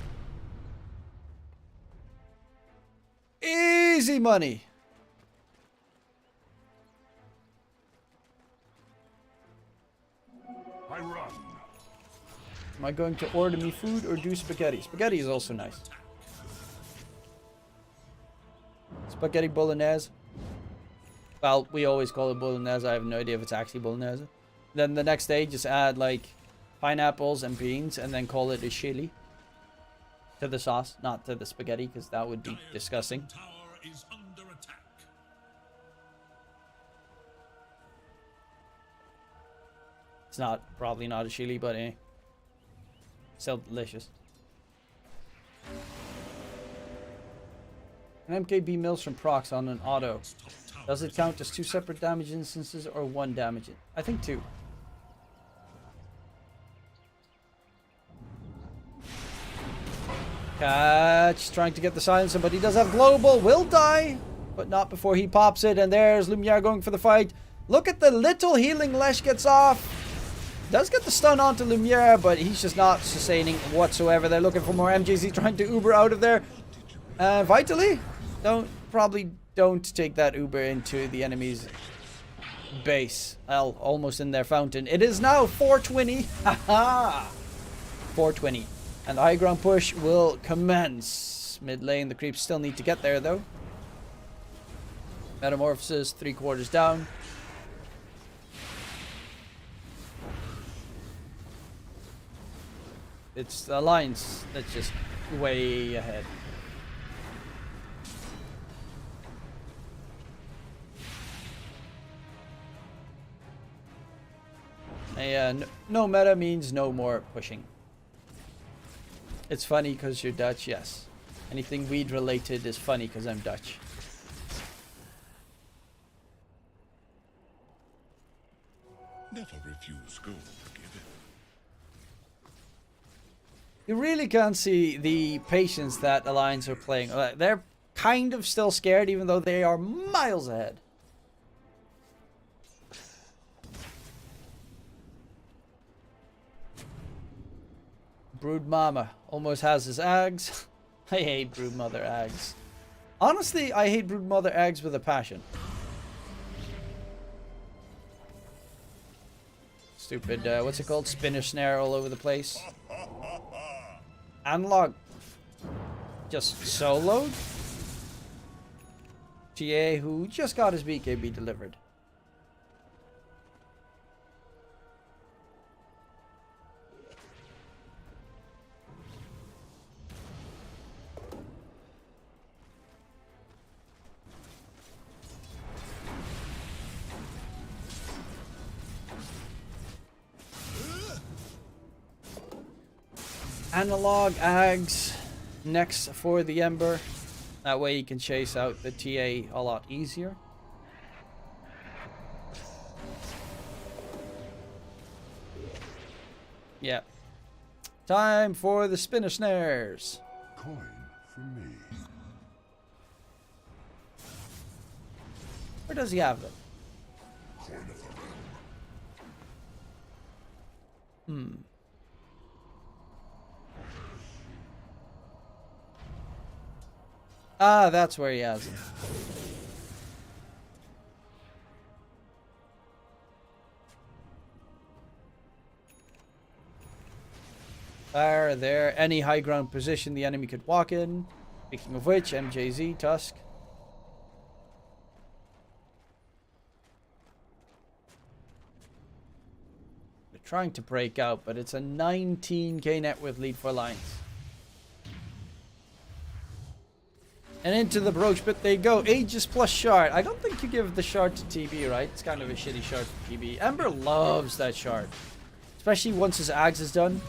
Easy money. I run. Am I going to order me food or do spaghetti? Spaghetti is also nice. Spaghetti bolognese. Well, we always call it bolognese. I have no idea if it's actually bolognese. Then the next day, just add like pineapples and beans and then call it a chili. To the sauce, not to the spaghetti, because that would be disgusting. tower is under attack. It's probably not a chili, but still delicious. An MKB mills from procs on an auto. Does it count as 2 separate damage instances or 1 damage? I think 2. Catch, trying to get the silencer, but he does have global. Will die, but not before he pops it. And there's Lumiere going for the fight. Look at the little healing Lesh gets off. Does get the stun onto Lumiere, but he's just not sustaining whatsoever. They're looking for more MJs. He's trying to Uber out of there. Vitally, probably don't take that Uber into the enemy's base. Well, almost in their fountain. It is now 420. Haha. 420. And the high ground push will commence. Mid lane, the creeps still need to get there though. Metamorphosis, 3/4 down. It's the Alliance that's just way ahead. And no meta means no more pushing. It's funny because you're Dutch, yes. Anything weed related is funny because I'm Dutch. Never refuse gold given. You really can't see the patience that Alliance are playing. They're kind of still scared even though they are miles ahead. Brood Mama almost has his Ags. I hate Broodmother Ags. Honestly, I hate Broodmother Ags with a passion. Stupid, what's it called? Spinner snare all over the place. Analog. Just soloed. TA who just got his BKB delivered. Analog Ags next for the Ember. That way you can chase out the TA a lot easier. Yeah. Time for the spinner snares. Coin for me. Where does he have them? Coin of the realm. Ah, that's where he has it. There. Any high ground position the enemy could walk in. Speaking of which, MJZ, Tusk. They're trying to break out, but it's a 19k net worth lead for Alliance. And into the brooch bit they go. Aegis plus shard. I don't think you give the shard to TB, right? It's kind of a shitty shard for TB. Ember loves that shard. Especially once his Ags is done.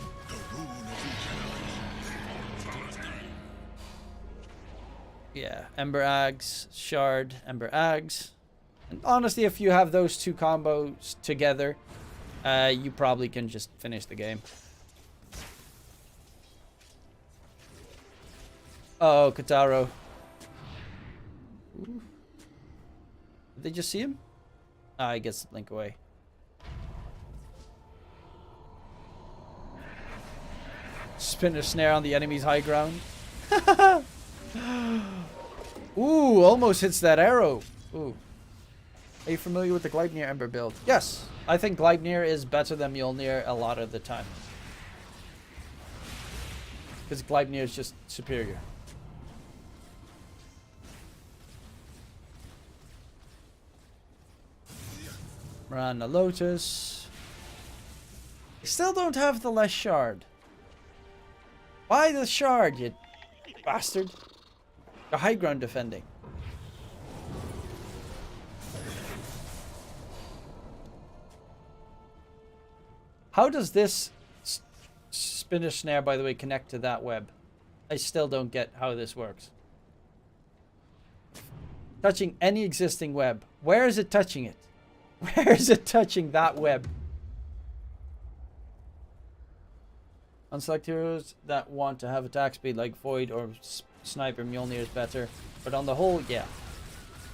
Yeah, Ember Ags, shard, Ember Ags. And honestly, if you have those two combos together, you probably can just finish the game. Oh, Kataro. Did they just see him? Ah, he gets the blink away. Spinner snare on the enemy's high ground. Ooh, almost hits that arrow. Ooh. Are you familiar with the Gleipnir Ember build? Yes. I think Gleipnir is better than Mjolnir a lot of the time. Because Gleipnir is just superior. Miranda Lotus. Still don't have the less shard. Buy the shard, you bastard. The high ground defending. How does this spinner snare, by the way, connect to that web? I still don't get how this works. Touching any existing web. Where is it touching it? Where is it touching that web? On select heroes that want to have attack speed like Void or Sniper, Mjolnir is better. But on the whole, yeah.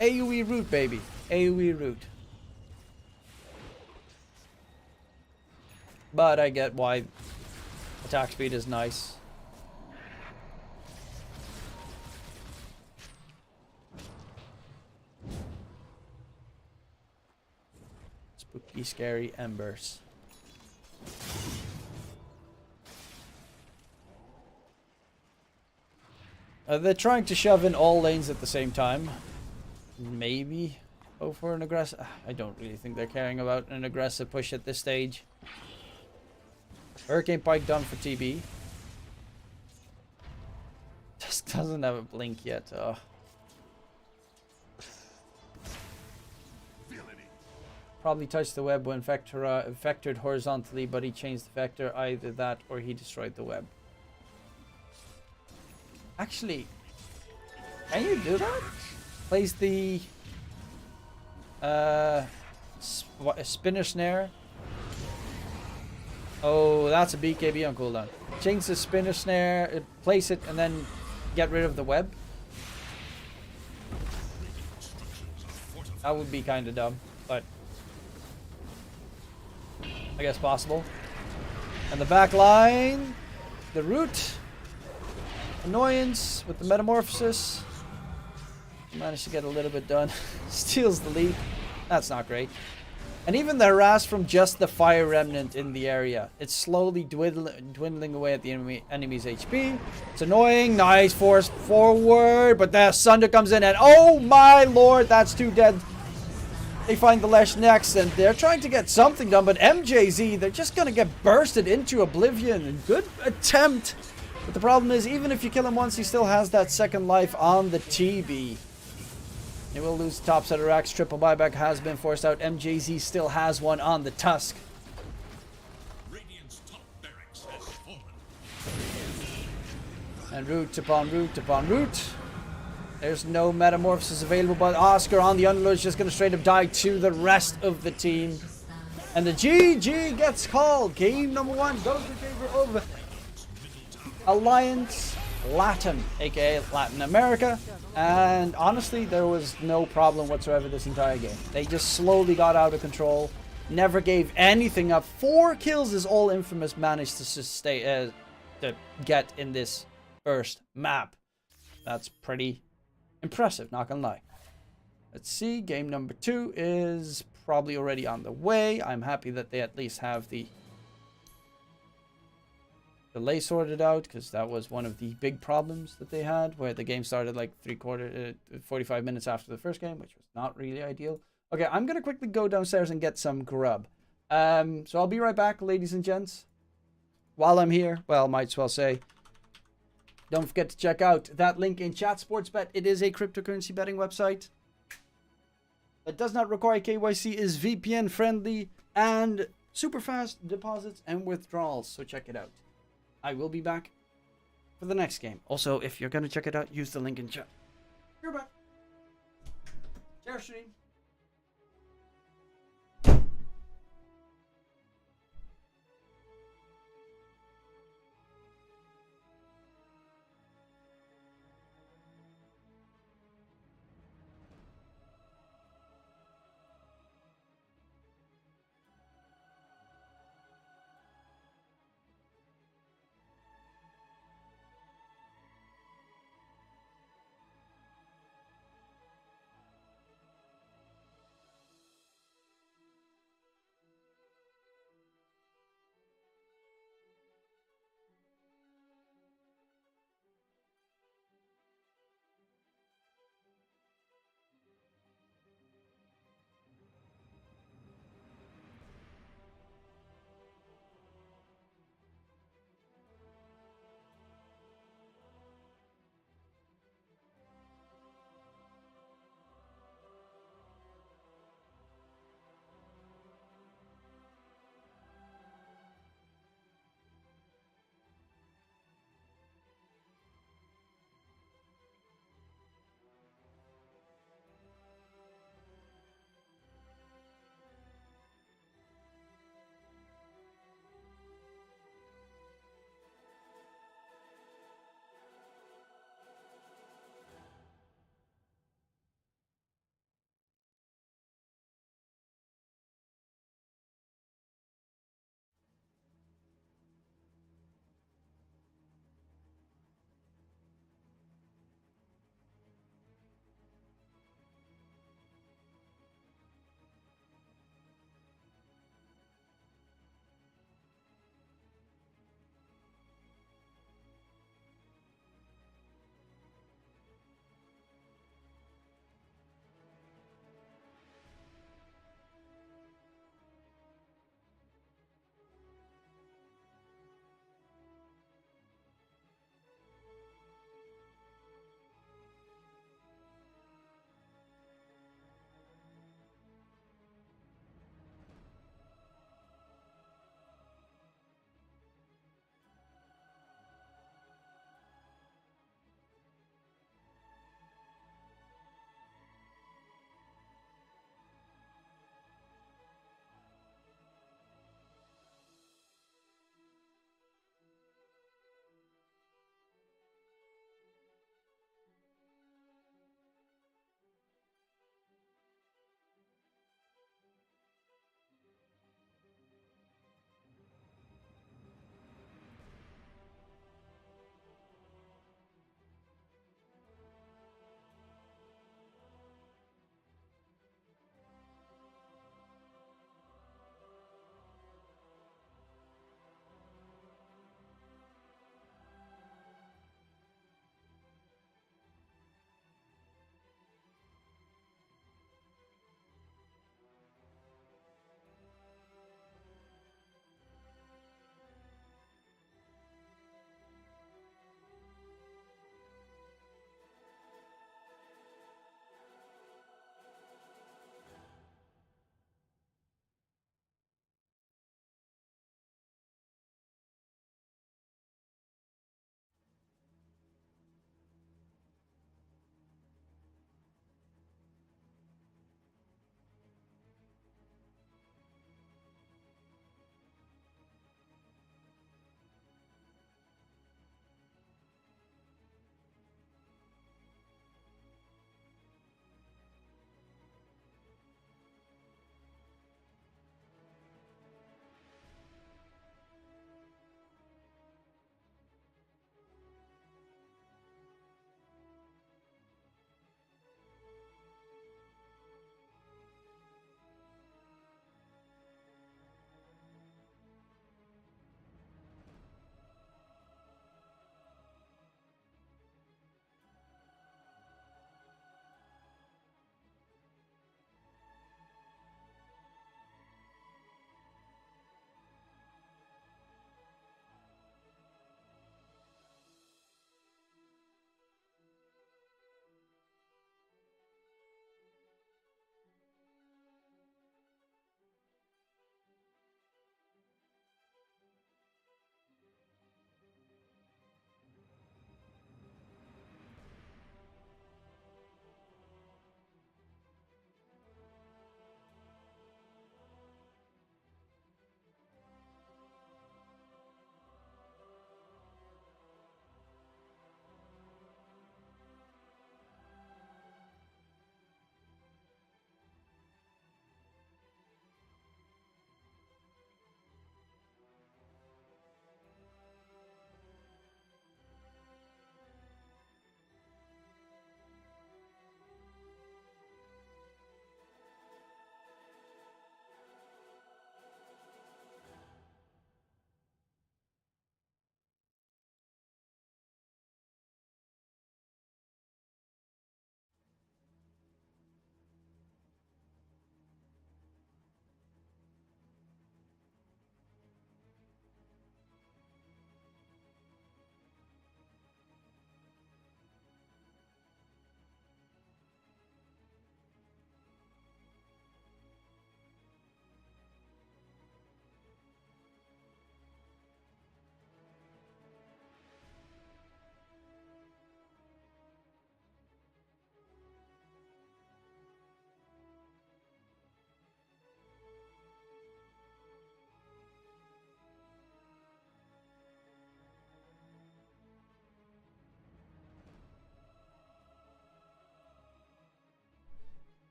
AoE root, baby. AoE root. But I get why attack speed is nice. Spooky, scary embers. They're trying to shove in all lanes at the same time. Maybe go for an aggressive... I don't really think they're caring about an aggressive push at this stage. Hurricane Pike done for TB. Just doesn't have a blink yet. Oh. Probably touched the web when vectored horizontally, but he changed the vector. Either that or he destroyed the web. Actually, can you do that? Place the spinner snare. Oh, that's a BKB on cooldown. Change the spinner snare, place it, and then get rid of the web. That would be kind of dumb, but I guess possible. And the back line, the root. Annoyance with the metamorphosis. Managed to get a little bit done. Steals the lead. That's not great. And even the harass from just the fire remnant in the area. It's slowly dwindling away at the enemy's HP. It's annoying. Nice force forward. But the Sunder comes in and oh my lord, that's too dead. They find the Lesh next and they're trying to get something done. But MJZ, they're just going to get bursted into oblivion. And good attempt. But the problem is, even if you kill him once, he still has that second life on the TB. He will lose the top set of racks. Triple buyback has been forced out. MJZ still has one on the Tusk. Radiant's top barracks has fallen. And route upon route upon route. There's no metamorphosis available, but Oscar on the Underlord is just going to straight up die to the rest of the team. And the GG gets called. Game number 1 goes in favor of Alliance.LATAM, aka Latin America. And honestly, there was no problem whatsoever this entire game. They just slowly got out of control. Never gave anything up. 4 kills is all Infamous managed to sustain, to get in this first map. That's pretty impressive, not gonna lie. Let's see, game number 2 is probably already on the way. I'm happy that they at least have the delay sorted out, because that was one of the big problems that they had, where the game started like 45 minutes after the first game, which was not really ideal. Okay, I'm gonna quickly go downstairs and get some grub. So I'll be right back, ladies and gents. While I'm here, well, might as well say, don't forget to check out that link in chat. Sportsbet, it is a cryptocurrency betting website that does not require KYC, is VPN friendly, and super fast deposits and withdrawals, so check it out. I will be back for the next game. Also, if you're going to check it out, use the link in chat. You're back. Share stream.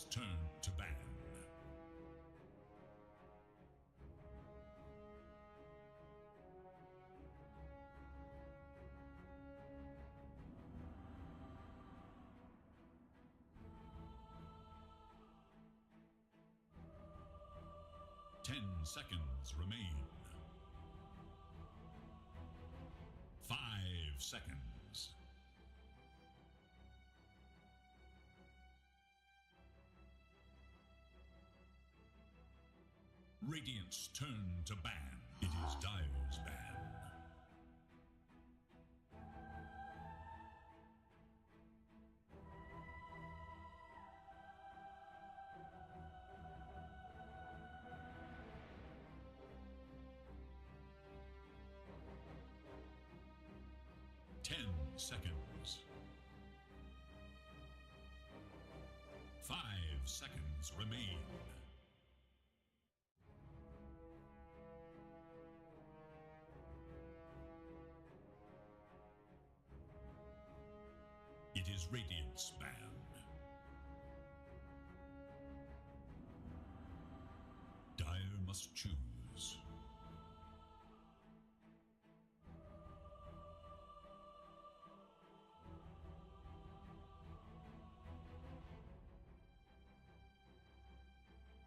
Radiant's turn to ban. Ten seconds remain. 5 seconds. Radiant's turn to ban. It is Dire's ban. Ten seconds. 5 seconds remain. It is Radiant's ban. Dire must choose.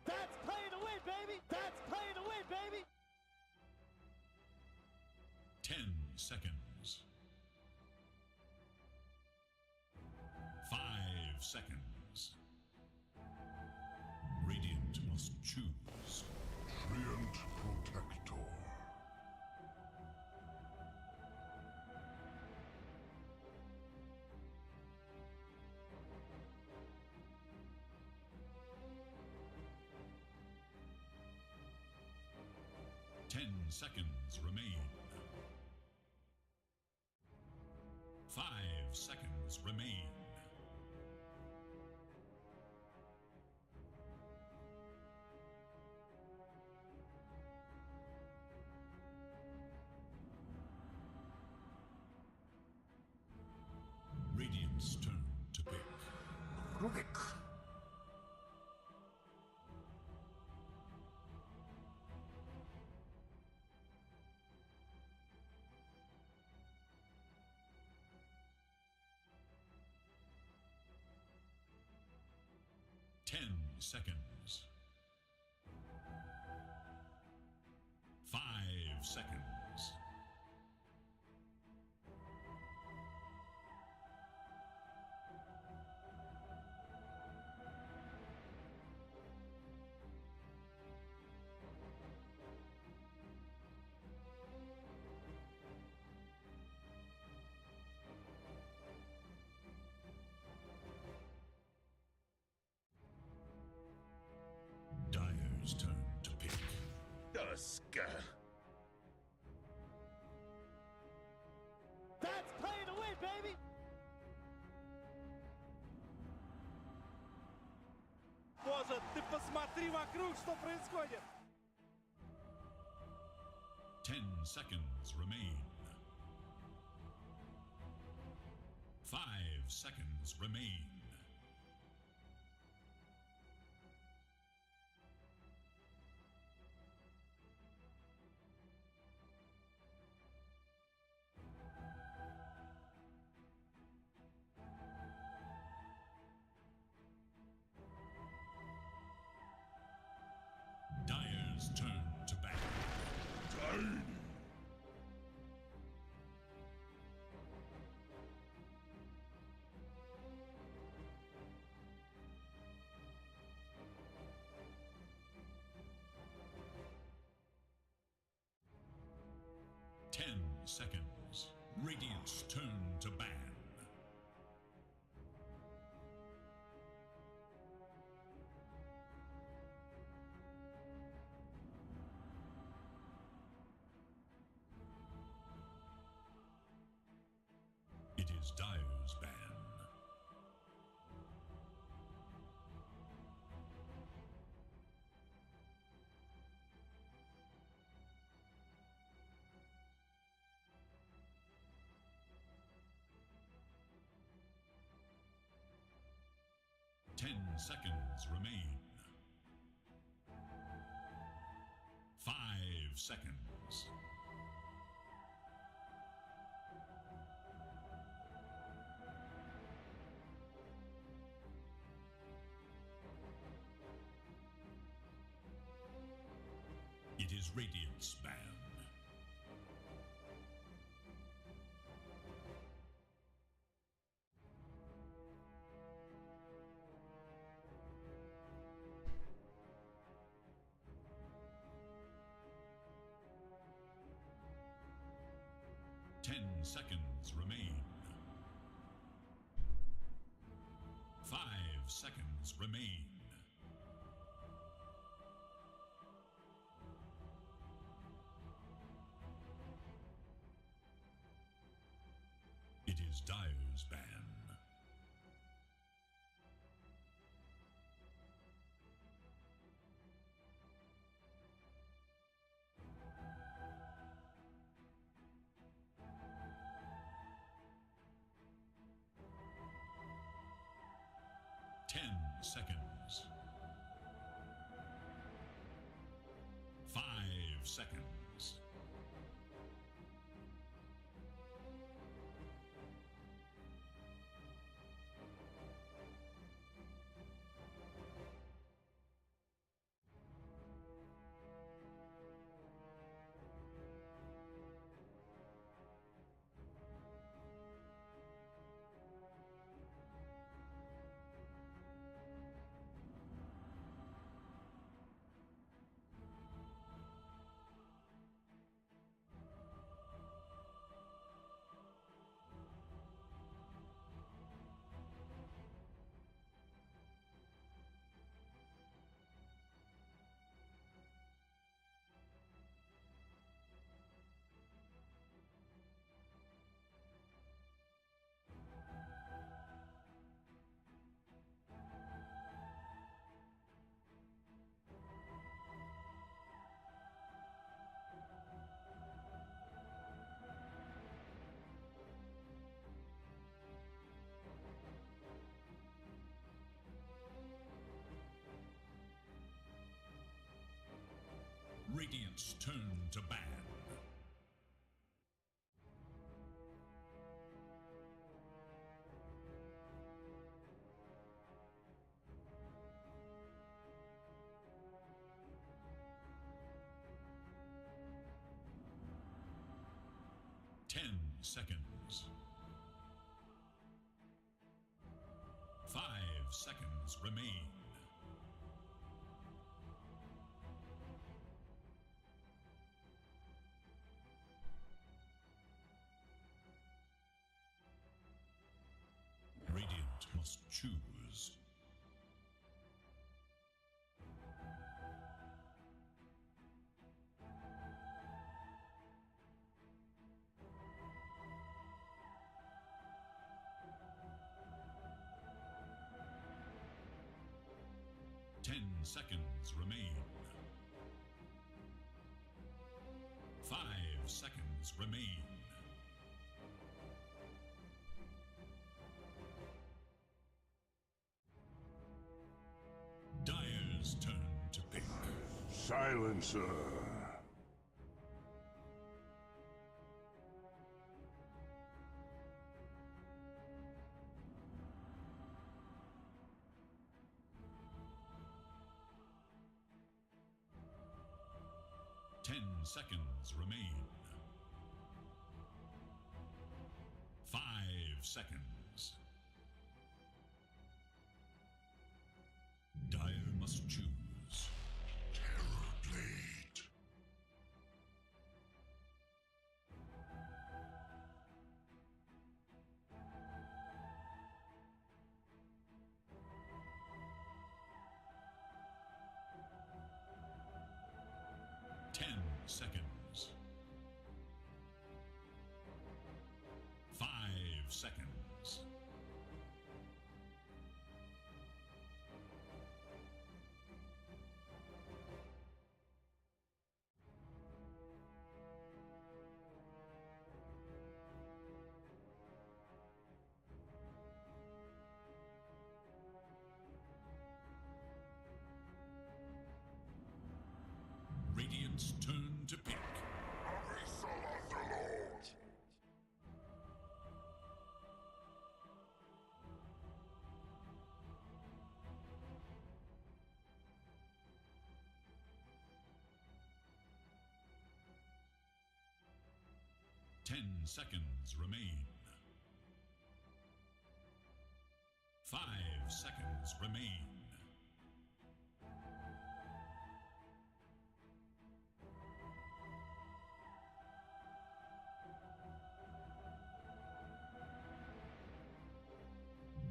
That's playing to win, baby! That's playing to win, baby! 10 seconds. 5 seconds. Radiant must choose. Treant Protector. Ten seconds remain. 5 seconds remain. Radiant's turn to pick. Quick. 10 seconds. 5 seconds. Dire's turn to pick. Dusk. That's playing to win, baby! Боже, ты посмотри вокруг, что происходит! 10 seconds remain. 5 seconds remain. Dire's turn to bat. Tiny. seconds remain. 5 seconds. It is Radiant's ban. Ten seconds remain. 5 seconds remain. It is Dire's ban. Ten seconds. 5 seconds. Radiant's turn to ban. Ten seconds. 5 seconds remain. Radiant must choose. Ten seconds remain. 5 seconds remain. Dire's turn to pick. Silencer. 10 seconds remain. 5 seconds. Dire must choose. Terror Blade. 10 seconds. 5 seconds. Alliance turn to pick. Ten seconds remain. 5 seconds remain.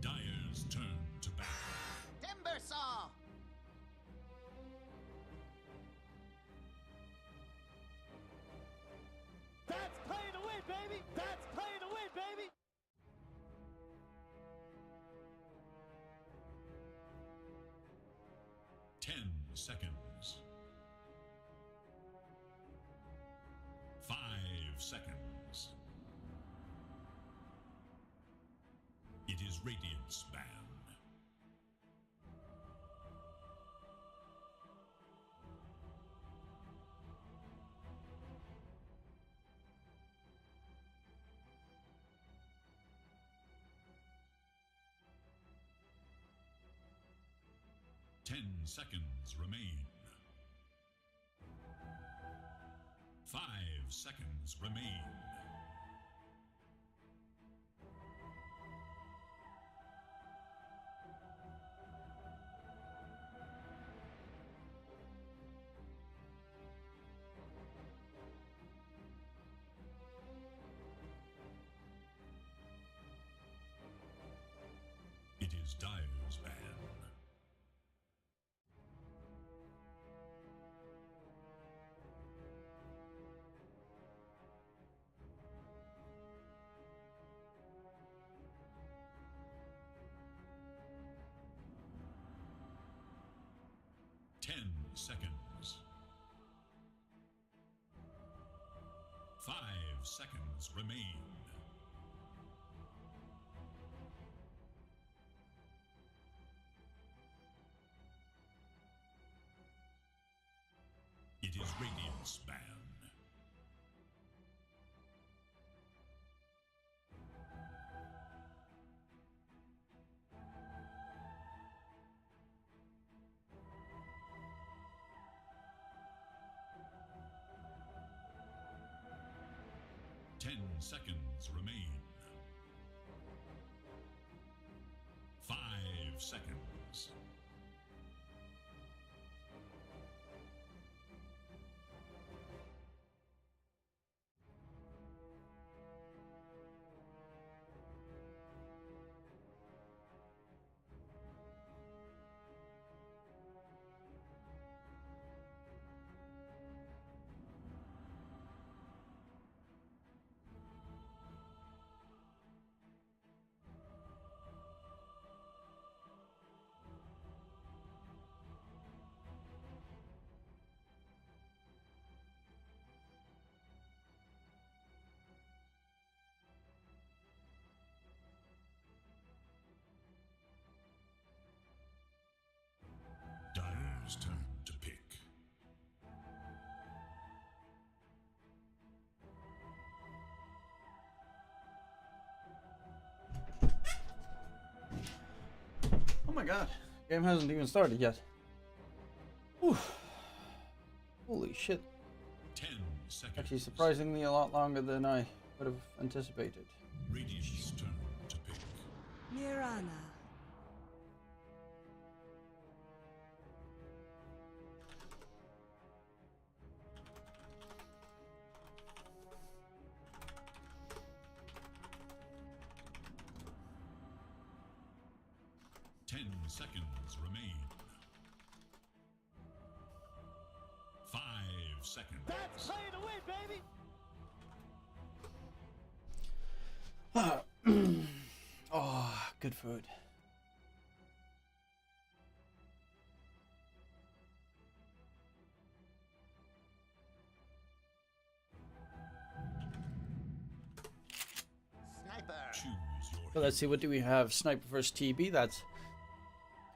Dyer's turn to battle. Timber saw! That's playing to win, baby! That's playing to win, baby! Ten seconds. 5 seconds. It is Radiant's ban. Ten seconds remain. 5 seconds remain. It is Dyer's ban. Ten seconds. 5 seconds remain. It is Radiant's ban. Ten seconds remain. 5 seconds. Dyer's turn to pick. Oh my god. Game hasn't even started yet. Whew. Holy shit. 10 seconds. Actually, surprisingly a lot longer than I would have anticipated. Radiant's turn to pick. Mirana. Ten seconds remain. 5 seconds. That's playing to win, baby! Oh, good food. Sniper! Choose your So let's see, what do we have? Sniper versus TB. That's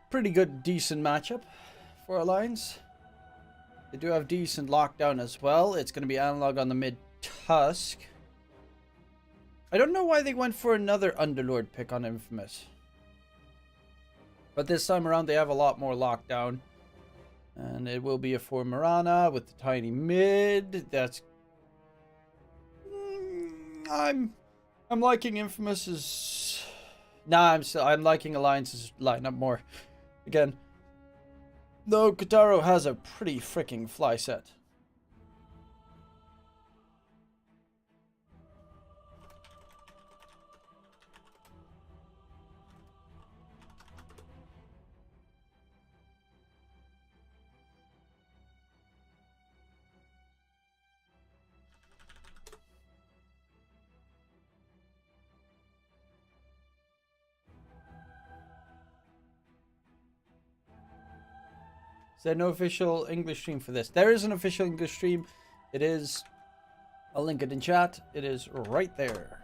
pretty good, decent matchup for Alliance. They do have decent lockdown as well. It's going to be analog on the mid-tusk. I don't know why they went for another Underlord pick on Infamous. But this time around, they have a lot more lockdown. And it will be a 4 Mirana with the tiny mid. That's... I'm liking Infamous's... Nah, I'm liking Alliance's lineup more. Again, though Kotaro has a pretty freaking fly set. Is there no official English stream for this? There is an official English stream. It is... I'll link it in chat. It is right there.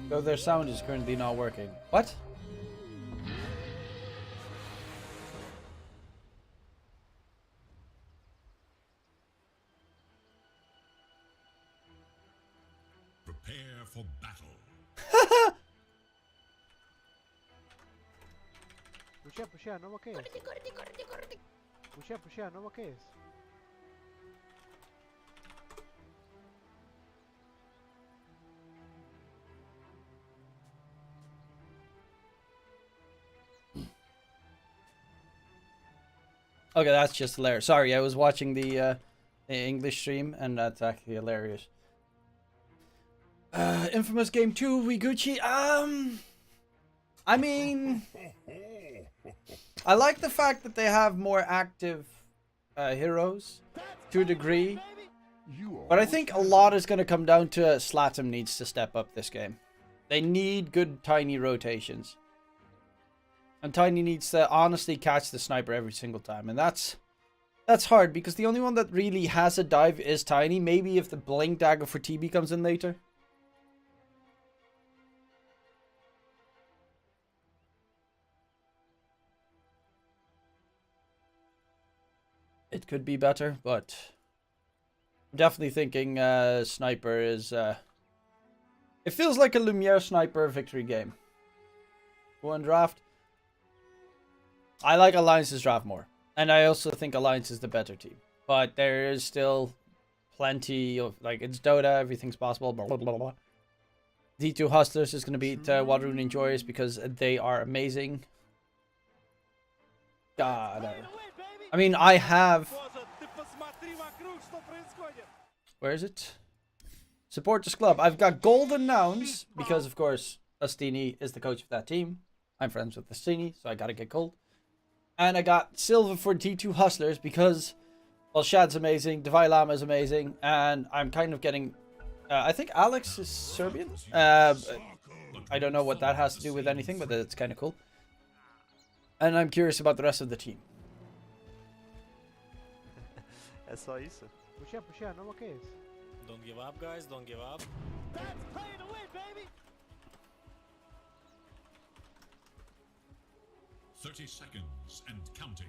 Though their sound is currently not working. What? Prepare for battle. Puxea, não bloqueias. Puxea, não bloqueias. Okay, that's just hilarious. Sorry, I was watching the English stream, and that's actually hilarious. Infamous Game 2, Wiguchi. I mean... I like the fact that they have more active heroes, to a degree. But I think a lot is going to come down to SLATAM needs to step up this game. They need good Tiny rotations. And Tiny needs to honestly catch the sniper every single time. And that's hard, because the only one that really has a dive is Tiny. Maybe if the Blink Dagger for TB comes in later. It could be better, but I'm definitely thinking Sniper is... It feels like a Lumiere Sniper victory game. One draft. I like Alliance's draft more. And I also think Alliance is the better team. But there is still plenty of... Like, it's Dota, everything's possible, blah, blah, blah, blah. D2 Hustlers is going to beat Wadrun Enjoyers because they are amazing. God. I mean, I have... Where is it? Support this club. I've got golden nouns because, of course, Astini is the coach of that team. I'm friends with Astini, so I gotta get gold. And I got silver for D2 Hustlers because, well, Shad's amazing, Devi Lama is amazing, and I'm kind of getting... I think Alex is Serbian. I don't know what that has to do with anything, but it's kind of cool. And I'm curious about the rest of the team. É só isso. Puxea, não bloqueias. Don't give up, guys, don't give up. That's playing away, baby! 30 seconds and counting.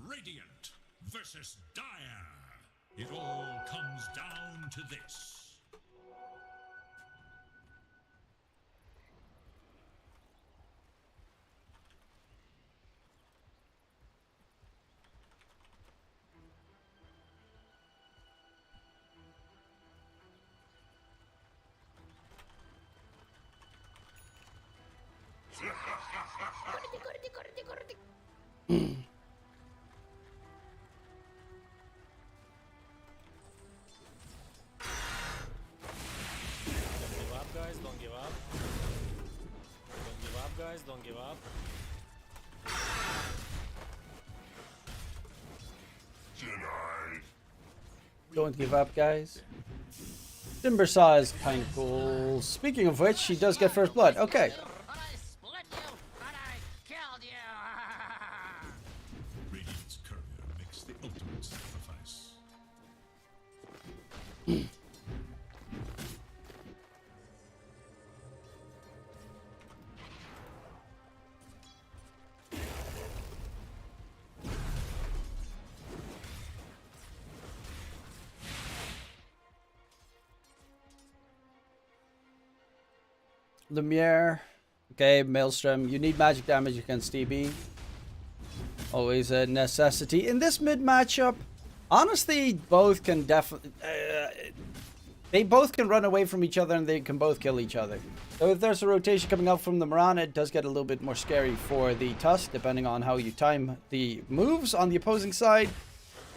Radiant versus Dire. It all comes down to this. give up. Denied. Don't give up, guys. Timbersaw is kind of cool. Speaking of which, she does get first blood. Okay. But I split you, but I killed you. Radiant's courier makes the ultimate sacrifice. Lumiere. Okay, Maelstrom. You need magic damage against DB. Always a necessity. In this mid matchup, honestly, both can definitely... they both can run away from each other and they can both kill each other. So if there's a rotation coming up from the Mirana, it does get a little bit more scary for the Tusk, depending on how you time the moves on the opposing side.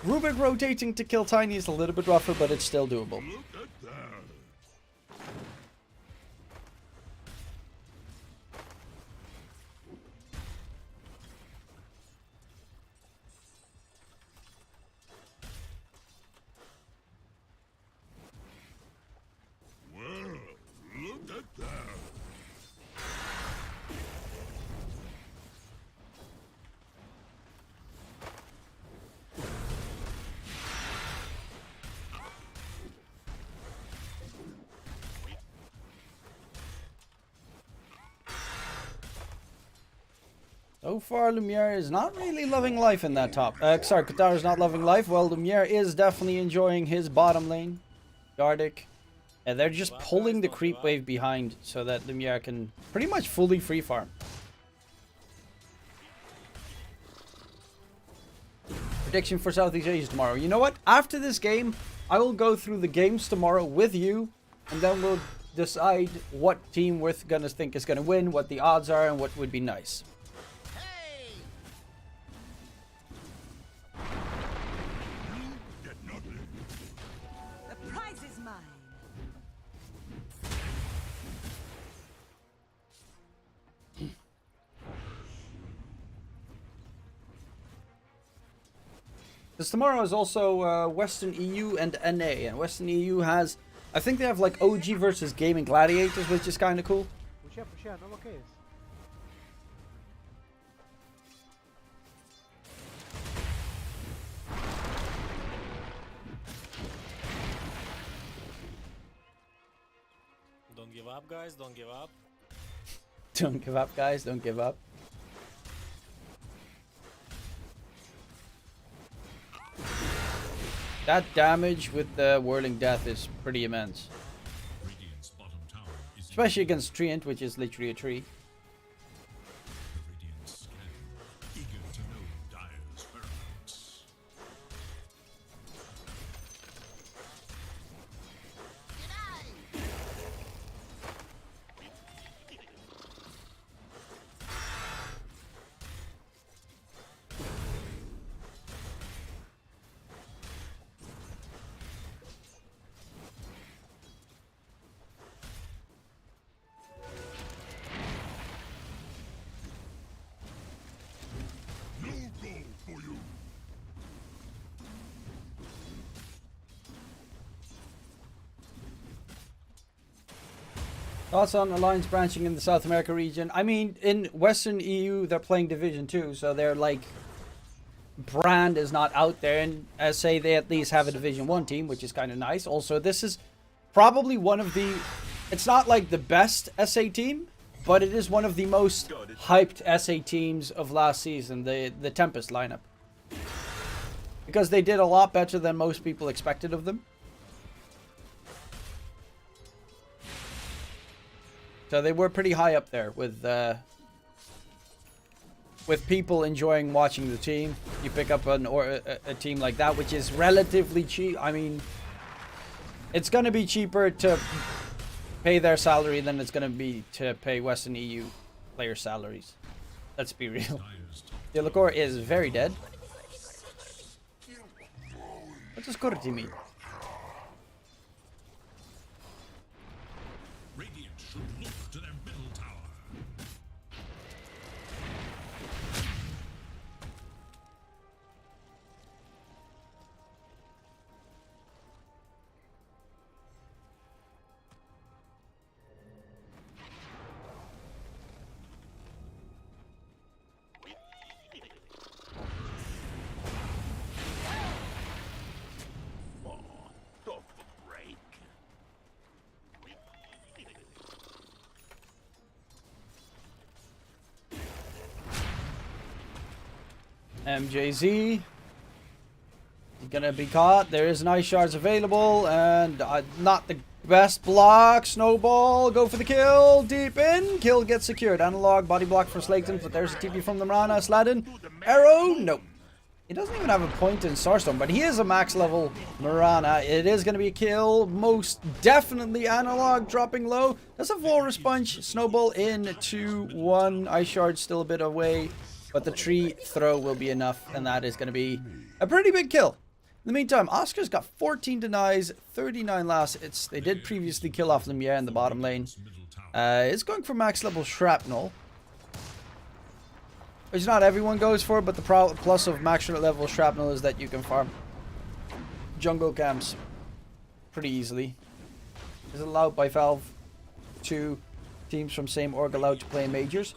Rubik rotating to kill Tiny is a little bit rougher, but it's still doable. Look at that. Well, look at that. So far, Lumiere is not really loving life in that top. Sorry, Qatar is not loving life. Well, Lumiere is definitely enjoying his bottom lane. Gardic. And they're just pulling the creep wave behind so that Lumiere can pretty much fully free farm. Prediction for Southeast Asia tomorrow. You know what? After this game, I will go through the games tomorrow with you. And then we'll decide what team we're gonna think is gonna win, what the odds are, and what would be nice. Hey! Get nothing. The prize is mine. Because tomorrow is also Western EU and NA, and Western EU has, I think they have like OG versus Gaming Gladiators, which is kind of cool. Puxa, não bloqueias. Don't give up, guys. Don't give up. Don't give up, guys. Don't give up. That damage with the Whirling Death is pretty immense. Radiant's bottom tower is Especially against Treant, which is literally a tree. the Radiant scan, eager to know Dire's whereabouts. Denied! No goal for you. Thoughts on Alliance branching in the South America region? I mean, in Western EU, they're playing Division 2, so they're like... brand is not out there, and as say they at least have a Division 1 team, which is kind of nice. Also, this is probably one of the... it's not like the best SA team, but it is one of the most hyped SA teams of last season, the Tempest lineup. Because they did a lot better than most people expected of them. So they were pretty high up there with people enjoying watching the team. You pick up a team like that, which is relatively cheap. I mean, it's going to be cheaper to pay their salary than it's going to be to pay Western EU player salaries. Let's be real. Dire's top Delacour is very dead. What does Kurti mean? Radiant should look to their middle tower. MJZ. He's gonna be caught. There is an ice shards available, and not the best block. Snowball, go for the kill. Deep in. Kill gets secured. Analog, body block for SLATAM, but there's a TP from the Marana. SLATAM. Arrow, nope. He doesn't even have a point in Starstone, but he is a max level Marana. It is going to be a kill. Most definitely Analog dropping low. That's a Walrus Punch. Snowball in 2-1. Ice Shard still a bit away, but the tree throw will be enough, and that is going to be a pretty big kill. In the meantime, Oscar's got 14 denies, 39 last hits. They did previously kill off Lumiere in the bottom lane. It's going for max level Shrapnel, which not everyone goes for, but the plus of max level Shrapnel is that you can farm jungle camps pretty easily. Is allowed by Valve. 2 teams from same org allowed to play in majors.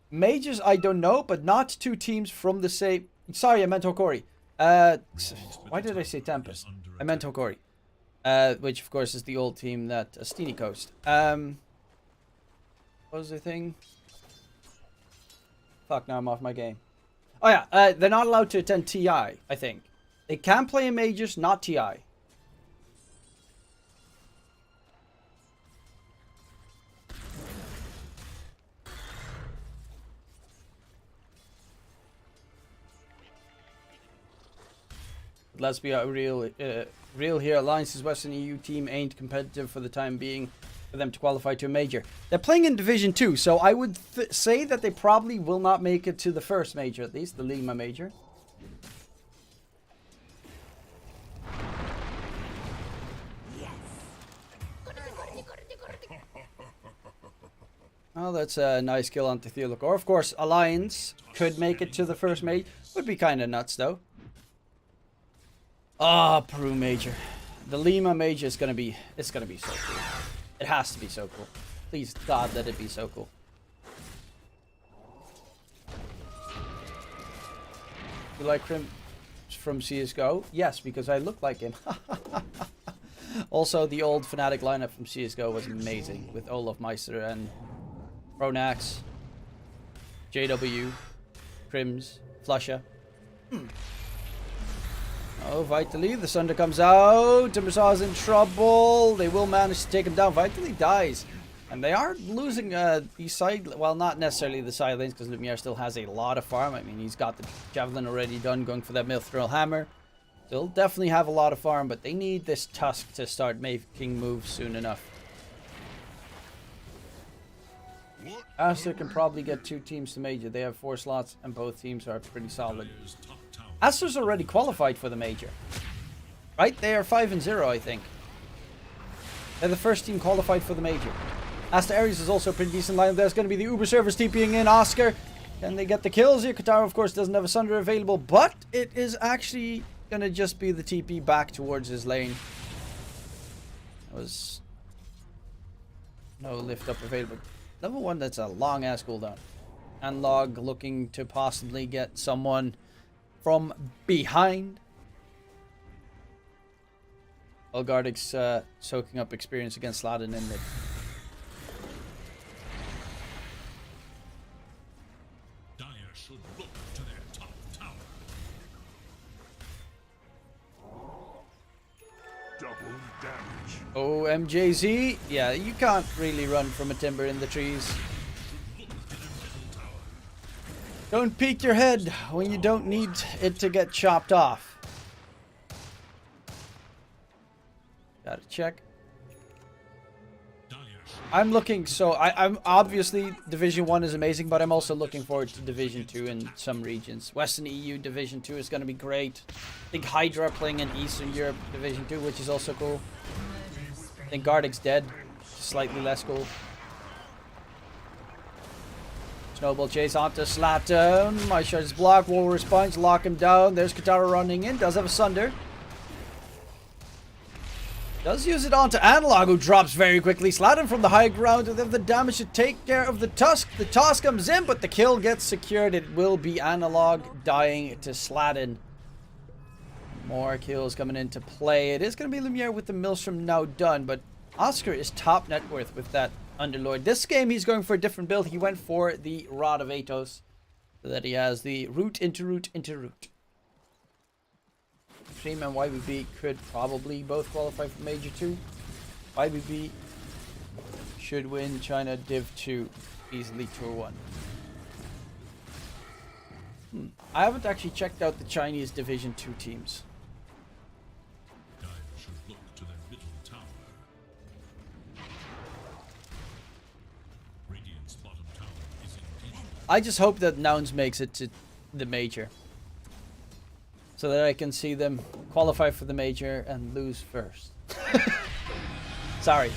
Majors, I don't know, but not 2 teams from the same... Sorry, I meant Hokori. Why did I say Tempest? I meant Hokori. Which, of course, is the old team that Astini coached. What was the thing? Fuck, now I'm off my game. Oh yeah, they're not allowed to attend TI, I think. They can play in majors, not TI. Let's be real here. Alliance's Western EU team ain't competitive for the time being for them to qualify to a major. They're playing in Division 2, so I would say that they probably will not make it to the first major, at least, the Lima major. Oh, that's a nice kill on Theolokor. Of course, Alliance could make it to the first major. Would be kind of nuts, though. Ah, Peru major. The Lima major is gonna be... It's gonna be so cool. It has to be so cool. Please, God, let it be so cool. You like Crim from CSGO? Yes, because I look like him. Also, the old Fnatic lineup from CSGO was amazing. With Olaf Meister and Pronax, JW, Crims, Flusha. Oh, Vitally, the Sunder comes out. Timbersaw's in trouble. They will manage to take him down. Vitally dies. And they are losing the side... Well, not necessarily the side lanes, because Lumiere still has a lot of farm. I mean, he's got the Javelin already done, going for that Mithril Hammer. They'll definitely have a lot of farm, but they need this Tusk to start making moves soon enough. Aster can probably get 2 teams to major. They have 4 slots, and both teams are pretty solid. Aster's already qualified for the major. Right? They are 5-0, I think. They're the first team qualified for the major. Aster Ares is also a pretty decent lineup. There's going to be the Uber servers TPing in. Oscar, can they get the kills here? Katara, of course, doesn't have a Sunder available, but it is actually going to just be the TP back towards his lane. There was no lift up available. Level 1, that's a long ass cooldown. Analog looking to possibly get someone from behind. Elgardic's soaking up experience against SLATAM in mid. Dire should look to their top tower. Double damage. Oh, MJZ. Yeah, you can't really run from a Timber in the trees. Don't peek your head when you don't need it to get chopped off. Gotta check. I'm looking, so I'm obviously Division 1 is amazing, but I'm also looking forward to Division 2 in some regions. Western EU Division 2 is going to be great. I think Hydra playing in Eastern Europe Division 2, which is also cool. I think Gardic's dead, slightly less cool. Snowball chase onto SLATAM. My shot is blocked. Walrus Punch, lock him down. There's Katara running in. Does have a Sunder. Does use it onto Analog, who drops very quickly. SLATAM from the high ground. They have the damage to take care of the Tusk. The toss comes in, but the kill gets secured. It will be Analog dying to SLATAM. More kills coming into play. It is going to be Lumiere with the Maelstrom now done, but Oscar is top net worth with that Underlord. This game he's going for a different build. He went for the Rod of Atos. So that he has the route into route into route. Extreme and YBB could probably both qualify for Major 2. YBB should win China Div 2 easily Tour 1. I haven't actually checked out the Chinese Division 2 teams. Dire should look to their middle tower. Radiant's bottom tower is in danger. I just hope that Nouns makes it to the Major. So that I can see them qualify for the Major and lose first. Sorry.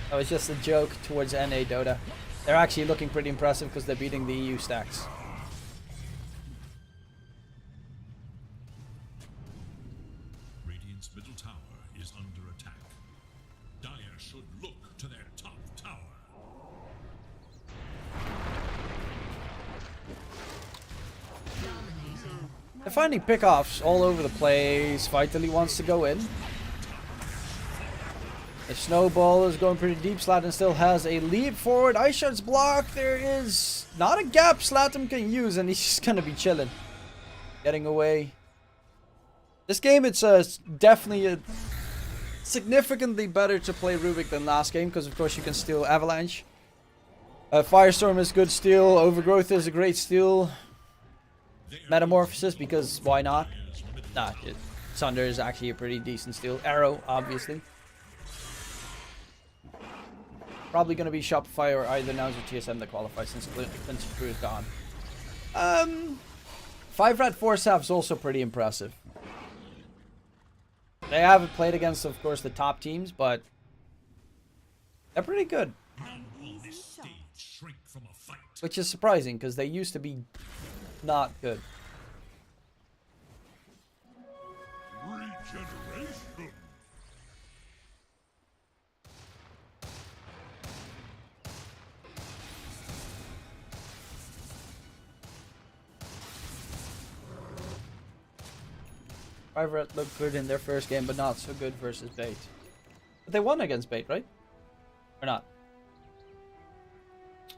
That was just a joke towards NA Dota. They're actually looking pretty impressive because they're beating the EU stacks. Radiant's middle tower is under attack. Dire should look to their top tower. They're finding pickoffs all over the place. Vitally wants to go in. The snowball is going pretty deep. SLATAM still has a leap forward. Ice Shard's block. There is not a gap SLATAM can use, and he's just gonna be chilling, getting away. This game, it's definitely significantly better to play Rubik than last game because, of course, you can steal Avalanche. Firestorm is good steal. Overgrowth is a great steal. Metamorphosis, because why not? Nah, Sunder is actually a pretty decent steal. Arrow, obviously. Probably going to be Shopify or either Nouns or TSM that qualify since Clinton Crew is gone. 5 Rat 4 Sav's also pretty impressive. They haven't played against, of course, the top teams, but they're pretty good. Which is surprising because they used to be not good. Regeneration. Private looked good in their first game, but not so good versus Bait. But they won against Bait, right? Or not?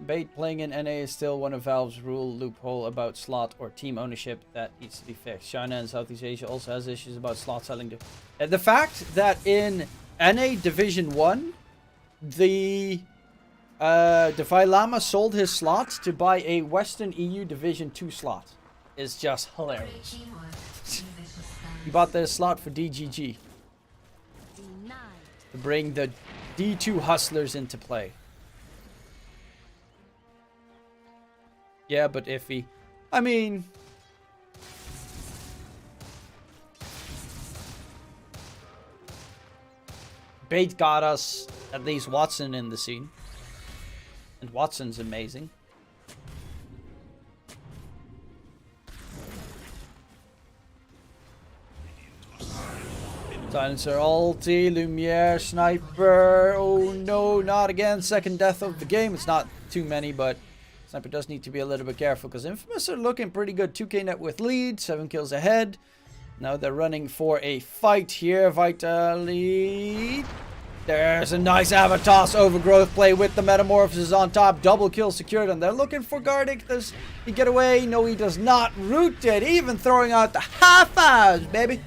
Bait playing in NA is still one of Valve's rule loophole about slot or team ownership that needs to be fixed. China and Southeast Asia also has issues about slot selling. The fact that in NA Division 1, the Defy Lama sold his slot to buy a Western EU Division 2 slot is just hilarious. He bought the slot for DGG to bring the D2 hustlers into play. Yeah, but iffy. I mean, Bait got us at least Watson in the scene. And Watson's amazing. Silencer, ulti, Lumiere, Sniper. Oh no, not again. Second death of the game. It's not too many, but Sniper does need to be a little bit careful because Infamous are looking pretty good. 2k net with lead, 7 kills ahead. Now they're running for a fight here. Vitali. There's a nice Avatos Overgrowth play with the Metamorphosis on top. Double kill secured, and they're looking for Gardic. Does he get away? No, he does not. Rooted, even throwing out the high fives, baby.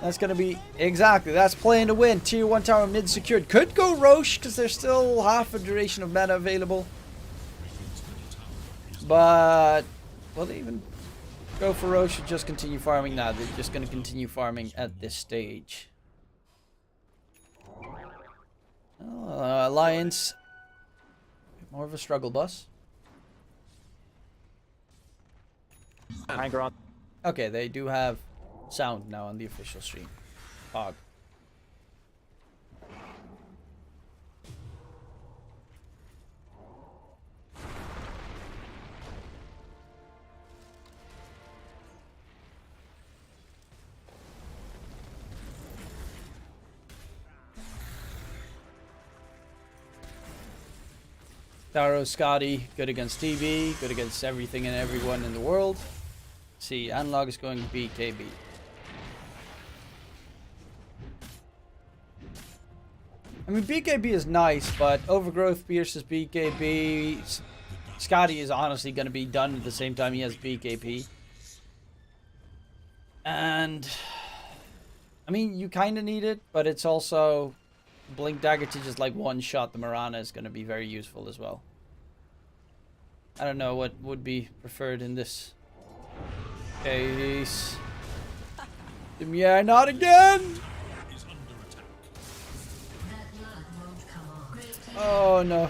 That's going to be, exactly, that's playing to win. Tier 1 tower mid secured. Could go Roche because there's still half a duration of mana available. But will they even go for Roche or just continue farming? Nah, they're just going to continue farming at this stage. Alliance, more of a struggle bus. Okay, they do have sound now on the official stream. Fog. Taro, Scotty, good against TV, good against everything and everyone in the world. See, Analog is going BKB. I mean, BKB is nice, but Overgrowth versus BKB, Scotty is honestly going to be done at the same time he has BKP. And I mean, you kind of need it, but it's also Blink Dagger to just like one-shot the Mirana is going to be very useful as well. I don't know what would be preferred in this case. Yeah, not again! Oh no.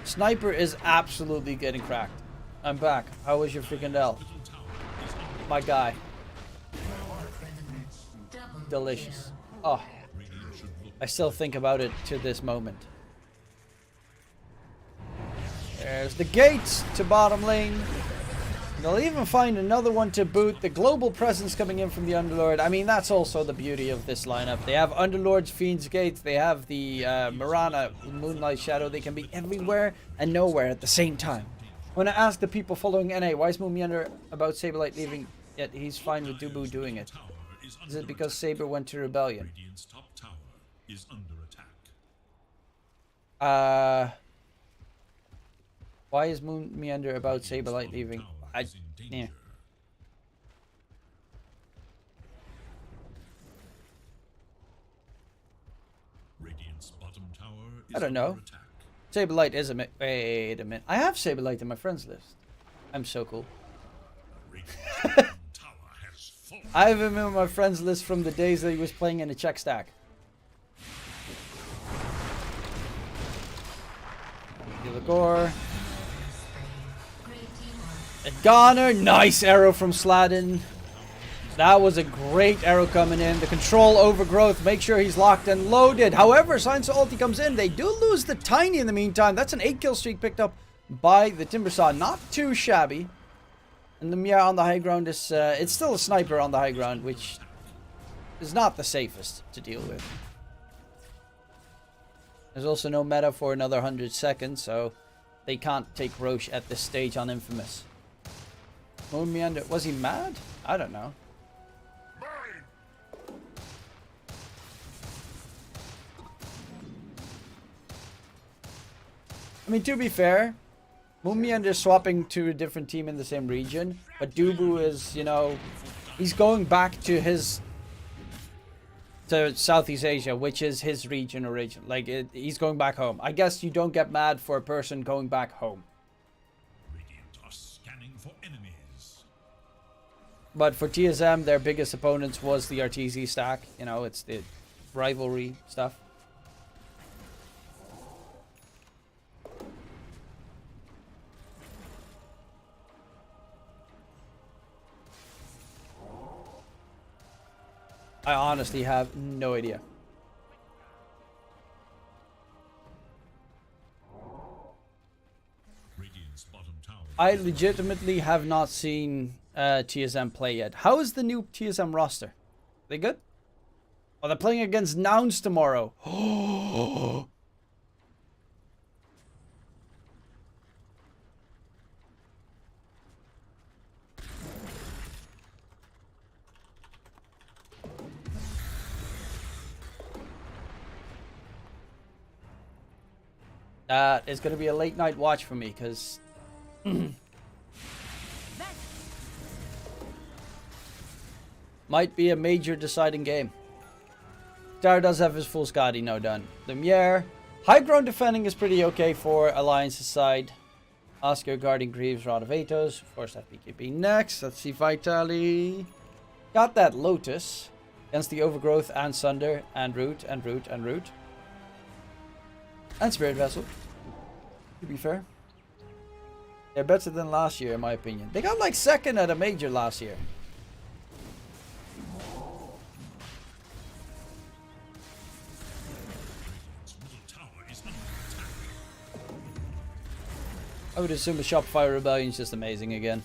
Sniper is absolutely getting cracked. I'm back. How was your freaking L? My guy. Delicious. Oh. I still think about it to this moment. There's the gates to bottom lane. They'll even find another one to boot. The global presence coming in from the Underlord. I mean, that's also the beauty of this lineup. They have Underlords, Fiend's Gates. They have the Mirana, Moonlight Shadow. They can be everywhere and nowhere at the same time. When I ask the people following NA, why is Moonmeander about Saberlight leaving, yet he's fine with Dubu doing it? Is it because Saber went to Rebellion? Why is Moonmeander about Saberlight leaving? Yeah. I don't know. Saberlight is a wait a minute. I have Saberlight in my friends list. I'm so cool. I have him in my friends list from the days that he was playing in a check stack. Gilligore. A goner. Nice arrow from Sladin. That was a great arrow coming in. The control overgrowth. Make sure he's locked and loaded. However, Science ulti comes in. They do lose the Tiny in the meantime. That's an 8-kill streak picked up by the Timbersaw. Not too shabby. And the Mia on the high ground is... it's still a sniper on the high ground, which is not the safest to deal with. There's also no meta for another 100 seconds, so they can't take Roche at this stage on Infamous. Moonmeander, was he mad? I don't know. I mean, to be fair, Moonmeander swapping to a different team in the same region, but Dubu is, you know, he's going back to Southeast Asia, which is his region origin. Like, he's going back home. I guess you don't get mad for a person going back home. But for TSM, their biggest opponents was the RTZ stack. You know, it's the rivalry stuff. I honestly have no idea. I legitimately have not seen TSM play yet. How is the new TSM roster? They good? Oh, they're playing against Nouns tomorrow. It's going to be a late night watch for me because might be a major deciding game. Dar does have his full Scotty now done. Lumiere. High ground defending is pretty okay for Alliance's side. Oscar guarding Greaves, Rod of Atos. Of course, that BKB next. Let's see Vitali. Got that Lotus against the Overgrowth and Sunder and Root and Root and Root. And Spirit Vessel, to be fair. They're better than last year, in my opinion. They got like second at a major last year. I would assume the Shopify Rebellion is just amazing again.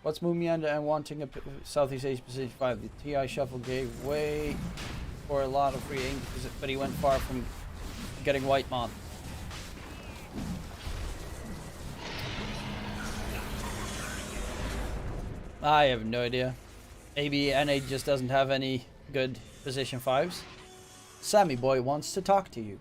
What's Moonmeander and wanting a Southeast Asia Pacific 5? The TI Shuffle gave way for a lot of free ink, but he went far from getting White Mon. I have no idea. Maybe NA just doesn't have any good position 5s. Sammy Boy wants to talk to you.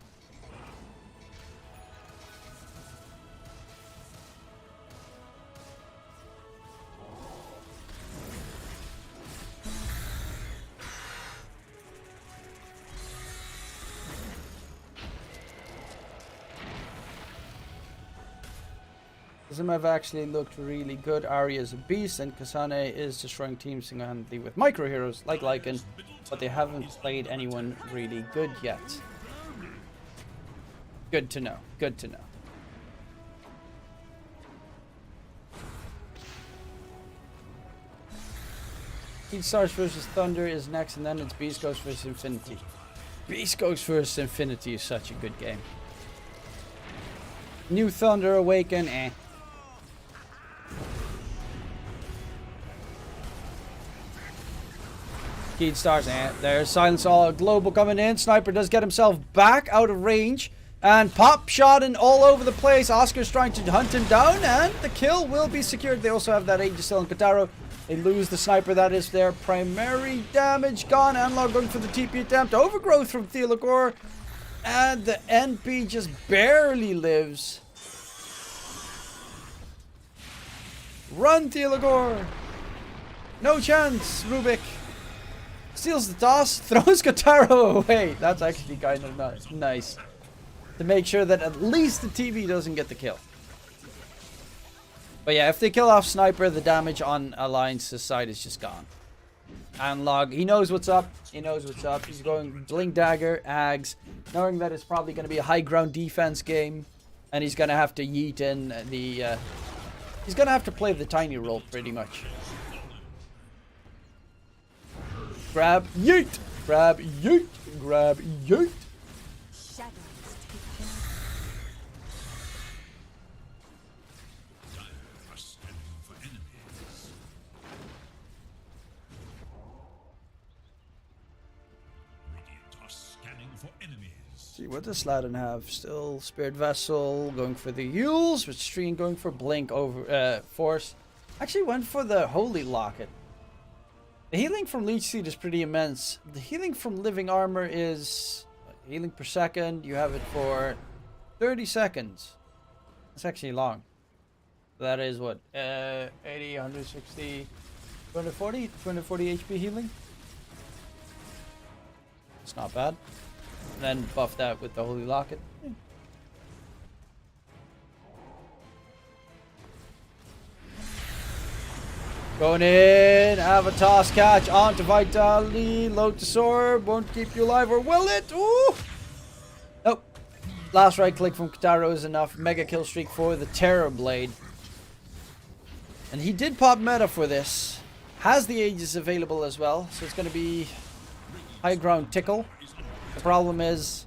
Some have actually looked really good. Arya is a beast, and Kasane is destroying teams single-handedly with micro heroes like Lycan, but they haven't played anyone really good yet. Good to know. Good to know. Heat Stars versus Thunder is next, and then it's Beast Ghost versus Infinity. Beast Ghost versus Infinity is such a good game. New Thunder Awaken, eh. Heat Stars, eh. There's Silence All Global coming in. Sniper does get himself back out of range. And pop shot and all over the place. Oscar's trying to hunt him down, and the kill will be secured. They also have that Aegis still on Kataro. They lose the sniper. That is their primary damage gone. Analog going for the TP attempt. Overgrowth from Theologor. And the NP just barely lives. Run, Theologor. No chance, Rubik. Steals the toss. Throws Kataro away. That's actually kind of nice. To make sure that at least the TV doesn't get the kill. But yeah, if they kill off Sniper, the damage on Alliance's side is just gone. Analog, he knows what's up. He knows what's up. He's going Blink Dagger, Ags, knowing that it's probably going to be a high ground defense game. And he's going to have to yeet in the... he's going to have to play the tiny role pretty much. Grab, yeet! Grab, yeet! Grab, yeet! See, what does LATAM have? Still Spirit Vessel, going for the Yules, with Stream going for Blink over Force. Actually went for the Holy Locket. The healing from Leech Seed is pretty immense. The healing from Living Armor is healing per second. You have it for 30 seconds. That's actually long. That is what? 80, 160, 240? 240 HP healing? It's not bad. And then buff that with the Holy Locket. Yeah. Going in, have a toss catch onto Vitality, Lotus Orb, won't keep you alive, or will it? Ooh! Nope. Last right click from Kataro is enough. Mega kill streak for the Terror Blade. And he did pop meta for this. Has the Aegis available as well, so it's going to be high ground tickle. The problem is,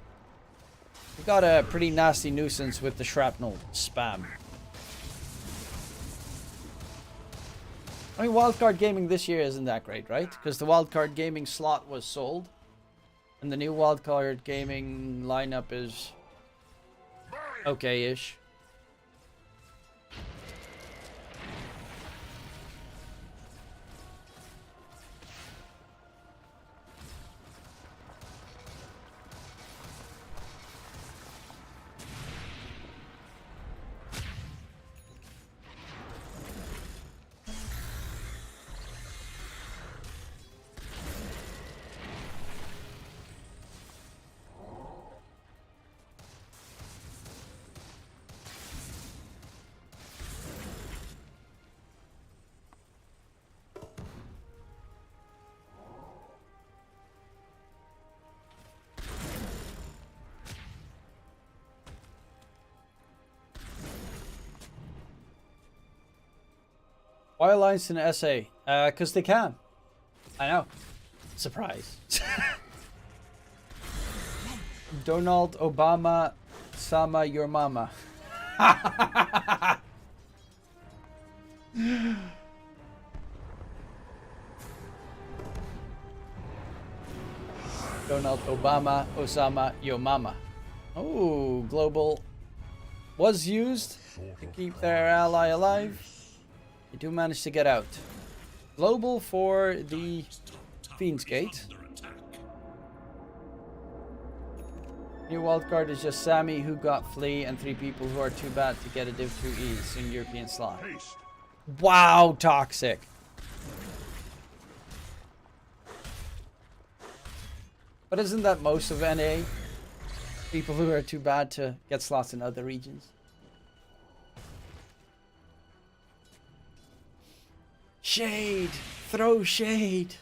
we got a pretty nasty nuisance with the shrapnel spam. I mean, wildcard gaming this year isn't that great, right? Because the wildcard gaming slot was sold. And the new wildcard gaming lineup is okay-ish. Why Alliance in SA? Because they can. I know. Surprise. Donald Obama Sama your mama. Donald Obama Osama your mama. Oh, global was used to keep their ally alive. They do manage to get out. Global for the Fiend's Gate. New wildcard is just Sammy, who got Flea, and 3 people who are too bad to get a Div 2 in European slot. Wow, toxic. But isn't that most of NA? People who are too bad to get slots in other regions. Shade. Throw shade.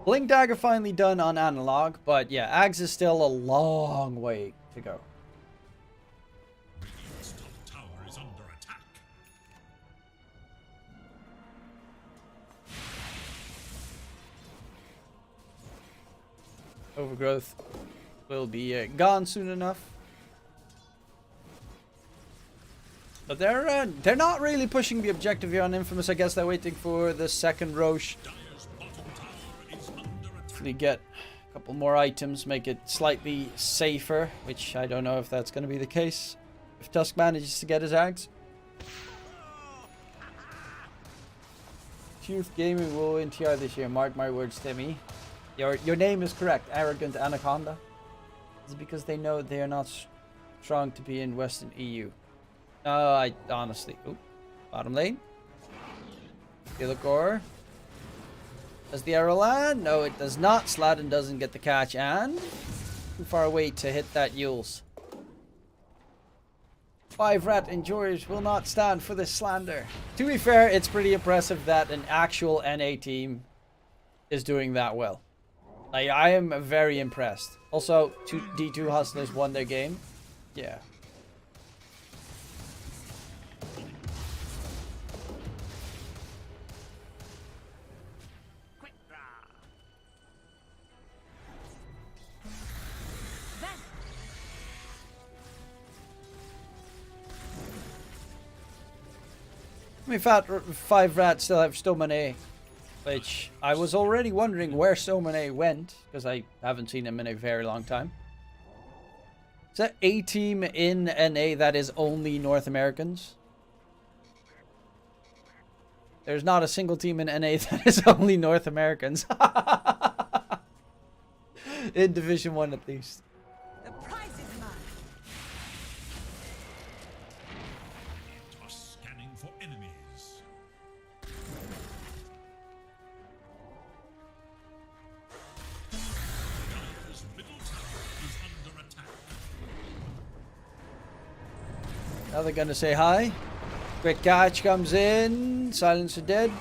Blink Dagger finally done on analog, but yeah, Ags is still a long way to go. Radiant's top tower is under attack. Overgrowth will be gone soon enough. But they're not really pushing the objective here on Infamous. I guess they're waiting for the second Roche. Dire's bottom tower is under attack. Hopefully get a couple more items, make it slightly safer, which I don't know if that's going to be the case. If Tusk manages to get his Ags. Youth Gaming will win TR this year. Mark my words, Timmy. Your name is correct. Arrogant Anaconda. It's because they know they are not strong to be in Western EU. I honestly... Oop. Bottom lane. Gilligor. Does the arrow land? No, it does not. Sladen doesn't get the catch. And... too far away to hit that Yules. 5 rat enjoyers will not stand for this slander. To be fair, it's pretty impressive that an actual NA team is doing that well. Like, I am very impressed. Also, D2 Hustlers won their game. Yeah. I mean, 5 rats still have Stomane, which I was already wondering where Stomane went, because I haven't seen him in a very long time. Is that a team in NA that is only North Americans? There's not a single team in NA that is only North Americans. In Division 1 at least. The prize is mine. Are scanning for enemies. Dire's middle tower is under attack. Now they're gonna say hi. Quick catch comes in. Silencer dead.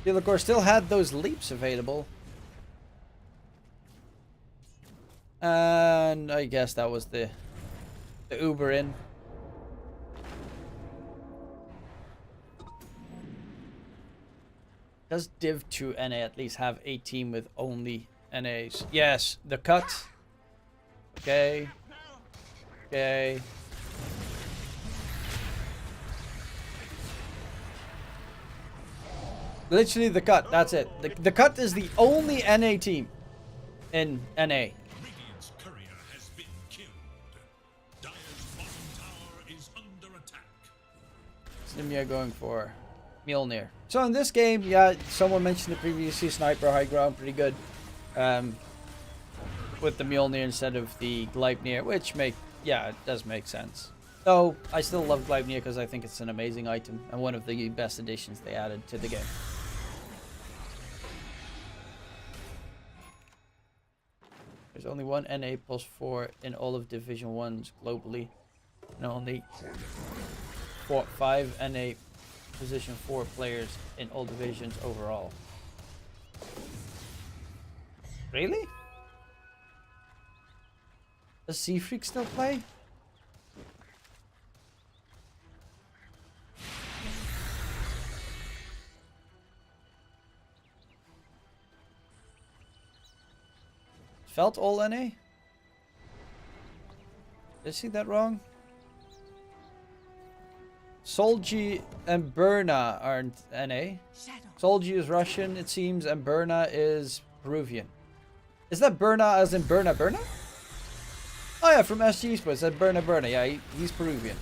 Gilligor still had those leaps available. And I guess that was the Uber in. Does Div 2 NA at least have a team with only NAs? Yes, the cut. Okay. Okay. Literally the cut, that's it. The cut is the only NA team in NA. Radiant's courier has been killed. Dire's bottom tower is under attack. Simia going for Mjolnir. So in this game, yeah, someone mentioned it previously, Sniper High Ground, pretty good. With the Mjolnir instead of the Gleipnir, which it does make sense. Though, I still love Gleipnir because I think it's an amazing item and one of the best additions they added to the game. There's only one NA +4 in all of Division 1s globally. And only 5 NA Position 4 players in all divisions overall. Really? Does Seafreak still play? Felt all NA? Did I see that wrong? Solji and Berna aren't NA. Solji is Russian, it seems, and Berna is Peruvian. Is that Berna as in Berna? Oh yeah, from SG Sports, that Berna. Yeah, he's Peruvian.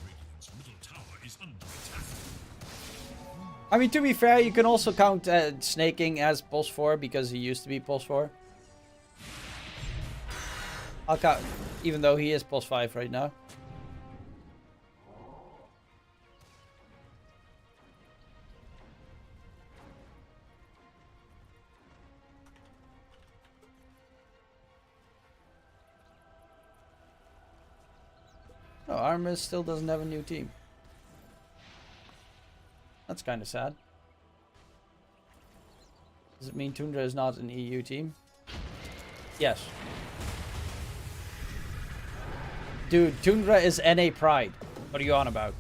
Radiant's middle tower is under attack. I mean, to be fair, you can also count Snaking as Pulse 4 because he used to be Pulse 4. I'll count, even though he is Pulse 5 right now. Oh, Armis still doesn't have a new team. That's kind of sad. Does it mean Tundra is not an EU team? Yes. Dude, Tundra is NA Pride. What are you on about?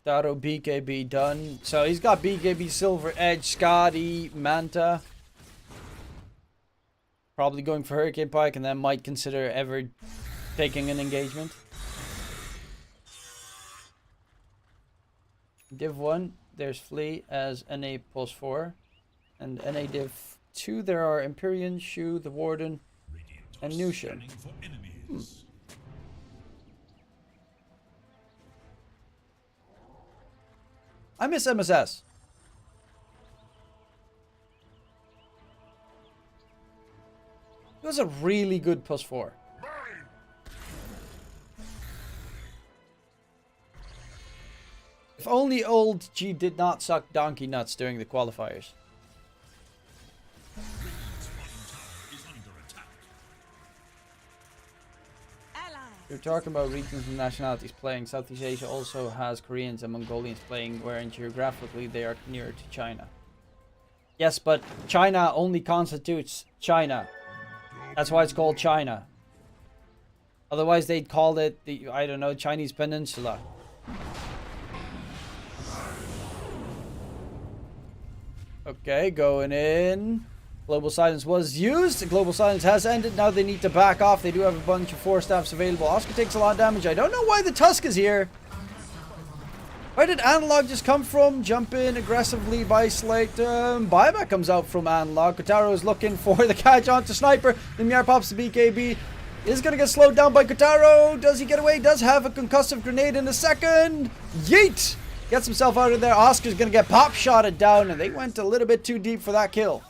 Daro BKB done. So he's got BKB, Silver Edge, Scotty, Manta. Probably going for Hurricane Pike and then might consider ever taking an engagement. Div 1, there's Flea as NA Pulse 4. And NA Div 2, there are Empyrean, Shu, the Warden, and Nushin. I miss MSS. It was a really good plus 4. If only old G did not suck donkey nuts during the qualifiers. You're talking about regions and nationalities playing. Southeast Asia also has Koreans and Mongolians playing, wherein geographically they are nearer to China. Yes, but China only constitutes China. That's why it's called China. Otherwise they'd call it the, I don't know, Chinese Peninsula. Okay, going in. Global Silence was used. Global Silence has ended. Now they need to back off. They do have a bunch of 4 staffs available. Oscar takes a lot of damage. I don't know why the Tusk is here. Where did Analog just come from? Jump in aggressively by Slate. Buyback comes out from Analog. Kotaro is looking for the catch onto Sniper. The Miar pops the BKB. Is going to get slowed down by Kotaro. Does he get away? Does have a concussive grenade in a second. Yeet! Gets himself out of there. Oscar's going to get pop shotted down. And they went a little bit too deep for that kill.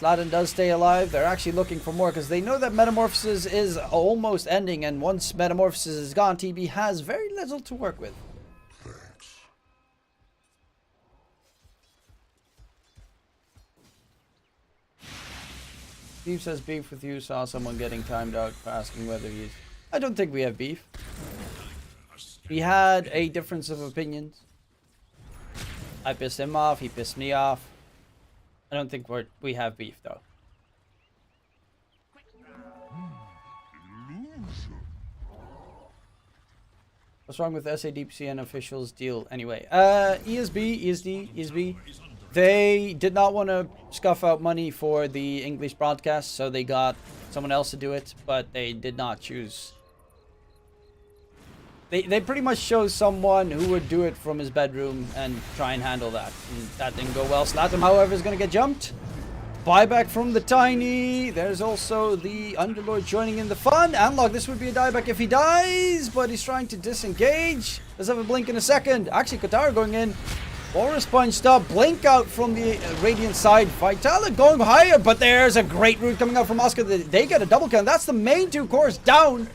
LATAM does stay alive. They're actually looking for more because they know that Metamorphosis is almost ending, and once Metamorphosis is gone, TB has very little to work with. Steve says beef with you. Saw someone getting timed out for asking whether he's... I don't think we have beef. We had a difference of opinions. I pissed him off. He pissed me off. I don't think we have beef, though. What's wrong with DPC and officials deal anyway? ESB. They did not want to scuff out money for the English broadcast, so they got someone else to do it, but they did not choose. They pretty much chose someone who would do it from his bedroom and try and handle that. And that didn't go well. LATAM, however, is going to get jumped. Buyback from the Tiny. There's also the Underlord joining in the fun. Analog, this would be a dieback if he dies, but he's trying to disengage. Let's have a blink in a second. Actually, Kotaro going in. Boris punched up. Blink out from the Radiant side. Vitala going higher, but there's a great root coming out from Oscar. They get a double kill. That's the main 2 cores down.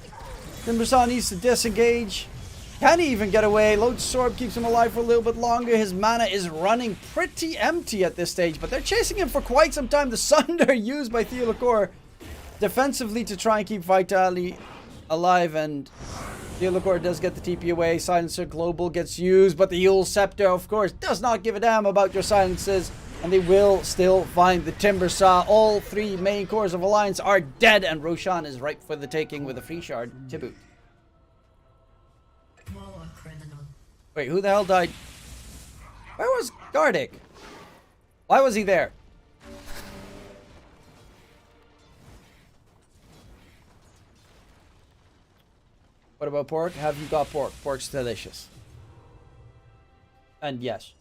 Timbersaw needs to disengage. Can he even get away? Lodesorb keeps him alive for a little bit longer. His mana is running pretty empty at this stage, but they're chasing him for quite some time. The Sunder used by Theolacor defensively to try and keep Vitali alive, and Theolacor does get the TP away. Silencer Global gets used, but the Yule Scepter, of course, does not give a damn about your silences, and they will still find the Timbersaw. All 3 main cores of Alliance are dead, and Roshan is ripe for the taking with a free shard to boot. Wait, who the hell died? Where was Gardic? Why was he there? What about pork? Have you got pork? Pork's delicious. And yes.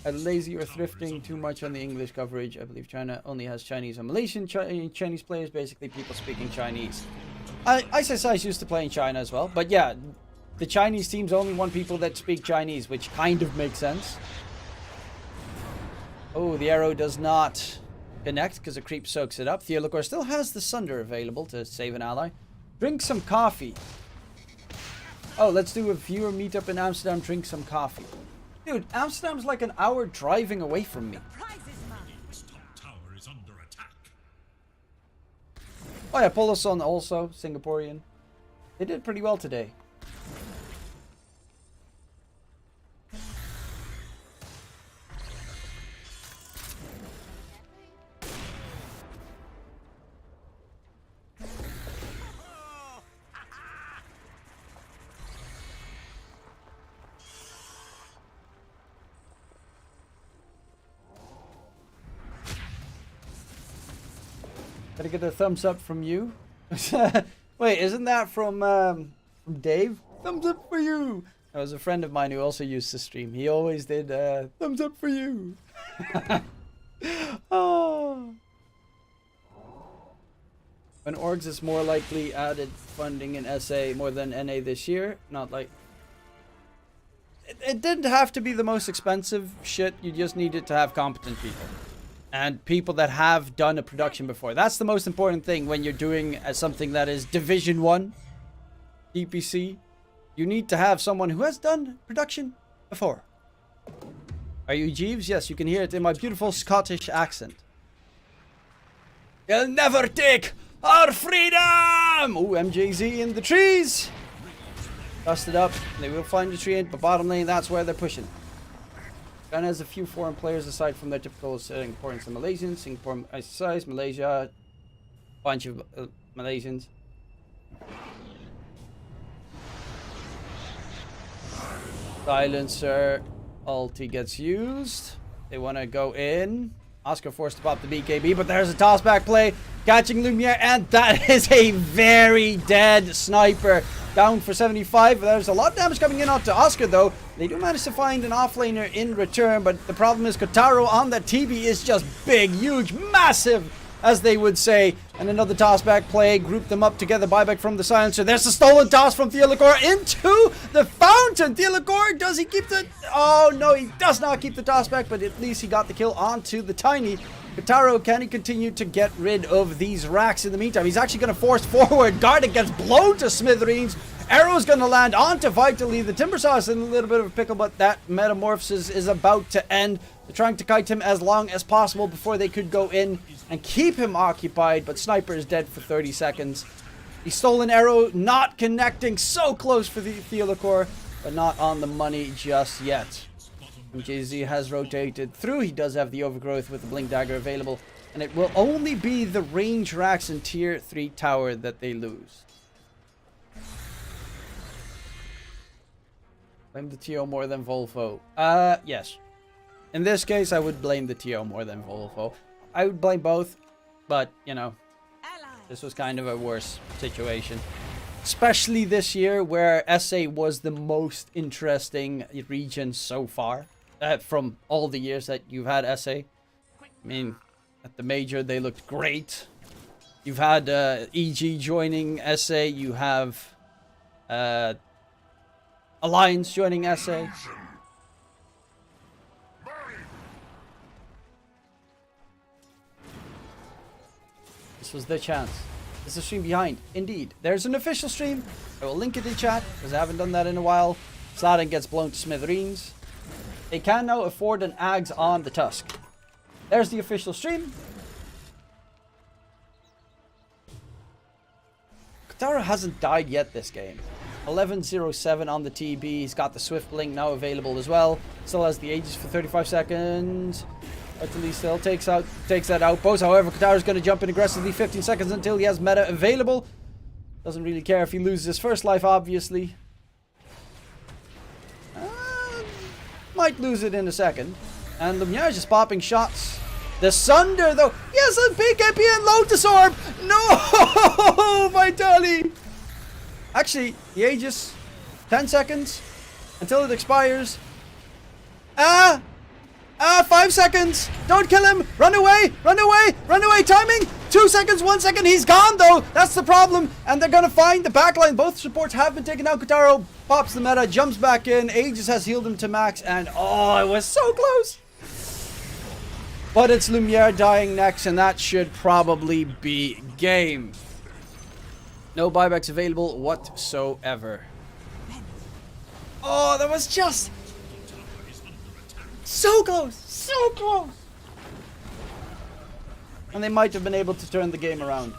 Lazy or thrifting too much on the English coverage. I believe China only has Chinese and Malaysian Chinese players, basically people speaking Chinese. ISSI used to play in China as well, but yeah, the Chinese teams only want people that speak Chinese, which kind of makes sense. Oh, the arrow does not connect because the creep soaks it up. Theolacor still has the Sunder available to save an ally. Drink some coffee. Oh, let's do a viewer meetup in Amsterdam. Drink some coffee. Dude, Amsterdam's like an hour driving away from me. Radiant's top tower is under attack. Oh yeah, Poloson also, Singaporean. They did pretty well today. Gotta get a thumbs up from you. Wait, isn't that from Dave? Thumbs up for you. That was a friend of mine who also used to stream. He always did thumbs up for you. Oh. When orgs is more likely added funding in SA more than NA this year. Not like... It didn't have to be the most expensive shit. You just needed to have competent people. And people that have done a production before. That's the most important thing when you're doing something that is Division 1, DPC. You need to have someone who has done production before. Are you Jeeves? Yes, you can hear it in my beautiful Scottish accent. You'll never take our freedom! Ooh, MJZ in the trees! Dusted up. They will find the tree, but bottom lane, that's where they're pushing. Ghana has a few foreign players aside from their typical Singaporeans and Malaysians. Singapore size, Malaysia, bunch of Malaysians. Silencer ulti gets used. They want to go in. Oscar forced to pop the BKB, but there's a toss back play. Catching Lumiere, and that is a very dead sniper. Down for 75. There's a lot of damage coming in onto Oscar, though. They do manage to find an offlaner in return, but the problem is Kotaro on that TB is just big, huge, massive, as they would say. And another toss back play. Group them up together. Buyback from the Silencer. There's a stolen toss from Theolacor into the fountain. Theolacor, does he keep the... Oh, no, he does not keep the toss back, but at least he got the kill onto the Tiny. Kotaro, can he continue to get rid of these racks in the meantime? He's actually going to force forward. Garden gets blown to smithereens. Arrow's going to land onto Vitally. The Timbersaw is in a little bit of a pickle, but that metamorphosis is about to end. They're trying to kite him as long as possible before they could go in and keep him occupied, but Sniper is dead for 30 seconds. The stolen arrow not connecting, so close for the Theolacor, but not on the money just yet. MJZ has rotated through. He does have the overgrowth with the Blink Dagger available, and it will only be the range racks in tier 3 tower that they lose. Blame the TO more than Volvo. Yes. In this case, I would blame the TO more than Volvo. I would blame both, but, you know, this was kind of a worse situation. Especially this year, where SA was the most interesting region so far. From all the years that you've had SA. I mean, at the major, they looked great. You've had EG joining SA. You have Alliance joining SA. This was the chance. This is a stream behind. Indeed. There's an official stream. I will link it in chat, because I haven't done that in a while. SLATAM gets blown to smithereens. They can now afford an Ags on the Tusk. There's the official stream. Kotaro hasn't died yet this game. 11:07 on the TB. He's got the Swift Blink now available as well. Still has the Aegis for 35 seconds. Utterly still takes that outpost. However, Kotaro's going to jump in aggressively. 15 seconds until he has meta available. Doesn't really care if he loses his first life, obviously. Might lose it in a second. And Lumiere is just popping shots. The Sunder, though. Yes, a BKB and Lotus Orb. No, Vitali. Actually, the Aegis. 10 seconds until it expires. 5 seconds. Don't kill him. Run away. Run away. Run away. Timing. 2 seconds, 1 second. He's gone, though. That's the problem. And they're going to find the backline. Both supports have been taken out. Kotaro pops the meta, jumps back in. Aegis has healed him to max. And, oh, it was so close. But it's Lumiere dying next, and that should probably be game. No buybacks available whatsoever. Oh, that was just so close. So close. And they might have been able to turn the game around.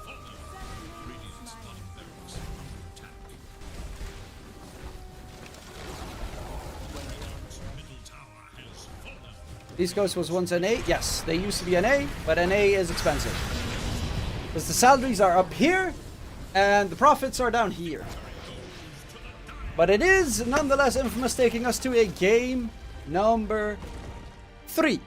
East Coast was once NA. Yes, they used to be NA, but NA is expensive. Because the salaries are up here, and the profits are down here. But it is nonetheless Infamous taking us to a game number 3.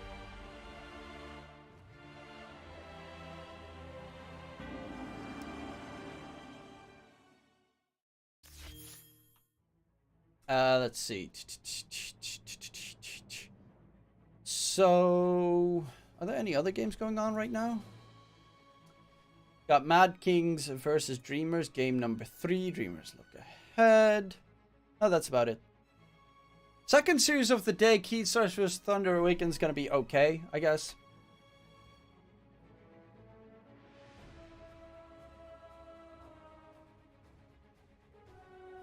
Let's see. So, are there any other games going on right now? Got Mad Kings versus Dreamers, game number 3. Dreamers look ahead. Oh, that's about it. Second series of the day, Keystars vs Thunder Awakens gonna be okay, I guess.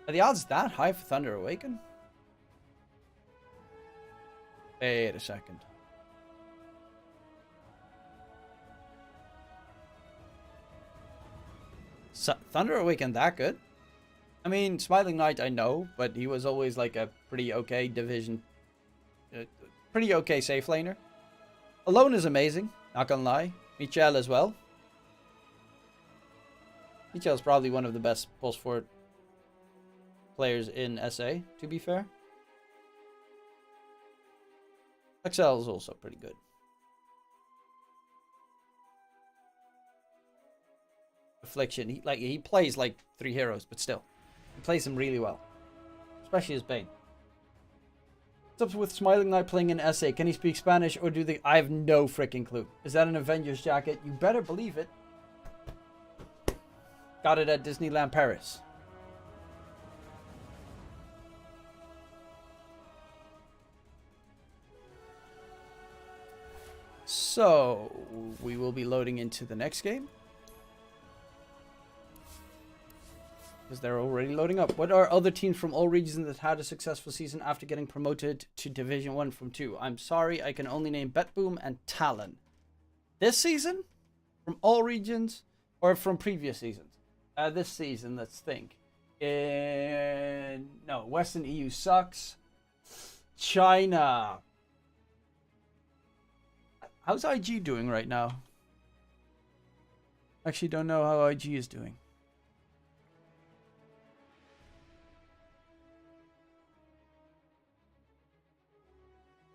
Are the odds that high for Thunder Awaken? Wait a second. Thunder Awaken that good? I mean, Smiling Knight I know, but he was always like a pretty okay division. Pretty okay safe laner. Alone is amazing, not gonna lie. Michel as well. Michel's probably one of the best pulse forward players in SA, to be fair. Excel is also pretty good. Affliction, he plays like 3 heroes, but still, he plays them really well, especially as Bane. What's up with Smiling Knight playing in SA? Can he speak Spanish, or do they? I have no freaking clue. Is that an Avengers jacket? You better believe it. Got it at Disneyland Paris. So, we will be loading into the next game. Because they're already loading up. What are other teams from all regions that had a successful season after getting promoted to Division 1 from 2? I'm sorry, I can only name BetBoom and Talon. This season? From all regions? Or from previous seasons? This season, let's think. No, Western EU sucks. China. How's IG doing right now? Actually, don't know how IG is doing.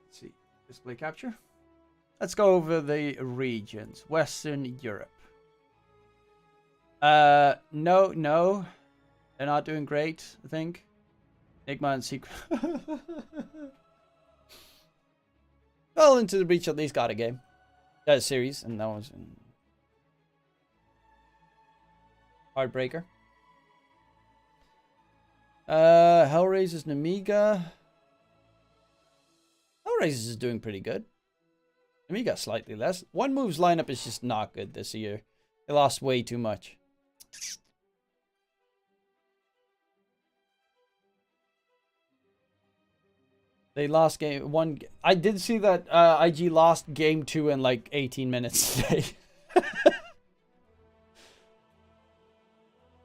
Let's see. Display capture. Let's go over the regions. Western Europe. No. They're not doing great, I think. Enigma and Secret. Well, Into the Breach at least got a game. A series, and that was in Heartbreaker. Hellraiser's Namiga. Hellraiser's is doing pretty good. Namiga slightly less. One Move's lineup is just not good this year. They lost way too much. They lost game 1. I did see that IG lost game 2 in like 18 minutes today.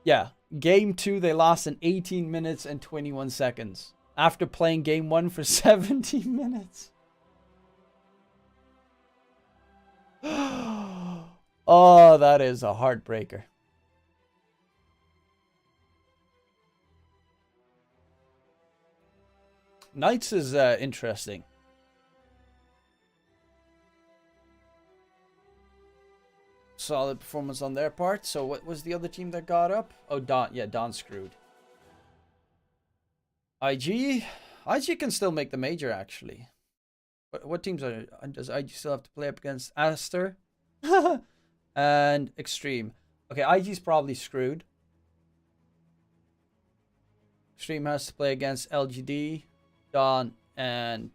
Yeah, game 2 they lost in 18 minutes and 21 seconds. After playing game 1 for 17 minutes. Oh, that is a heartbreaker. Knights is interesting. Solid performance on their part. So what was the other team that got up? Oh, Don. Yeah, Don screwed. IG can still make the major, actually. What teams does IG still have to play up against? Aster? And Extreme. Okay, IG's probably screwed. Extreme has to play against LGD, Dawn, and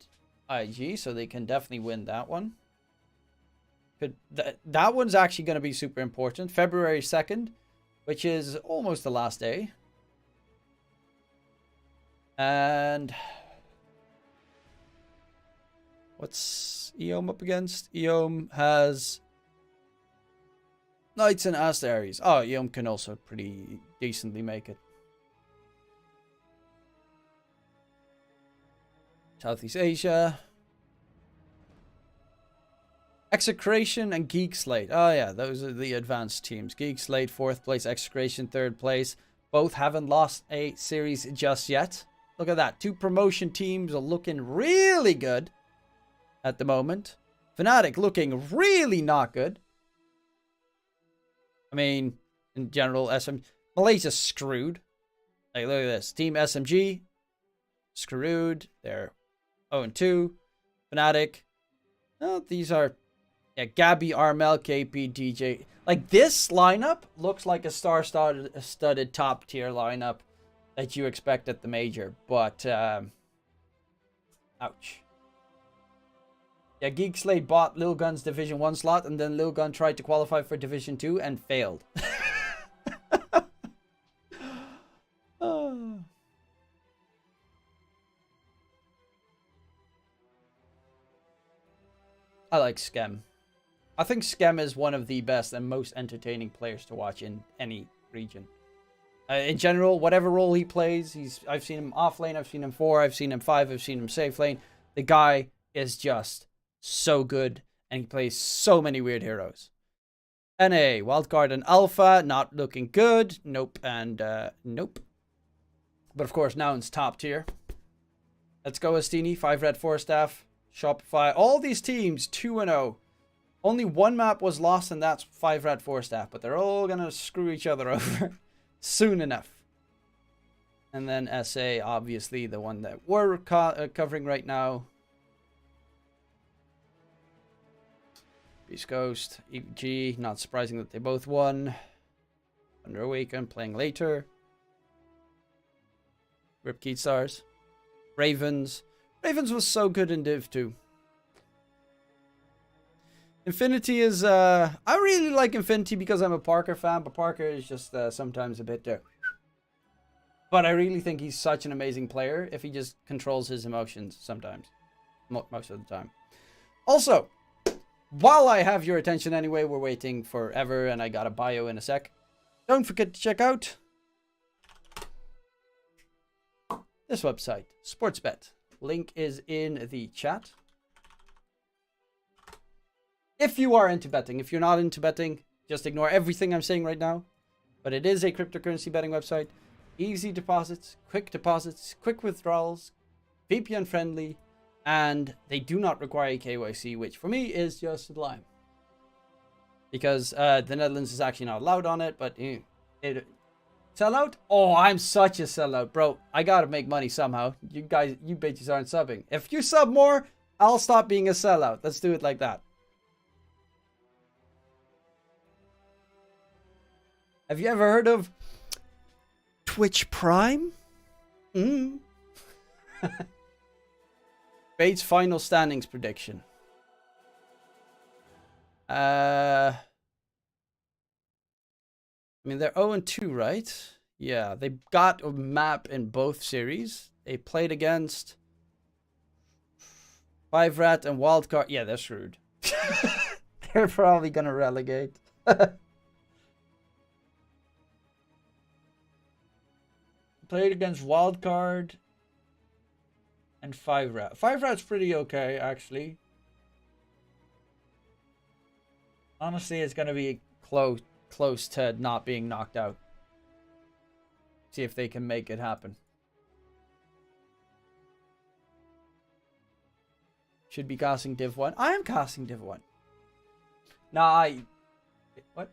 IG, so they can definitely win that one. That one's actually going to be super important. February 2nd, which is almost the last day. And what's EOM up against? EOM has Knights and Asteries. Oh, EOM can also pretty decently make it. Southeast Asia. Execration and Geek Slate. Oh yeah, those are the advanced teams. Geek Slate 4th place, Execration 3rd place. Both haven't lost a series just yet. Look at that. 2 promotion teams are looking really good at the moment. Fnatic looking really not good. I mean, in general, Malaysia's screwed. Like, look at this. Team SMG, screwed. They're 0-2. Fnatic. Oh, these are... Yeah, Gabby, Armel, KP, DJ. Like, this lineup looks like a star-studded top-tier lineup that you expect at the major. But, ouch. Yeah, Geek Slate bought Lil Gun's Division 1 slot, and then Lil Gun tried to qualify for Division 2 and failed. Oh. I like Skem. I think Skem is one of the best and most entertaining players to watch in any region. In general, whatever role he plays, I've seen him off lane, I've seen him 4, I've seen him 5, I've seen him safe lane. The guy is just so good, and he plays so many weird heroes. NA, Wildcard and Alpha, not looking good. Nope, and nope. But of course, now it's top tier. Let's go, Astini, 5 red, 4 staff, Shopify. All these teams, 2-0. Only one map was lost, and that's 5 red, 4 staff. But they're all going to screw each other over soon enough. And then SA, obviously, the one that we're covering right now. Beast Ghost, EG, not surprising that they both won. Under Awaken, playing later. Rip Keat Stars. Ravens. Ravens was so good in Div 2. Infinity is, I really like Infinity because I'm a Parker fan, but Parker is just sometimes a bit there. But I really think he's such an amazing player if he just controls his emotions sometimes. Most of the time. Also, while I have your attention anyway, we're waiting forever and I got a bio in a sec. Don't forget to check out this website, Sportsbet. Link is in the chat. If you are into betting, if you're not into betting, just ignore everything I'm saying right now. But it is a cryptocurrency betting website. Easy deposits, quick withdrawals, VPN friendly, and they do not require KYC, which for me is just sublime. Because the Netherlands is actually not allowed on it, but sellout? Oh, I'm such a sellout, bro. I gotta make money somehow. You guys, you bitches aren't subbing. If you sub more, I'll stop being a sellout. Let's do it like that. Have you ever heard of Twitch Prime? Bates final standings prediction. I mean, they're 0-2, right? Yeah, they got a map in both series. They played against 5 Rat and Wildcard. Yeah, they're screwed. They're probably gonna relegate. Played against Wildcard and 5 Rat. 5 Rat's pretty okay, actually. Honestly, it's gonna be close to not being knocked out. See if they can make it happen. Should be casting Div 1. I am casting Div 1. Nah, what?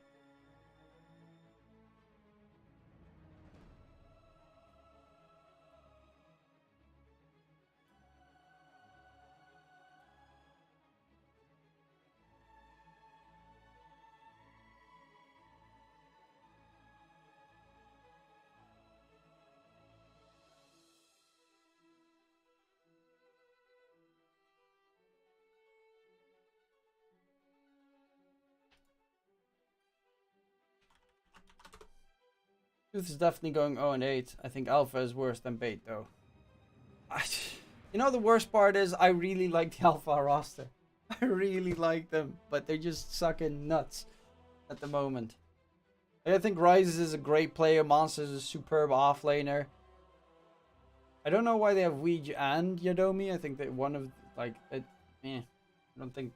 Truth is definitely going 0-8. I think Alpha is worse than Bait, though. You know, the worst part is I really like the Alpha roster. I really like them, but they're just sucking nuts at the moment. I think Ryze is a great player. Monster is a superb offlaner. I don't know why they have Weege and Yadomi. I think that one of, like, I don't think.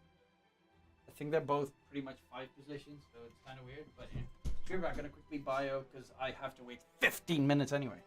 I think they're both pretty much 5 positions, so it's kind of weird. But yeah. Here, I'm gonna quickly bio because I have to wait 15 minutes anyway.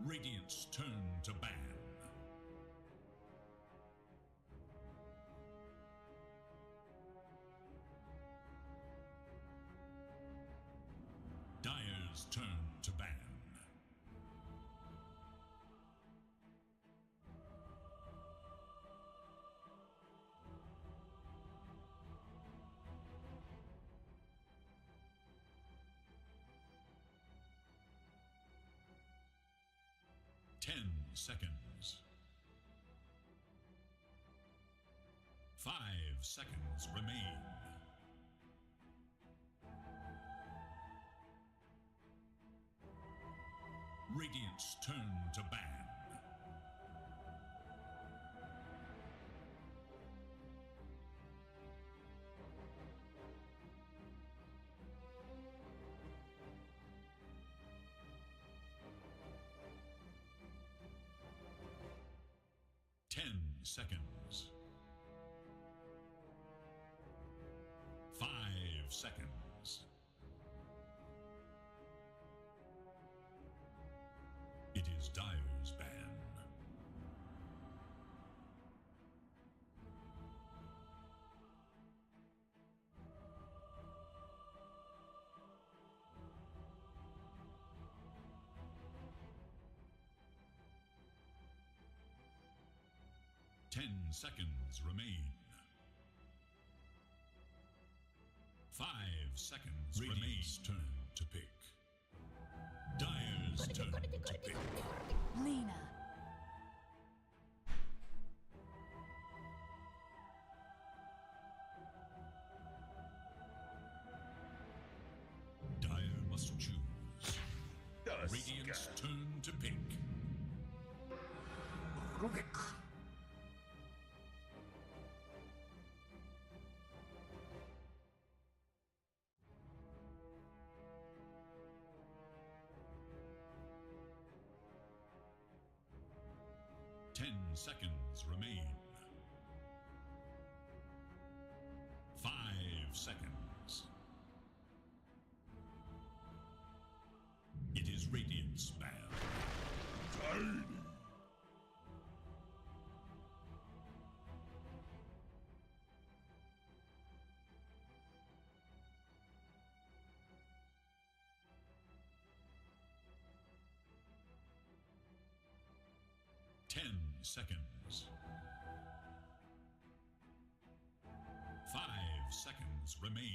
Radiant's turn to ban. Dire's turn to ban. Seconds. 5 seconds remain. Radiant's turn to ban. Seconds. 5 seconds. It is Dire's ban. 10 seconds remain. 5 seconds Radiant's turn to pick. Dire's turn to pick. Lena. Dire must choose. Radiant's turn to pick. Rubik. Seconds remain. 5 seconds. It is Radiant's man. Tiny. 10 seconds. 5 seconds remain.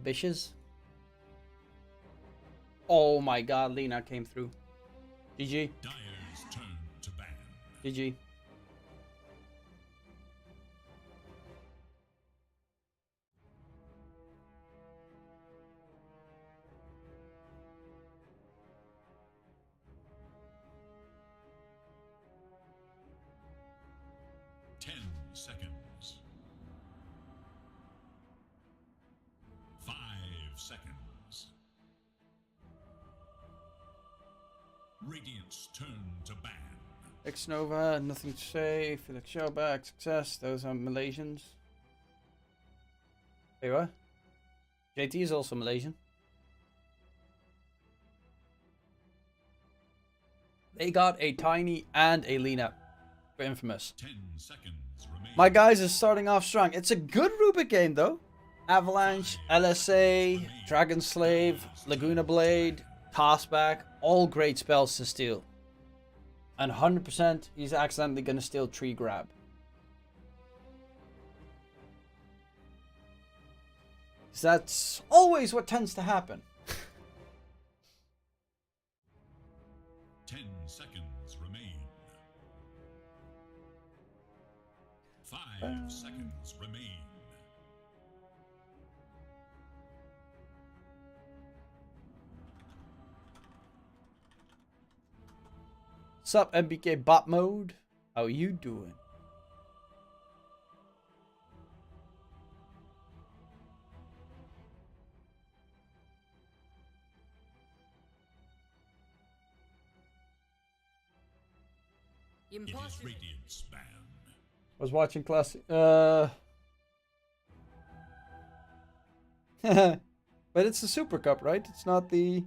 Bitches. Oh my god, Lena came through. GG. Dire's turn to ban. GG. Seconds. 5 seconds. Radiant's turn to ban. X Nova, nothing to say. Felix Showback, success. Those are Malaysians. Hey, what? JT is also Malaysian. They got a Tiny and a Lena for Infamous. 10 seconds remain. My guys is starting off strong. It's a good Rubik game though. Avalanche, LSA, Dragon Slave, Laguna Blade, Tossback, all great spells to steal. And 100% he's accidentally going to steal Tree Grab. That's always what tends to happen. 10 seconds remain. 5 seconds remain. Sup, MBK bot mode? How you doing? It is Radiant's ban. I was watching classic. But it's the Super Cup, right? It's not the.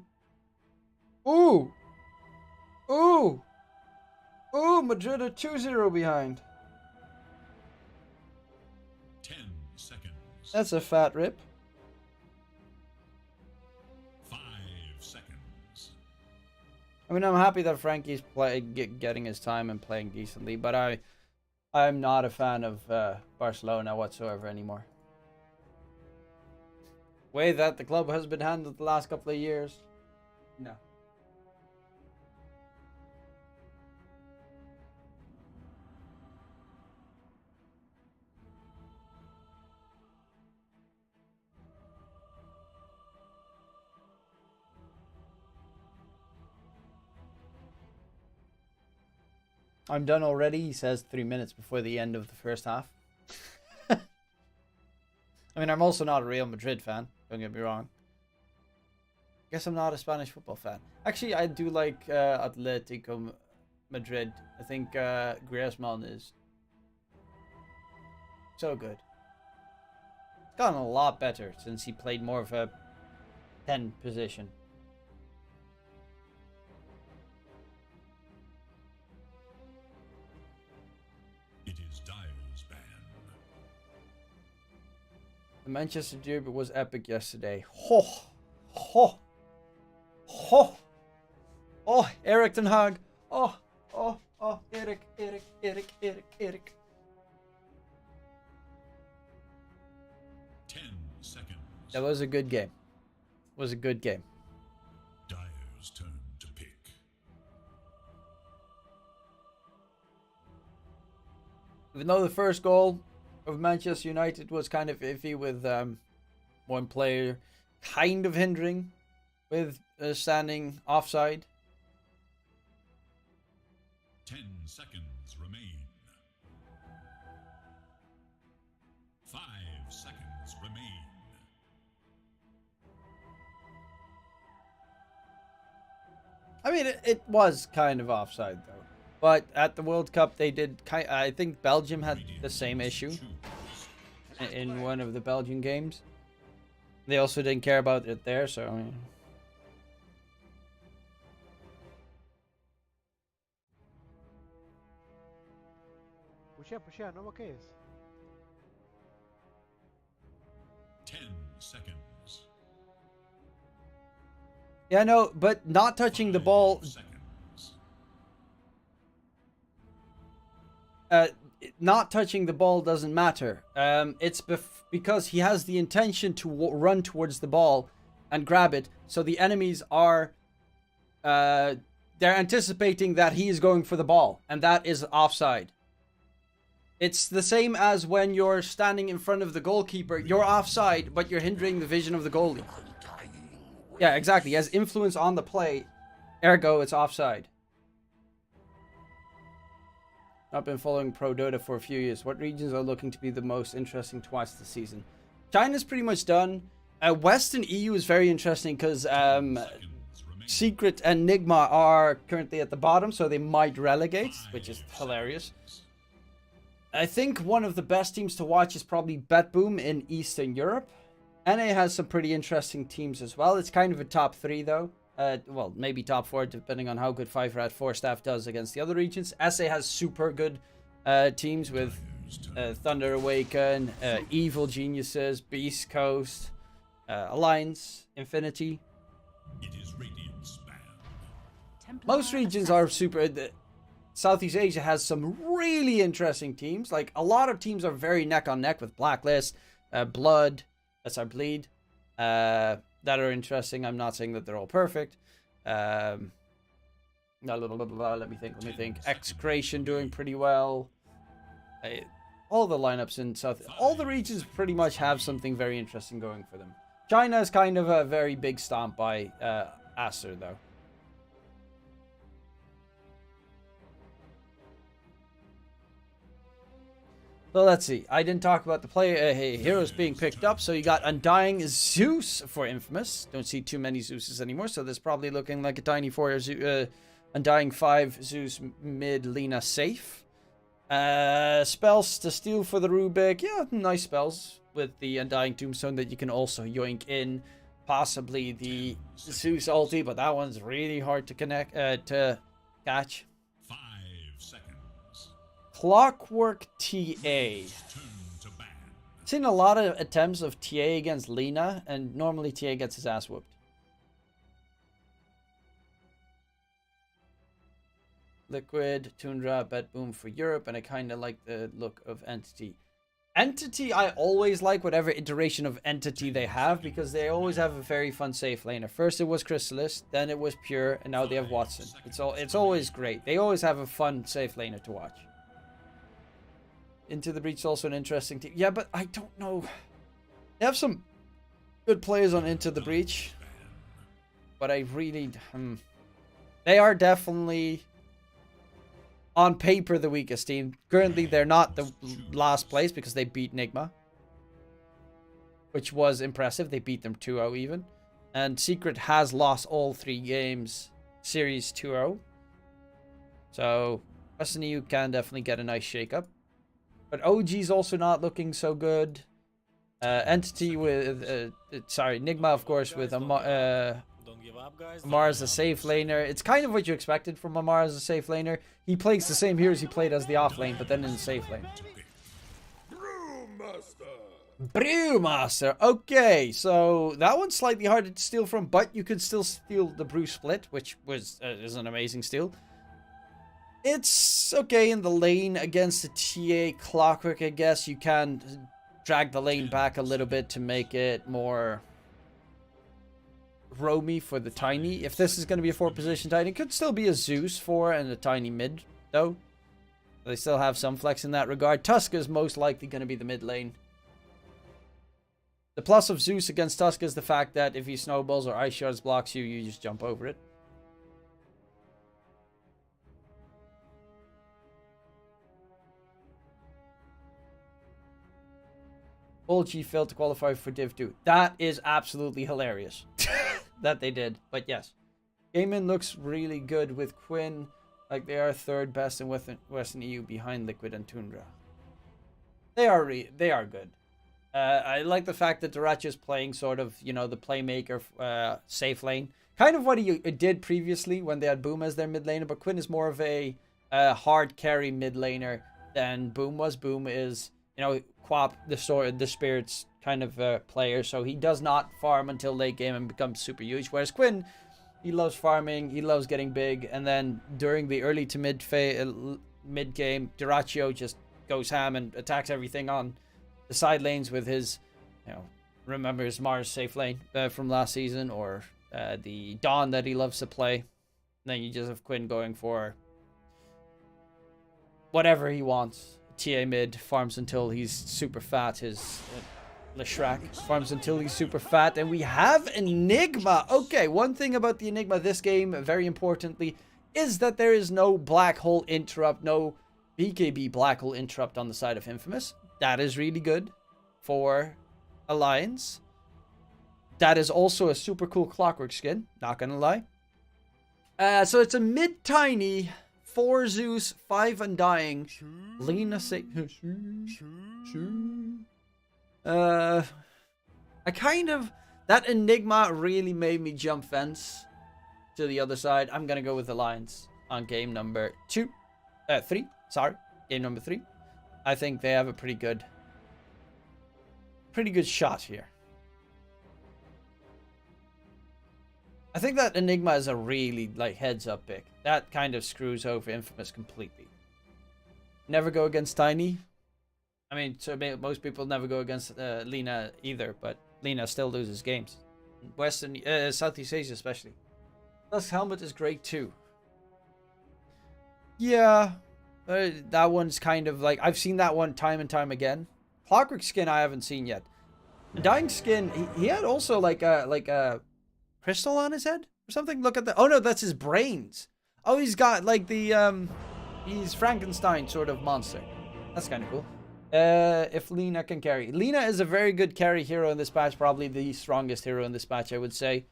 Ooh! Ooh! Ooh! Madrid are 2-0 behind. 10 seconds. That's a fat rip. 5 seconds. I mean, I'm happy that Frankie's getting his time and playing decently, but I'm not a fan of Barcelona whatsoever anymore. Way that the club has been handled the last couple of years. No. I'm done already, he says 3 minutes before the end of the first half. I mean, I'm also not a Real Madrid fan, don't get me wrong. Guess I'm not a Spanish football fan. Actually, I do like Atletico Madrid. I think Griezmann is so good. It's gotten a lot better since he played more of a 10 position. It is Dire's ban. The Manchester Derby was epic yesterday. Ho! Ho! Oh, oh, Eric Ten Hag. Oh, Eric. 10 seconds. That was a good game. Was a good game. Dyer's turn to pick. Even though the first goal of Manchester United was kind of iffy with one player kind of hindering with standing offside. 10 seconds remain. 5 seconds remain. I mean, it was kind of offside though. But at the World Cup, they did I think Belgium had the same issue in one of the Belgian games. They also didn't care about it there, so. I mean. Puxa, no, ¿qué es? 10 seconds. Yeah, no, but not touching the ball. Not touching the ball doesn't matter. It's because he has the intention to run towards the ball and grab it. So the enemies are, they're anticipating that he is going for the ball, and that is offside. It's the same as when you're standing in front of the goalkeeper. You're offside, but you're hindering the vision of the goalie. Yeah, exactly. He has influence on the play, ergo it's offside. I've been following Pro Dota for a few years. What regions are looking to be the most interesting to watch this season? China's pretty much done. Western EU is very interesting because Secret and Nigma are currently at the bottom, so they might relegate, which is hilarious. I think one of the best teams to watch is probably BetBoom in Eastern Europe. NA has some pretty interesting teams as well. It's kind of a top 3 though. Well, maybe top 4 depending on how good 5-4 staff does against the other regions. SA has super good teams with Thunder Awaken, Evil Geniuses, Beast Coast, Alliance, Infinity. It is Radiant Span. Most regions are super. Southeast Asia has some really interesting teams. Like, a lot of teams are very neck on neck with Blacklist, Blood, Bleed, that are interesting. I'm not saying that they're all perfect. Let me think. Execration doing pretty well. All the lineups in all the regions pretty much have something very interesting going for them. China is kind of a very big stomp by Acer, though. So let's see. I didn't talk about the heroes being picked up. So you got Undying Zeus for Infamous. Don't see too many Zeuses anymore. So this probably looking like a tiny 4 Undying 5 Zeus mid Lina safe. Spells to steal for the Rubik. Yeah, nice spells with the Undying Tombstone that you can also yoink in. Possibly the Zeus ulti, but that one's really hard to connect to catch. 5 seconds. Clockwork TA. Seen a lot of attempts of TA against Lina, and normally TA gets his ass whooped. Liquid, Tundra, BetBoom for Europe, and I kind of like the look of Entity. Entity, I always like whatever iteration of Entity they have, because they always have a very fun safe laner. First it was Chrysalis, then it was Pure, and now they have Watson. It's always great. They always have a fun safe laner to watch. Into the Breach is also an interesting team. Yeah, but I don't know. They have some good players on Into the Breach, but I really... They are definitely, on paper, the weakest team. Currently, they're not the last place because they beat Nigma, which was impressive. They beat them 2-0 even. And Secret has lost all 3 games, Series 2-0. So, Western EU can definitely get a nice shake-up. But OG's also not looking so good. Entity with... Nigma, of course, with Amar as a safe laner. It's kind of what you expected from Amar as a safe laner. He plays the same heroes he played as the off lane, but then in the safe lane. Brewmaster. Okay, so that one's slightly harder to steal from, but you could still steal the Brew Split, which is an amazing steal. It's okay in the lane against the TA Clockwork, I guess. You can drag the lane back a little bit to make it more roamy for the Tiny. If this is going to be a 4-position Tiny, it could still be a Zeus 4 and a Tiny mid, though. They still have some flex in that regard. Tusk is most likely going to be the mid lane. The plus of Zeus against Tusk is the fact that if he snowballs or Ice Shards blocks you, you just jump over it. OG failed to qualify for Div 2. That is absolutely hilarious that they did. But yes, Gaimin looks really good with Quinn. Like they are third best in Western EU behind Liquid and Tundra. They are good. I like the fact that Dirachi is playing sort of, you know, the playmaker safe lane. Kind of what he did previously when they had Boom as their mid laner. But Quinn is more of a hard carry mid laner than Boom was. Boom is, you know, Quap, the Spirit's kind of player. So he does not farm until late game and becomes super huge. Whereas Quinn, he loves farming. He loves getting big. And then during the early to mid game, Dyrachio just goes ham and attacks everything on the side lanes with his, you know, remember his Mars safe lane from last season, or the Dawn that he loves to play. And then you just have Quinn going for whatever he wants. TA mid, farms until he's super fat. His Leshrac farms until he's super fat. And we have Enigma. Okay, one thing about the Enigma this game, very importantly, is that there is no black hole interrupt, no BKB black hole interrupt on the side of Infamous. That is really good for Alliance. That is also a super cool Clockwork skin, not gonna lie. So it's a mid-tiny, 4 Zeus, 5 Undying. Lena say... I kind of... That Enigma really made me jump fence to the other side. I'm gonna go with Alliance on game number 3. Sorry, game number 3. I think they have a pretty good shot here. I think that Enigma is a really, like, heads-up pick. That kind of screws over Infamous completely. Never go against Tiny. I mean, so most people never go against Lena either, but Lena still loses games. Western, Southeast Asia especially. Plus, Helmet is great too. Yeah, that one's kind of like, I've seen that one time and time again. Clockwork skin I haven't seen yet. Dying skin, he had also like a crystal on his head or something. Look at that. Oh no, that's his brains. Oh, he's got like the he's Frankenstein sort of monster. That's kind of cool. If Lena can carry. Lena is a very good carry hero in this patch, probably the strongest hero in this patch, I would say.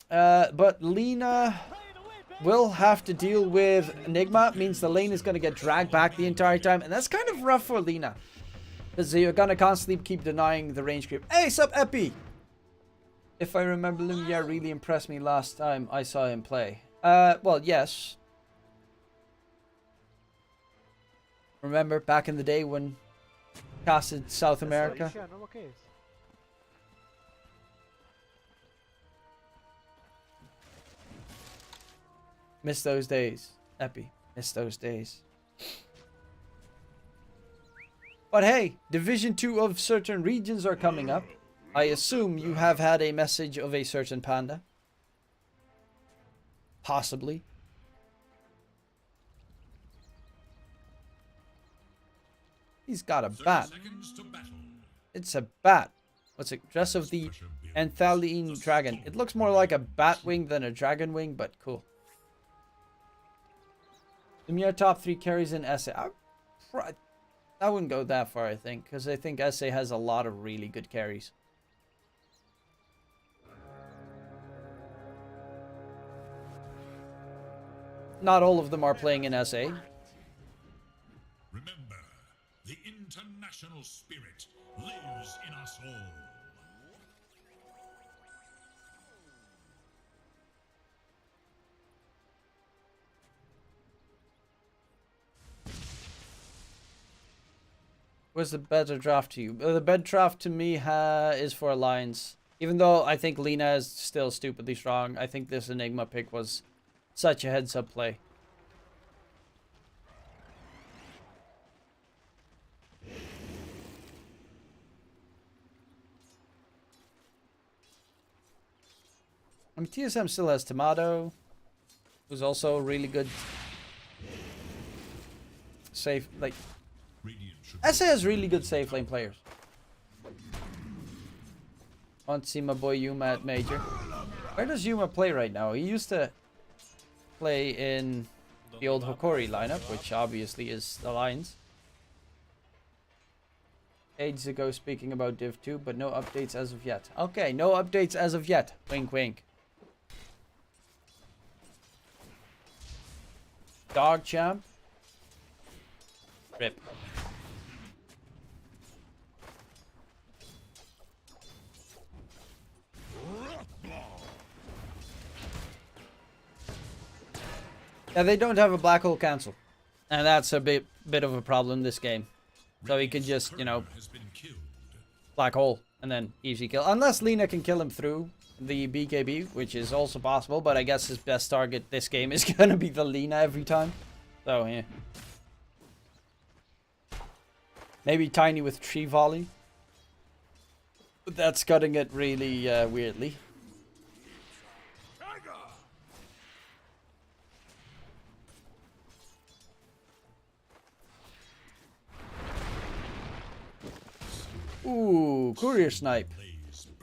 But Lena will have to deal with Enigma. Means the lane is going to get dragged back the entire time, and that's kind of rough for Lena. Because you're going to constantly keep denying the range creep. Hey, sup, Epi? If I remember, Lumiere really impressed me last time I saw him play. Well, yes. Remember back in the day when casted South America? Miss those days, Epi. Miss those days. But hey, Division 2 of certain regions are coming up. I assume you have had a message of a certain panda. Possibly. He's got a bat. It's a bat. What's it? Dress of the Anthaline Dragon. It looks more like a bat wing than a dragon wing, but cool. Lumiere top 3 carries in SA. I wouldn't go that far, I think, because I think SA has a lot of really good carries. Not all of them are playing in SA. Remember, the international spirit lives in us all. What's the better draft to you? The better draft to me is for Alliance. Even though I think Lina is still stupidly strong, I think this Enigma pick was such a heads-up play. I mean, TSM still has Tomato, who's also a really good safe, like, SA has really good safe lane players. I want to see my boy Yuma at Major. Where does Yuma play right now? He used to play in the old Hokori lineup, which obviously is Alliance. Ages ago speaking about Div 2, but no updates as of yet. Okay, no updates as of yet. Wink wink. Dog champ. Rip. Yeah, they don't have a black hole cancel. And that's a bit of a problem this game. So he could just, you know, black hole and then easy kill. Unless Lina can kill him through the BKB, which is also possible. But I guess his best target this game is going to be the Lina every time. So, yeah. Maybe Tiny with tree volley. But that's cutting it really weirdly. Ooh, courier snipe.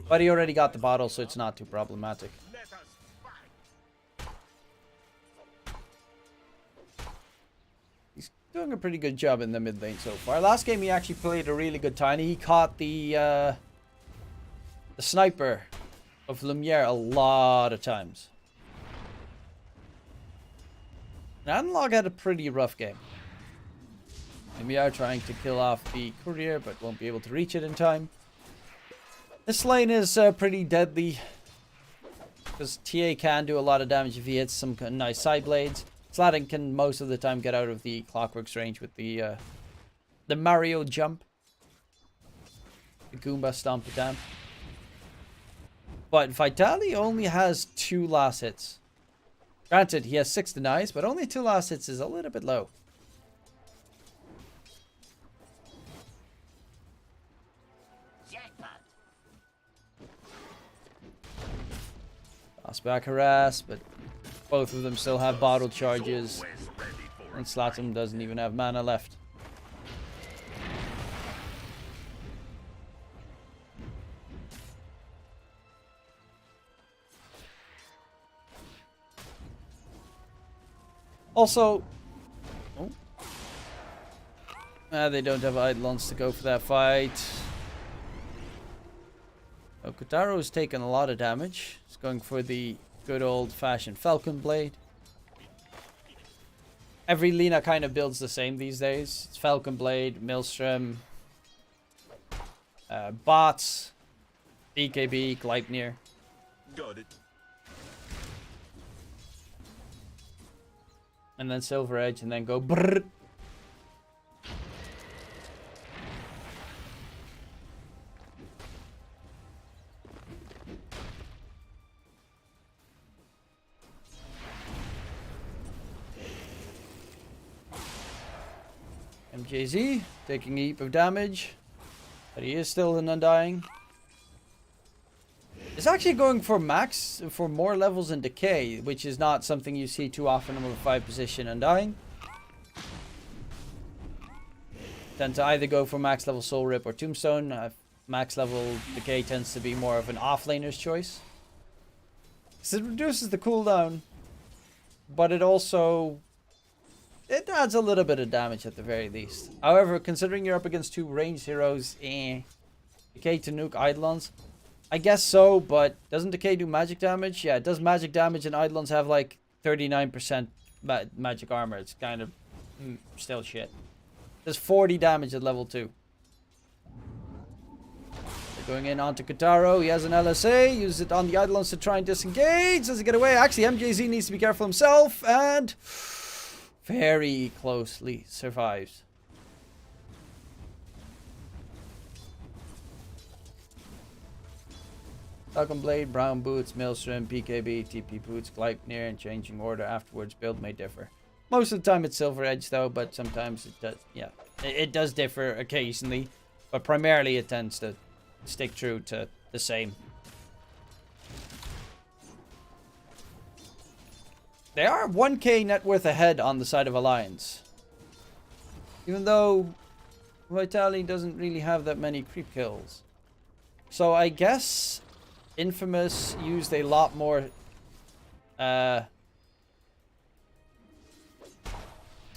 But he already got the bottle, so it's not too problematic. He's doing a pretty good job in the mid lane so far. Last game he actually played a really good Tiny. He caught the sniper of Lumiere a lot of times. And Analog had a pretty rough game. And we are trying to kill off the courier, but won't be able to reach it in time. This lane is pretty deadly, because TA can do a lot of damage if he hits some nice side blades. LATAM can most of the time get out of the Clockwork's range with the Mario jump. The Goomba stomp it down. But Vitali only has 2 last hits. Granted, he has 6 denies, but only 2 last hits is a little bit low. Lost back harass, but both of them still have bottle charges. And LATAM doesn't even have mana left. Also, they don't have Eidolons to go for that fight. Oh, Kotaro's taken a lot of damage. He's going for the good old-fashioned Falcon Blade. Every Lina kind of builds the same these days. It's Falcon Blade, Maelstrom, bots, BKB, Gleipnir. Got it. And then Silver Edge, and then go brrr. MJZ taking a heap of damage, but he is still an Undying. It's actually going for max for more levels in Decay, which is not something you see too often in a 5 position Undying. Tend to either go for max level Soul Rip or Tombstone. Max level Decay tends to be more of an offlaner's choice. Because it reduces the cooldown, but it also... it adds a little bit of damage at the very least. However, considering you're up against 2 ranged heroes, Decay to nuke Eidolons, I guess so, but doesn't Decay do magic damage? Yeah, it does magic damage, and Eidolons have like 39% magic armor. It's kind of still shit. Does 40 damage at level 2. They're going in onto Kotaro. He has an LSA. Use it on the Eidolons to try and disengage. Does he get away? Actually, MJZ needs to be careful himself, and very closely survives. Falcon Blade, Brown Boots, Maelstrom, PKB, TP Boots, Gleipnir, and changing order afterwards. Build may differ. Most of the time it's Silver Edge though, but sometimes it does, yeah. It does differ occasionally, but primarily it tends to stick true to the same. They are 1k net worth ahead on the side of Alliance. Even though Vitality doesn't really have that many creep kills. So I guess Infamous used a lot more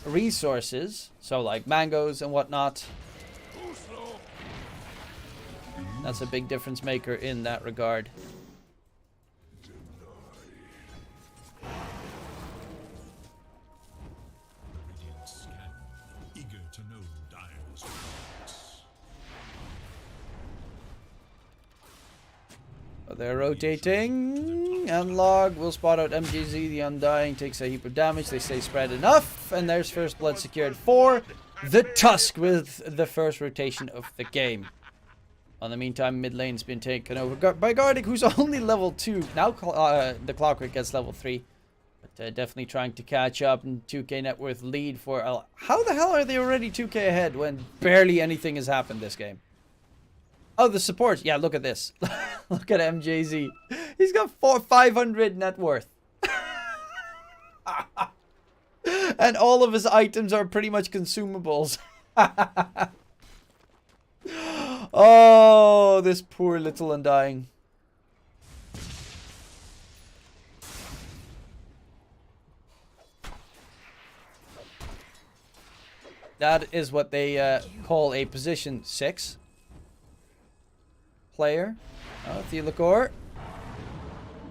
resources. So like mangoes and whatnot. That's a big difference maker in that regard. They're rotating. Analog will spot out MGZ. The Undying takes a heap of damage. They stay spread enough. And there's first blood secured for the Tusk with the first rotation of the game. In the meantime, mid lane's been taken over by Gardic, who's only level 2. Now the Clockwork gets level 3. But definitely trying to catch up. And 2k net worth lead for... How the hell are they already 2k ahead when barely anything has happened this game? Oh, the support. Yeah, look at this. Look at MJZ. He's got 500 net worth. And all of his items are pretty much consumables. Oh, this poor little Undying. That is what they call a position 6 player. Oh, Theolacor.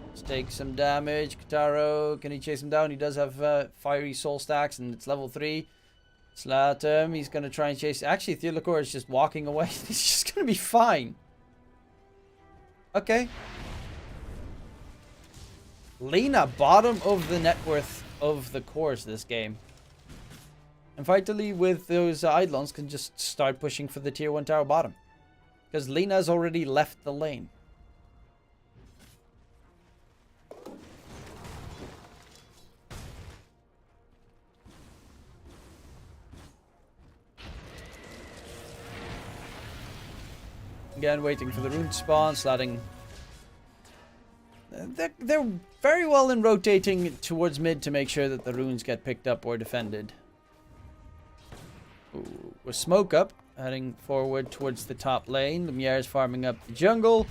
Let's take some damage. Kataro, can he chase him down? He does have fiery soul stacks and it's level 3. LATAM, he's going to try and chase. Actually, Theolacor is just walking away. He's just going to be fine. Okay. Lina, bottom of the net worth of the course this game. And Vitally with those Eidolons can just start pushing for the tier 1 tower bottom. Because Lina's already left the lane. Again, waiting for the rune spawn, slotting. They're very well in rotating towards mid to make sure that the runes get picked up or defended. Ooh, with smoke up. Heading forward towards the top lane. Lumiere's farming up the jungle.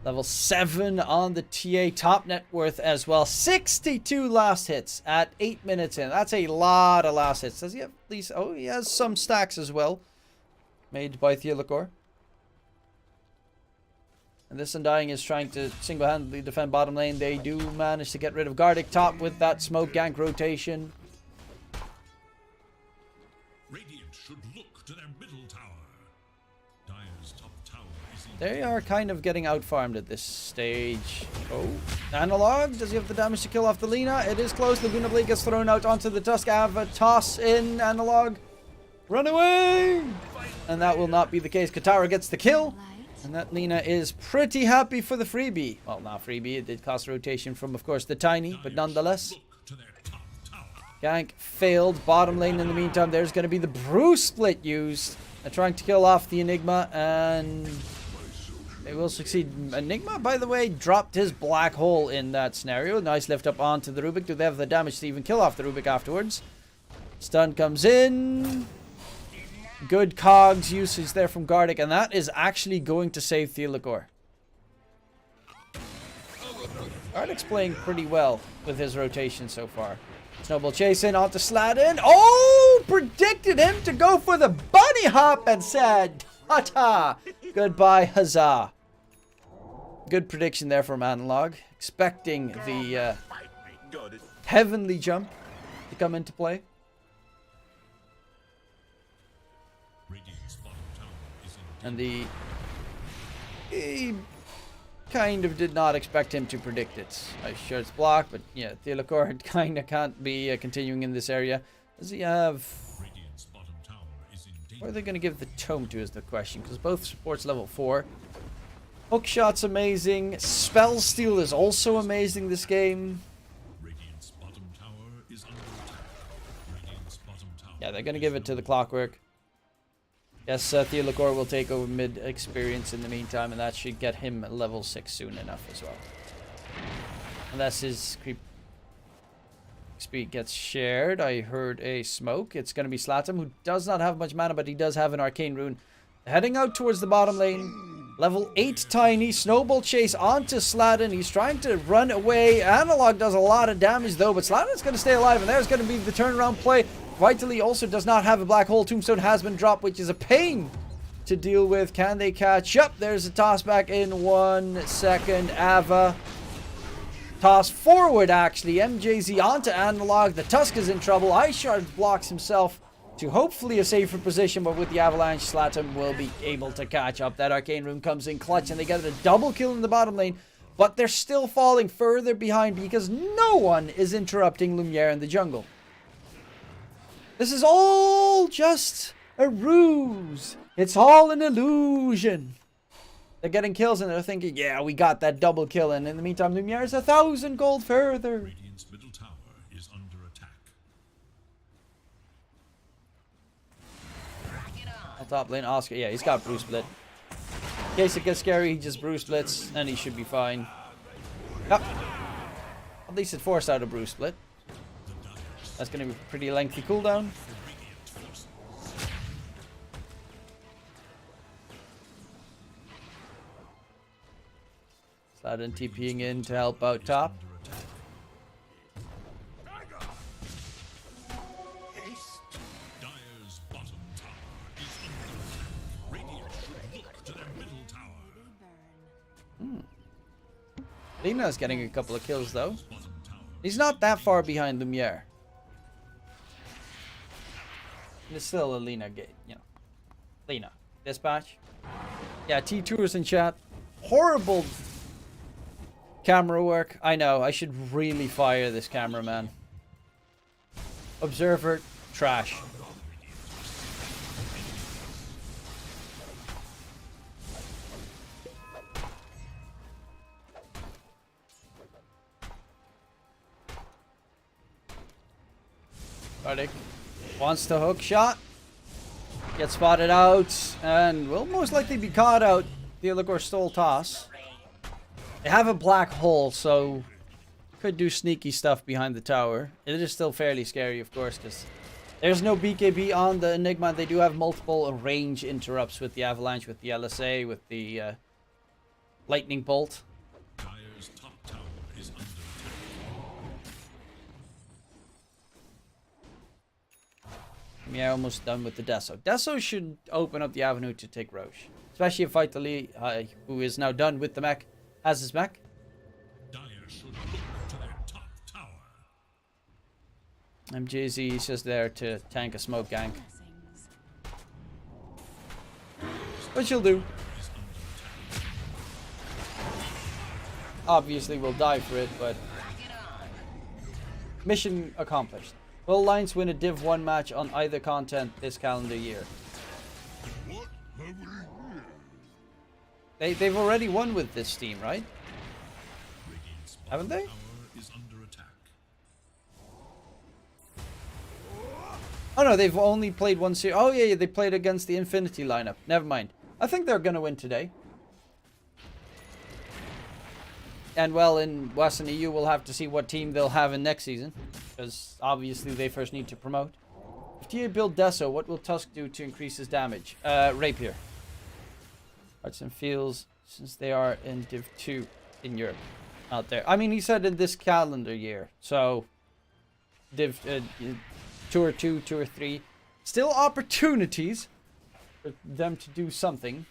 Level 7 on the TA. Top net worth as well. 62 last hits at 8 minutes in. That's a lot of last hits. Does he have these? Oh, he has some stacks as well. Made by Theolacor. And this Undying is trying to single-handedly defend bottom lane. They do manage to get rid of Gardic top with that smoke gank rotation. Radiant should look to their middle tower. Dire's top tower is in... They are kind of getting out-farmed at this stage. Oh, Analog, does he have the damage to kill off the Lina? It is close. Laguna Blade gets thrown out onto the Tusk. Have a toss in Analog. Run away! And that will not be the case. Katara gets the kill. And that Lina is pretty happy for the freebie. Well, not freebie. It did cost rotation from, of course, the Tiny, but nonetheless. Gank failed. Bottom lane in the meantime. There's going to be the Bruce split used. Trying to kill off the Enigma, and they will succeed. Enigma, by the way, dropped his black hole in that scenario. Nice lift up onto the Rubik. Do they have the damage to even kill off the Rubik afterwards? Stun comes in. Good cogs usage there from Gardic, and that is actually going to save Theolacor. Gardic's playing pretty well with his rotation so far. Snowball chasing onto Sladin. Oh, predicted him to go for the bunny hop and said, "Ta-ta, goodbye, huzzah." Good prediction there from Analog. Expecting the heavenly jump to come into play. And he kind of did not expect him to predict it. I'm sure it's blocked, but yeah, Theolacor kind of can't be continuing in this area. Does he have... What are they going to give the tome to is the question, because both supports level 4. Hookshot's amazing. Spell Steal is also amazing this game. Radiant's bottom tower is under attack. Radiant's bottom tower. Yeah, they're gonna give it to the Clockwork. Yes, Theolacor will take over mid experience in the meantime, and that should get him level 6 soon enough as well. Unless his creep speed gets shared. I heard a smoke. It's going to be SLATAM, who does not have much mana, but he does have an arcane rune. Heading out towards the bottom lane. Level 8 Tiny. Snowball chase onto Sladin. He's trying to run away. Analog does a lot of damage though, but Sladin's going to stay alive, and there's going to be the turnaround play. Vitally also does not have a black hole. Tombstone has been dropped, which is a pain to deal with. Can they catch up? There's a toss back in 1 second. Ava. Toss forward, actually. MJZ onto Analog. The Tusk is in trouble. Ice Shard blocks himself to hopefully a safer position, but with the Avalanche, SLATAM will be able to catch up. That Arcane Rune comes in clutch, and they get a double kill in the bottom lane, but they're still falling further behind because no one is interrupting Lumiere in the jungle. This is all just a ruse. It's all an illusion. They're getting kills and they're thinking, yeah, we got that double kill. And in the meantime, Lumiere is 1,000 gold further. Radiant's middle tower is under attack. On top lane, Oscar. Yeah, he's got Bruce Split. In case it gets scary, he just Bruce Splits and he should be fine. Yep. At least it forced out a Bruce Split. That's going to be a pretty lengthy cooldown. Sladin TPing in to help out top. Dire's bottom tower is under attack. Radiant should look to their middle tower. Lina's getting a couple of kills though. He's not that far behind Lumiere. It's still a Lina game, you know. Lina. Dispatch. Yeah, T2 is in chat. Horrible camera work. I know, I should really fire this cameraman. Observer, trash. Bardic wants to hook shot. Gets spotted out and will most likely be caught out. Theolacor stole toss. They have a black hole, so could do sneaky stuff behind the tower. It is still fairly scary, of course, because there's no BKB on the Enigma. They do have multiple range interrupts with the Avalanche, with the LSA, with the Lightning Bolt. Dire's top tower is under attack. Yeah, almost done with the Deso. Deso should open up the avenue to take Roche. Especially if Vitali, who is now done with the mech, has his mech. Dire should look to their top tower. MJZ is just there to tank a smoke gank. Which he'll do. Obviously we'll die for it, but mission accomplished. Will Alliance win a Div 1 match on either content this calendar year? They've already won with this team, right? Haven't they? Is under attack. Oh no, they've only played one series. Oh yeah, they played against the Infinity lineup. Never mind. I think they're gonna win today. And well, in Western EU, we'll have to see what team they'll have in next season, because obviously they first need to promote. If you build Deso, what will Tusk do to increase his damage? Rapier. Arts and Fields, since they are in Div 2 in Europe, out there. I mean, he said in this calendar year, so Div Tour 2, Tour 3, still opportunities for them to do something.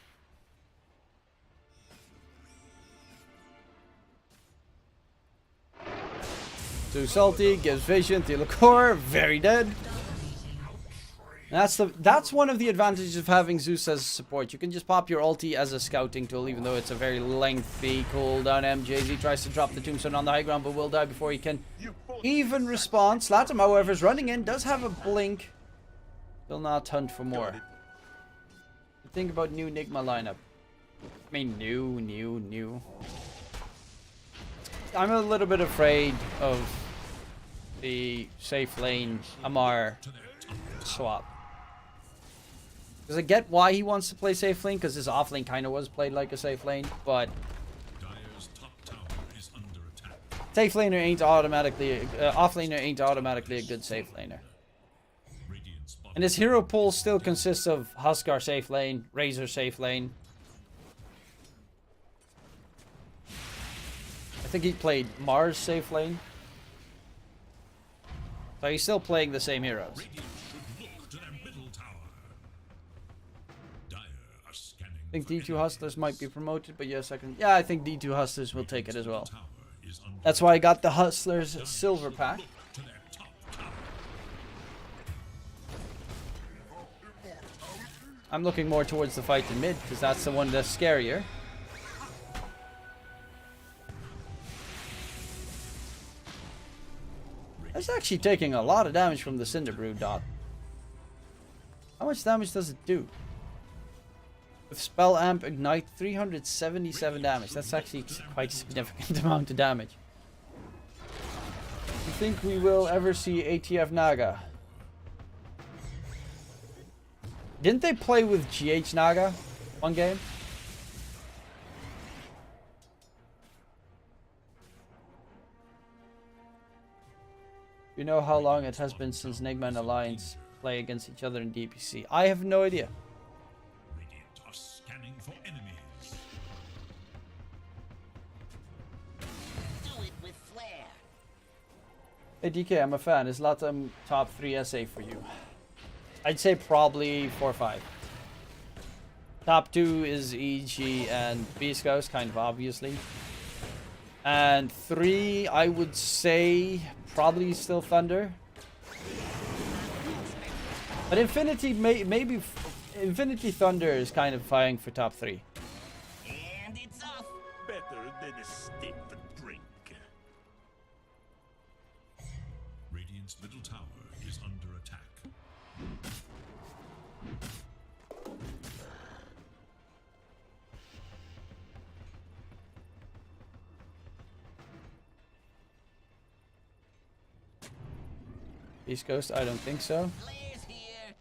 Too salty, gives vision, Theolacor, very dead. That's one of the advantages of having Zeus as a support. You can just pop your ulti as a scouting tool, even though it's a very lengthy cooldown. MJZ tries to drop the tombstone on the high ground, but will die before he can even respond. SLATAM, however, is running in, does have a blink. Will not hunt for more. Think about new Enigma lineup. I mean, new. I'm a little bit afraid of the safe lane Amar swap. Because I get why he wants to play safe lane, because his off lane kind of was played like a safe lane, but Dire's top tower is under attack. safe laner ain't automatically, off laner ain't automatically a good safe laner. Radiant's bottom And his hero pool still consists of Huskar safe lane, Razor safe lane. I think he played Mars safe lane. So he's still playing the same heroes. Radiant should look to their middle tower. Dire are scanning. I think D2 Hustlers might be promoted, but yes, I think D2 Hustlers will take it as well. Tower is under That's why I got the Hustlers silver pack. to their top tower. I'm looking more towards the fight in mid, because that's the one that's scarier. That's actually taking a lot of damage from the Cinderbrew dot. How much damage does it do? With Spell Amp Ignite, 377 damage. That's actually quite a significant amount of damage. You think we will ever see ATF Naga? Didn't they play with GH Naga one game? You know how long it has been since Enigma and Alliance play against each other in DPC? I have no idea. Radiant are scanning for enemies. Do it with flair. Hey DK, I'm a fan. Is LATAM top 3 SA for you? I'd say probably 4 or 5. Top 2 is EG and Beast Ghost, kind of obviously. And 3, I would say probably still Thunder. But Infinity, maybe Infinity Thunder is kind of vying for top 3. And it's off. Better than a stick to drink. Radiant's middle tower is under attack. Beast Ghost, I don't think so. Flair's here.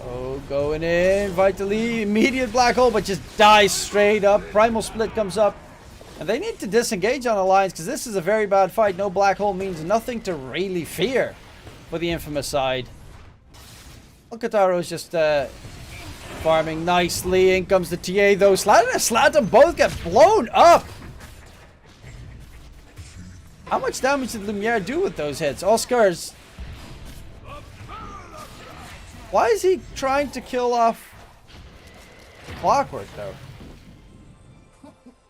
Oh, going in. Vitally, immediate black hole, but just dies straight up. Primal Split comes up. And they need to disengage on Alliance, because this is a very bad fight. No black hole means nothing to really fear for the Infamous side. Okataro's just farming nicely. In comes the TA, though. SLATAM and SLATAM both get blown up. How much damage did Lumiere do with those hits? Oscar's... Why is he trying to kill off Clockwork, though?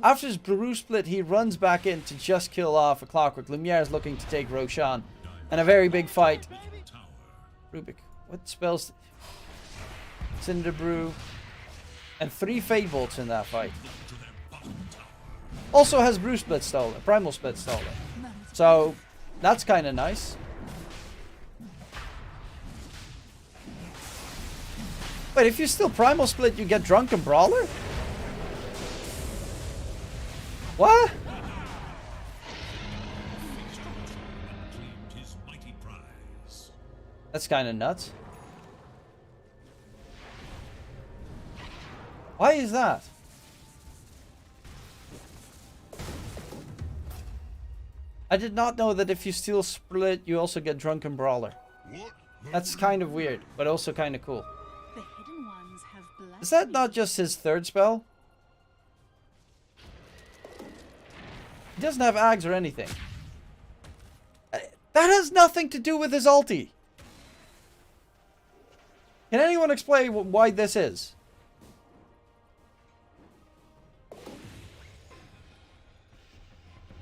After his Brew Split, he runs back in to just kill off a Clockwork. Lumiere is looking to take Roshan. And a very big fight. Rubik, what spells... Cinderbrew. And 3 Fate Bolts in that fight. Also has Brew Split stolen. Primal Split stolen. So, that's kind of nice. Wait, if you still Primal Split, you get Drunken Brawler? What? Claimed his mighty prize. That's kind of nuts. Why is that? I did not know that if you steal Split, you also get Drunken Brawler. That's kind of weird, but also kind of cool. The hidden ones have blessed Is that me. not just his 3rd spell? He doesn't have Ags or anything. That has nothing to do with his ulti. Can anyone explain why this is?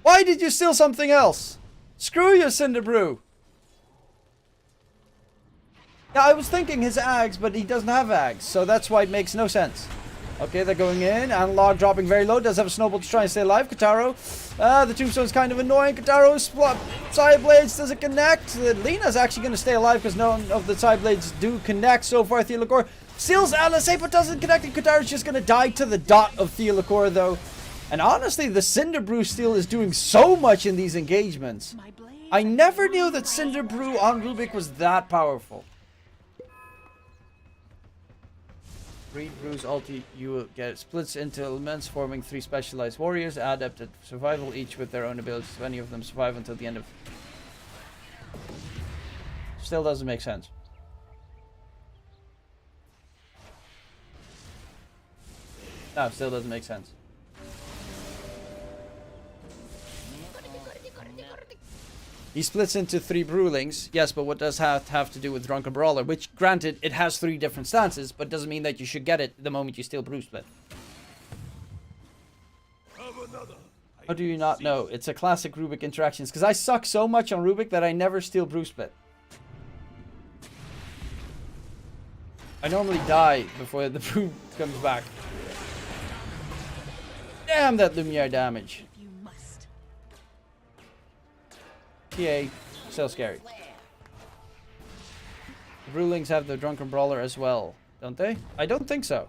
Why did you steal something else? Screw you, Cinderbrew. Yeah, I was thinking his Ags, but he doesn't have Ags, so that's why it makes no sense. Okay, they're going in. Analog dropping very low. Does have a snowball to try and stay alive. Kataro. The tombstone's kind of annoying. Kataro's side blades. Does it connect? Lena's actually going to stay alive because none of the side blades do connect so far. Theolacor steals LSA but doesn't connect. And Kataro's just going to die to the dot of Theolacor though. And honestly, the Cinder Brew steal is doing so much in these engagements. I never knew that Cinder Brew on Rubik was that powerful. Read Brew's ulti, you will get splits into elements, forming 3 specialized warriors, adept at survival, each with their own abilities. If any of them survive until the end of... Still doesn't make sense. No, still doesn't make sense. He splits into 3 Brewlings. Yes, but what does that have to do with Drunken Brawler? Which, granted, it has 3 different stances, but doesn't mean that you should get it the moment you steal Brew Split. How do you not know? It's a classic Rubik interactions. Because I suck so much on Rubik that I never steal Brew Split. I normally die before the Brew comes back. Damn that Lumiere damage. TA, so scary. The Brewlings have the Drunken Brawler as well, don't they? I don't think so.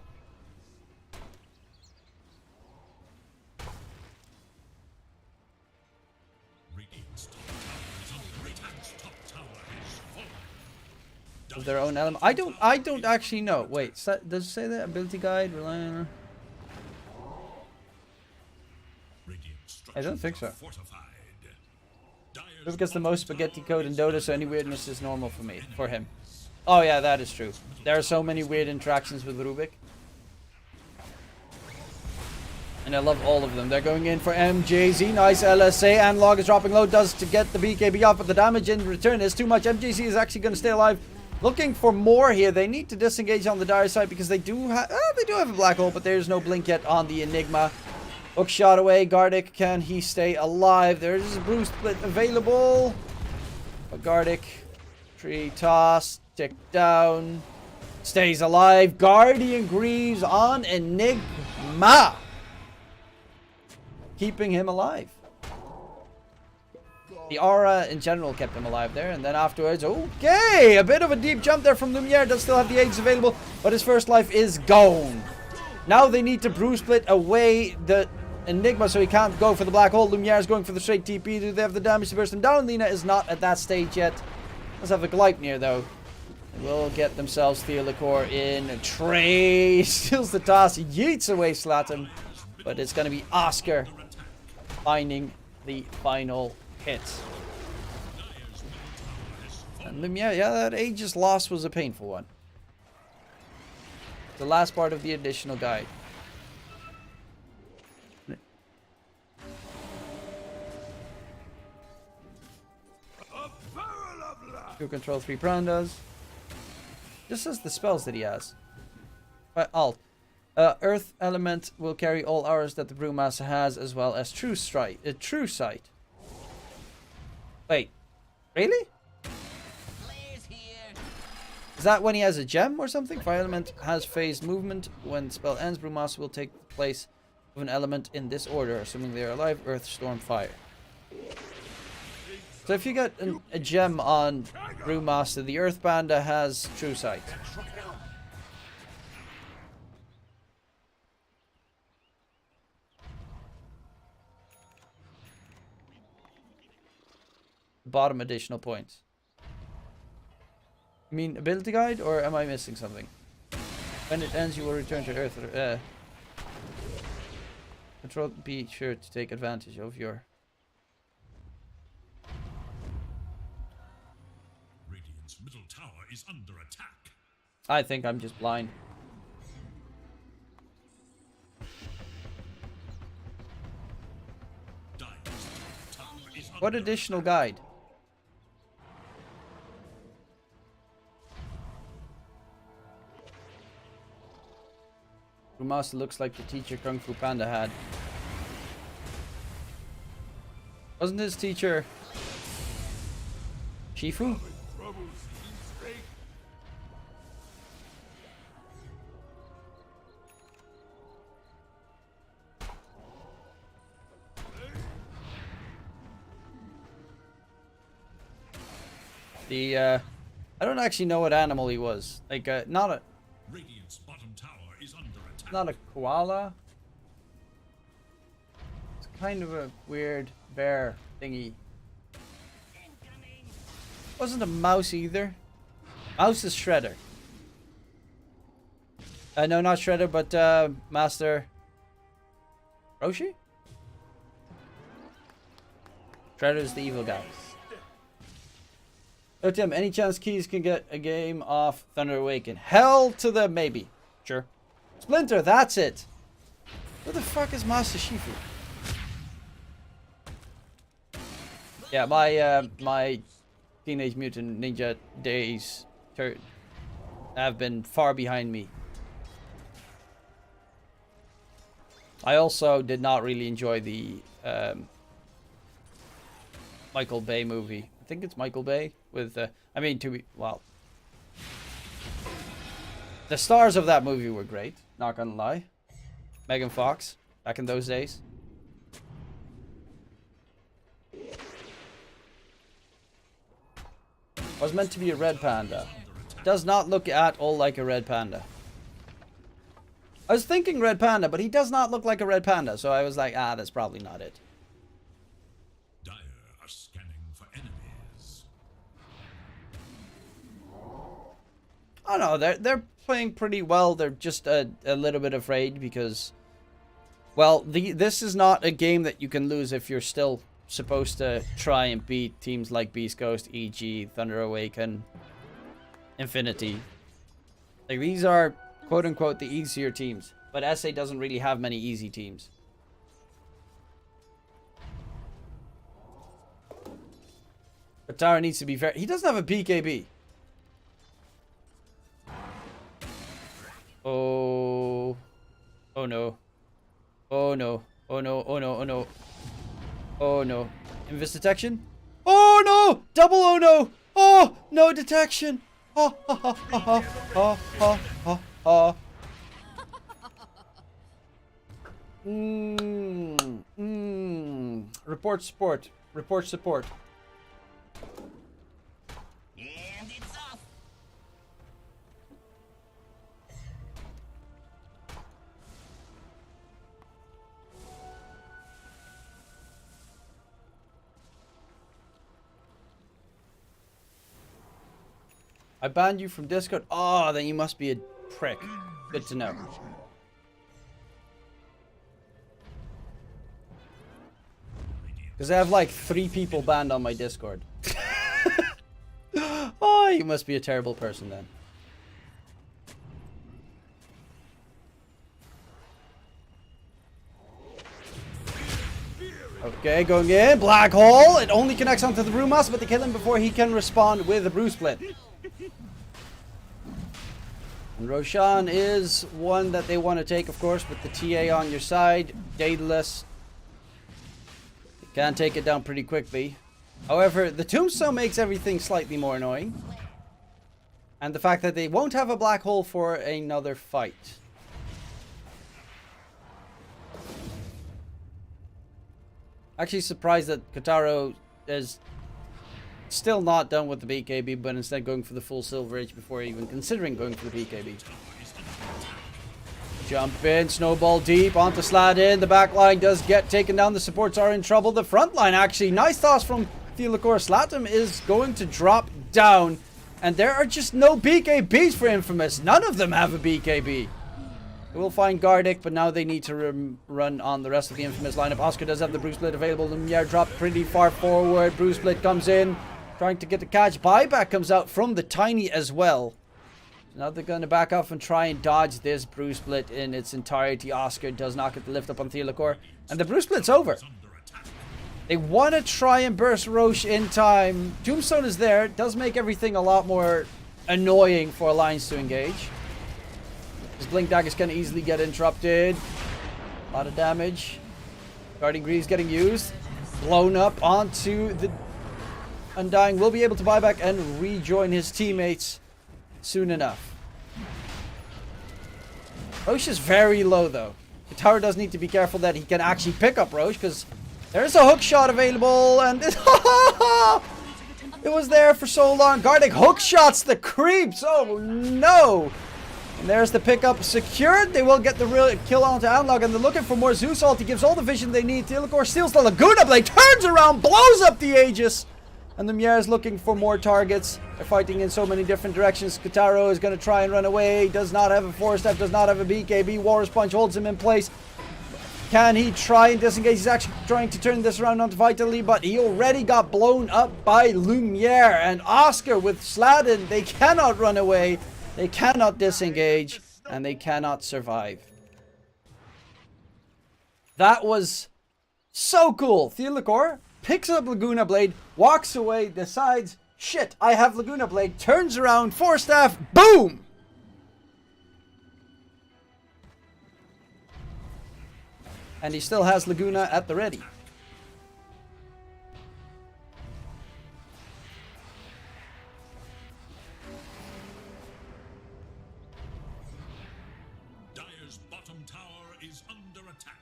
Of their own element. I don't actually know. Wait, does it say that? Ability guide, rely on... I don't think so. Rubik gets the most spaghetti code in Dota, so any weirdness is normal for me. For him. Oh yeah, that is true. There are so many weird interactions with Rubik. And I love all of them. They're going in for MJZ. Nice LSA. Analog is dropping low. Does to get the BKB off, but the damage in return is too much. MJZ is actually going to stay alive. Looking for more here. They need to disengage on the dire side because they do have a black hole, but there's no blink yet on the Enigma. Hook shot away. Gardic, can he stay alive? There's a Brew Split available. But Gardic, tree toss, tick down, stays alive. Guardian Greaves on Enigma, keeping him alive. The aura in general kept him alive there, and then afterwards, okay, a bit of a deep jump there from Lumiere. Does still have the aids available, but his first life is gone. Now they need to Brew Split away the Enigma so he can't go for the black hole. Lumiere is going for the straight TP. Do they have the damage to burst him down? Lena is not at that stage yet. Let's have a Gleipnir though. They will get themselves Theolacor in. Trey steals the toss. Yeets away SLATAM. But it's going to be Oscar finding the final hit. And Lumiere, yeah, that Aegis loss was a painful one. The last part of the additional guide. Two control 3 Brandas. This is the spells that he has. Alt. Earth element will carry all auras that the Brewmaster has, as well as True Strike. True Sight. Wait, really? Is that when he has a gem or something? Fire element has phased movement. When the spell ends, Brewmaster will take the place of an element in this order, assuming they are alive: Earth, Storm, Fire. So if you get a gem on Brewmaster, the Earth Panda has True Sight. Bottom additional points. You mean ability guide, or am I missing something? When it ends, you will return to Earth. Control, be sure to take advantage of your... Radiant's middle tower is under attack. I think I'm just blind. What additional guide? Brewmaster looks like the teacher Kung Fu Panda had. Wasn't his teacher Shifu? The, I don't actually know what animal he was. Like, not a... Radiant's bottom tower is under attack. Not a koala. It's kind of a weird bear thingy. Wasn't a mouse either. Mouse is Shredder. No, not Shredder, but Master Roshi? Shredder's the evil guy. Oh, Tim, any chance Keys can get a game off Thunder Awaken? Hell to the maybe. Sure. Splinter, that's it. Who the fuck is Master Shifu? Yeah, my Teenage Mutant Ninja days have been far behind me. I also did not really enjoy the Michael Bay movie. I think it's Michael Bay with, I mean, well, the stars of that movie were great, not gonna lie. Megan Fox, back in those days. Was meant to be a red panda. Does not look at all like a red panda. I was thinking red panda, but he does not look like a red panda, so I was like, ah, that's probably not it. Dire are scanning for enemies. Oh no, they're playing pretty well. They're just a little bit afraid because, well, this is not a game that you can lose if you're still supposed to try and beat teams like Beast Ghost, EG, Thunder Awaken, Infinity. Like, these are quote-unquote the easier teams, but SA doesn't really have many easy teams. Katara needs to be very... He doesn't have a BKB. Oh... Oh no. Oh no. Oh no. Oh no. Oh no. Oh no. Invis detection? Oh no! Double oh no! Oh! No detection! Ha ha ha ha ha ha ha ha ha. Report support. Report support. And it's off. I banned you from Discord. Oh, then you must be a prick. Good to know. Because I have like 3 people banned on my Discord. Oh, you must be a terrible person then. Okay, going in. Black hole. It only connects onto the Brewmaster, but they kill him before he can respond with a Brew Split. And Roshan is one that they want to take, of course, with the TA on your side. Daedalus. You can take it down pretty quickly. However, the Tombstone makes everything slightly more annoying. And the fact that they won't have a black hole for another fight. Actually surprised that Kotaro is still not done with the BKB, but instead going for the full Silver Age before even considering going for the BKB. Jump in, snowball deep, onto Sladin. The back line does get taken down. The supports are in trouble. The front line, actually, nice toss from Theolacor. is going to drop down. And there are just no BKBs for Infamous. None of them have a BKB. They will find Gardic, but now they need to run on the rest of the Infamous lineup. Oscar does have the Bruce Split available. Lumiere dropped pretty far forward. Bruce Split comes in, trying to get the catch. Buyback comes out from the Tiny as well. So now they're going to back off and try and dodge this Bruce Split in its entirety. Oscar does not get the lift up on Theolacor. And the Bruce Split's over. They want to try and burst Roche in time. Tombstone is there. It does make everything a lot more annoying for Alliance to engage. His Blink Daggers can easily get interrupted. A lot of damage. Guardian Greaves getting used. Blown up onto the Undying. Will be able to buy back and rejoin his teammates soon enough. Roche is very low though. The tower does need to be careful that he can actually pick up Roche because there's a hook shot available and It was there for so long. Guarding hook shots the creeps. Oh no. And there's the pickup secured. They will get the real kill onto Analog, and they're looking for more Zeus ult. He gives all the vision they need. Telecor steals the Laguna Blade, turns around, blows up the Aegis. And the Mjær is looking for more targets. They're fighting in so many different directions. Kataro is going to try and run away. Does not have a Force Step, does not have a BKB. Walrus Punch holds him in place. Can he try and disengage? He's actually trying to turn this around onto Vitally, but he already got blown up by Lumiere. And Oscar with SLATAM, they cannot run away. They cannot disengage. And they cannot survive. That was so cool. Telecor picks up Laguna Blade, walks away, decides, shit, I have Laguna Blade, turns around, Force Staff, boom! And he still has Laguna at the ready. Dire's bottom tower is under attack.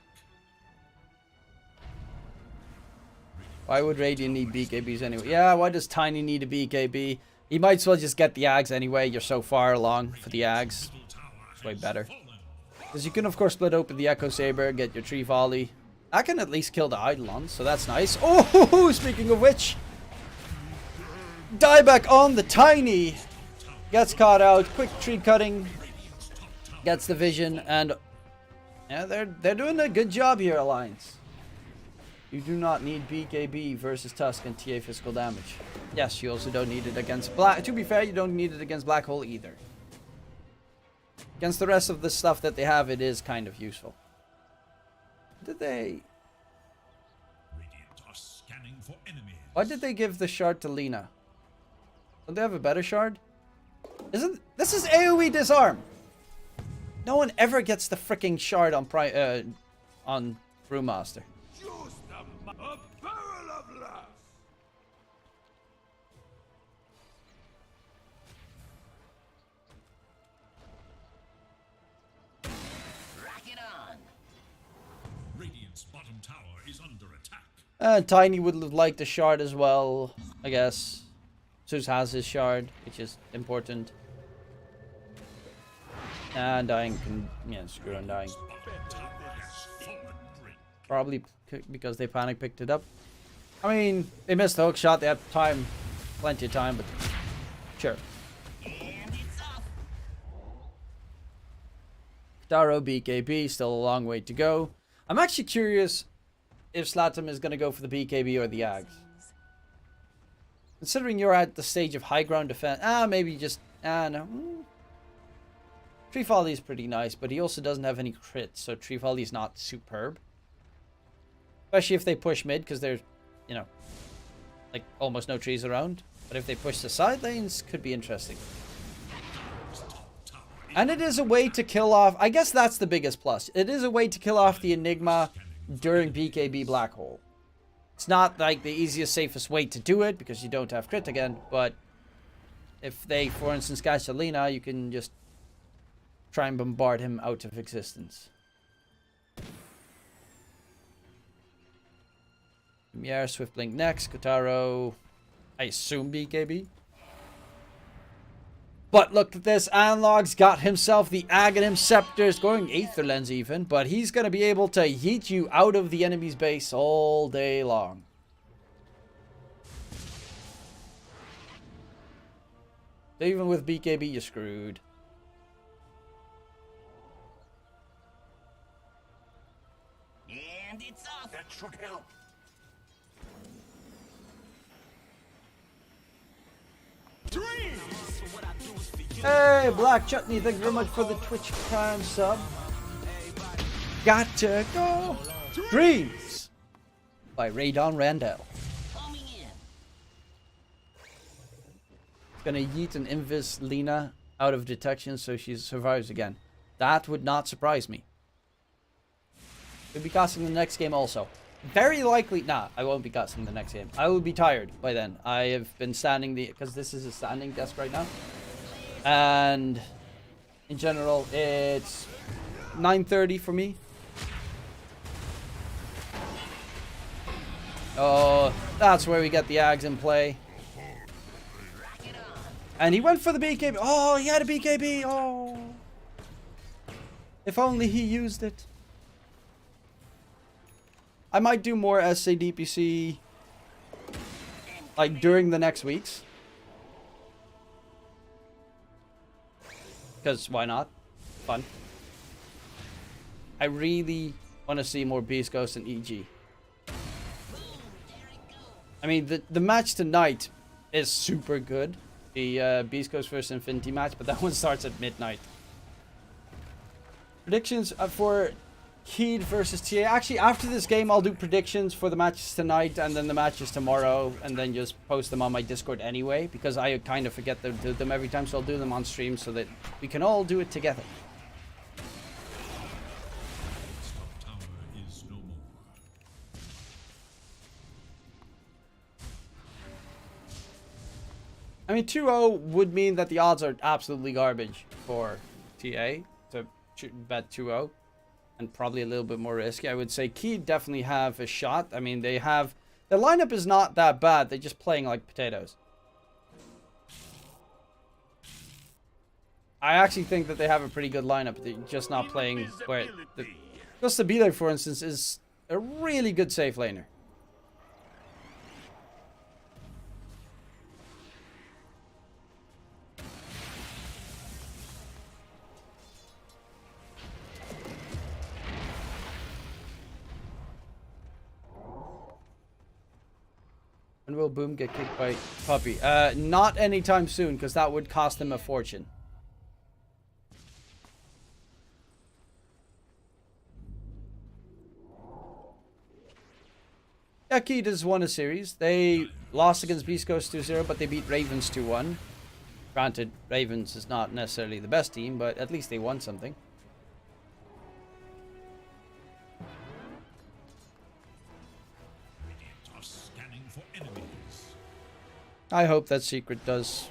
Why would Radiant need BKBs anyway? Yeah, why does Tiny need a BKB? He might as well just get the Ags anyway. You're so far along for the Ags. It's way better. Because you can, of course, split open the Echo Saber, get your Tree Volley. I can at least kill the Eidolon, so that's nice. Oh, speaking of which, dieback on the Tiny. Gets caught out. Quick tree cutting. Gets the vision, and yeah, they're doing a good job here, Alliance. You do not need BKB versus Tusk and TA physical damage. Yes, you also don't need it against Black. To be fair, you don't need it against Black Hole either. Against the rest of the stuff that they have, it is kind of useful. Did they... Radiant are scanning for enemies. Why did they give the shard to Lina? Don't they have a better shard? This is AoE disarm. No one ever gets the freaking shard on Brewmaster. A barrel of laughs. Rock it on. Radiant's bottom tower is under attack. Tiny would have liked the shard as well, I guess. Zeus has his shard, which is important. And dying can... yeah, screw on dying. Probably because they panic picked it up. I mean, they missed the hook shot. They had time, plenty of time, but sure. And it's off. Taro BKB, still a long way to go. I'm actually curious if SLATAM is going to go for the BKB or the Ags. Considering you're at the stage of high ground defense, maybe just, no. Tree Volley is pretty nice, but he also doesn't have any crits, so Tree Volley is not superb. Especially if they push mid, because there's, you know, like almost no trees around. But if they push the side lanes, could be interesting. And it is a way to kill off, I guess that's the biggest plus. It is a way to kill off the Enigma during BKB Black Hole. It's not like the easiest, safest way to do it, because you don't have crit again. But if they, for instance, catch Alina, you can just try and bombard him out of existence. Mjær, Swiftblink next. Kotaro, I assume BKB. But look at this. Analog's got himself the Aghanim Scepters, going Aether Lens even. But he's going to be able to yeet you out of the enemy's base all day long. Even with BKB, you're screwed. And it's off. That should help. Hey, Black Chutney, thank you very much for the Twitch Prime sub. Gotta go. Dreams by Raydon Randall. Coming in. Gonna yeet an Invis Lina out of detection so she survives again. That would not surprise me. Could be casting the next game also. Very likely, nah, I won't be casting the next game. I will be tired by then. I have been standing because this is a standing desk right now. And in general, it's 9:30 for me. Oh, that's where we get the Ags in play. And he went for the BKB. Oh, he had a BKB. Oh. If only he used it. I might do more SA DPC like during the next weeks. Because why not? Fun. I really want to see more Beast Ghost and EG. I mean, the match tonight is super good. The Beast Ghost vs Infinity match, but that one starts at midnight. Predictions for Keed versus TA. Actually, after this game, I'll do predictions for the matches tonight and then the matches tomorrow, and then just post them on my Discord anyway, because I kind of forget to do them every time, so I'll do them on stream so that we can all do it together. Tower is no more. I mean, 2-0 would mean that the odds are absolutely garbage for TA to bet 2-0. And probably a little bit more risky. I would say Key definitely have a shot. I mean, they have... The lineup is not that bad. They're just playing like potatoes. I actually think that they have a pretty good lineup. They're just not playing... Where Just the Beeler, for instance, is a really good safe laner. When will Boom get kicked by Puppy? Not anytime soon, because that would cost him a fortune. Yeah, Key has won a series. They lost against Beast Coast 2-0, but they beat Ravens 2-1. Granted, Ravens is not necessarily the best team, but at least they won something. I hope that Secret does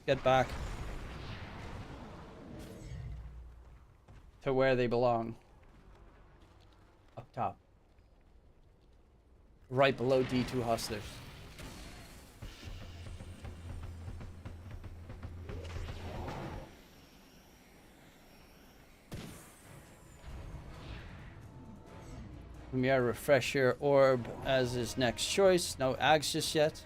get back to where they belong. Up top. Right below D2 Hustlers. Premier Refresher Orb as his next choice. No Ags just yet.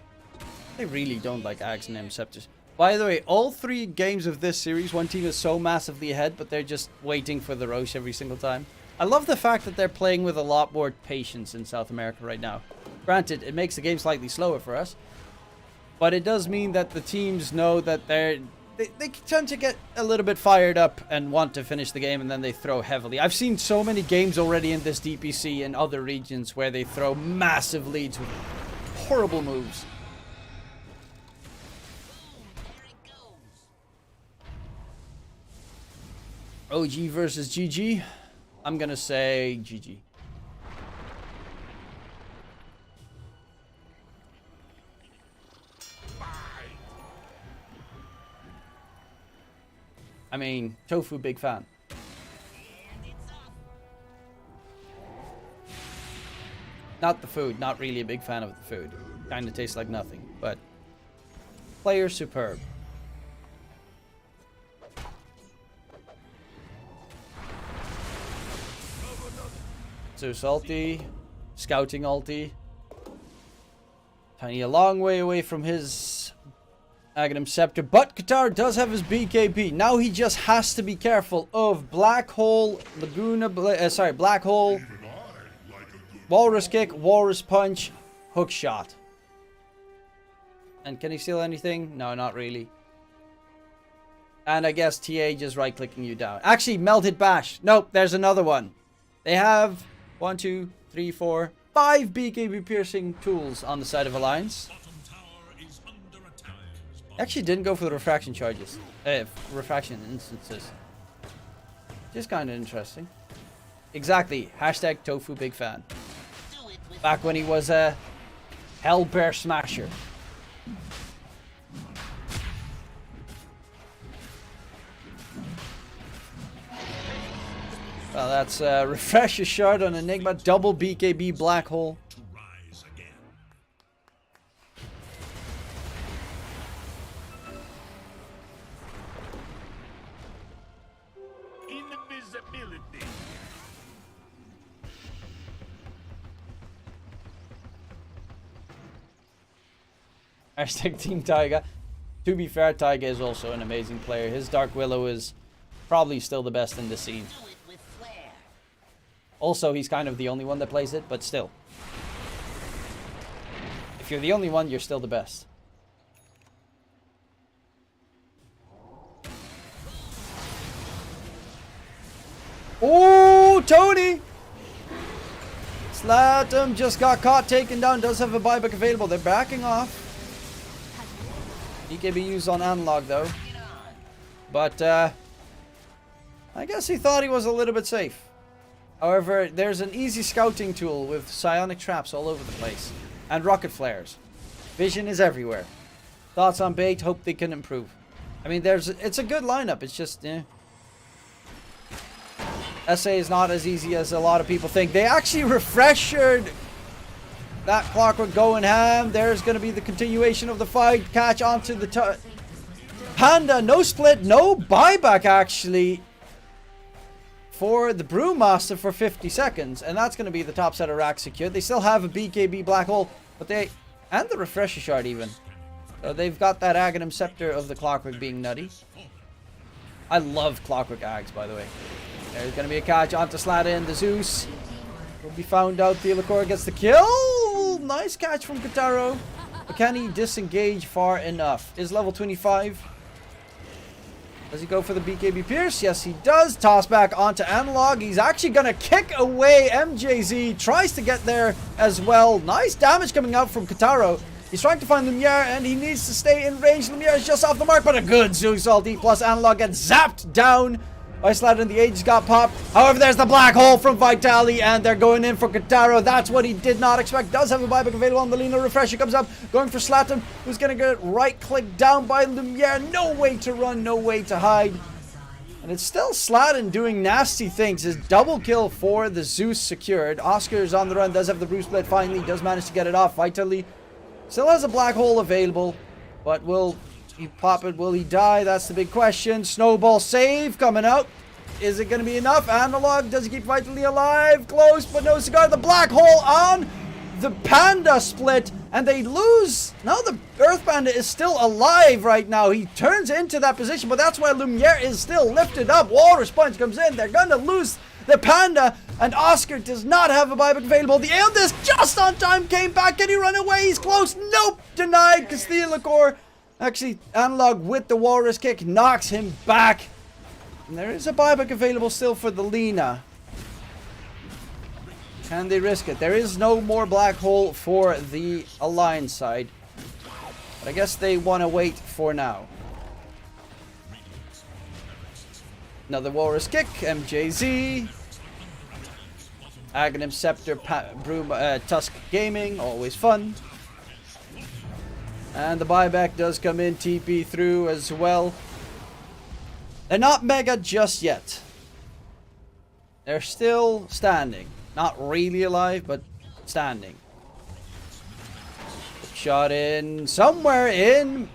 They really don't like Ags and M-Scepters. By the way, all 3 games of this series, one team is so massively ahead, but they're just waiting for the Roche every single time. I love the fact that they're playing with a lot more patience in South America right now. Granted, it makes the game slightly slower for us, but it does mean that the teams know that they tend to get a little bit fired up and want to finish the game, and then they throw heavily. I've seen so many games already in this DPC and other regions where they throw massive leads with horrible moves. OG versus GG. I'm gonna say GG. I mean, Tofu, big fan. Not the food, not really a big fan of the food. Kinda tastes like nothing, but player superb. Zeus ulti, scouting ulti. Tiny a long way away from his Aghanim Scepter, but Qatar does have his BKB. Now he just has to be careful of Black Hole, Black Hole, Walrus Kick, Walrus Punch, Hook Shot. And can he steal anything? No, not really. And I guess TA just right-clicking you down. Actually, Melted Bash. Nope, there's another one. They have 1, 2, 3, 4, 5 BKB piercing tools on the side of Alliance. Actually didn't go for the refraction charges. Refraction instances. Just kind of interesting. Exactly. Hashtag Tofu big fan. Back when he was a Hell Bear Smasher. Well, that's a refresher shard on Enigma. Double BKB Black Hole. ability. Hashtag Team Taiga. To be fair, Taiga is also an amazing player. His Dark Willow is probably still the best in the scene. Also, he's kind of the only one that plays it, but still. If you're the only one, you're still the best. Oh, Tony! SLATAM just got caught, taken down, does have a buyback available. They're backing off. EKB used on analog though. But I guess he thought he was a little bit safe. However, there's an easy scouting tool with psionic traps all over the place. And rocket flares. Vision is everywhere. Thoughts on bait, hope they can improve. I mean, it's a good lineup, it's just, SA is not as easy as a lot of people think. They actually refreshed that Clockwork going ham. There's going to be the continuation of the fight. Catch onto the Panda. No split, no buyback actually for the Brewmaster for 50 seconds. And that's going to be the top set of racks secured. They still have a BKB Black Hole, but and the Refresher Shard even. So they've got that Aghanim Scepter of the Clockwork being nutty. I love Clockwork Ags, by the way. There's going to be a catch onto SLATAM. The Zeus will be found out. Theolacor gets the kill. Nice catch from Kataro. But can he disengage far enough? Is level 25. Does he go for the BKB Pierce? Yes, he does. Toss back onto Analog. He's actually going to kick away MJZ. Tries to get there as well. Nice damage coming out from Kataro. He's trying to find Lumiere, and he needs to stay in range. Lumiere is just off the mark, but a good Zeus ulti plus Analog gets zapped down by SLATAM. The Aegis got popped. However, there's the Black Hole from Vitali, and they're going in for Kataro. That's what he did not expect. Does have a buyback available on the Lina. Refresher comes up, going for SLATAM, who's going to get right-clicked down by Lumiere. No way to run, no way to hide. And it's still SLATAM doing nasty things. His double kill for the Zeus secured. Oscar is on the run, does have the Bruce Split finally, does manage to get it off. Vitali still has a Black Hole available, but will he pop it? Will he die? That's the big question. Snowball save coming out. Is it going to be enough? Analog, does he keep Vitally alive? Close, but no cigar. The Black Hole on the Panda split, and they lose. Now the Earth Panda is still alive right now. He turns into that position, but that's why Lumiere is still lifted up. Walrus Punch comes in. They're going to lose the Panda, and Oscar does not have a buyback available. The Aeldis just on time came back. Can he run away? He's close. Nope. Denied. Theolacor, actually, Analog with the Walrus kick knocks him back. And there is a buyback available still for the Lina. Can they risk it? There is no more Black Hole for the Alliance side. But I guess they want to wait for now. Another Walrus kick. MJZ. Aghanim Scepter, Tusk Gaming, always fun. And the buyback does come in, TP through as well. They're not mega just yet. They're still standing. Not really alive, but standing. Shot in somewhere in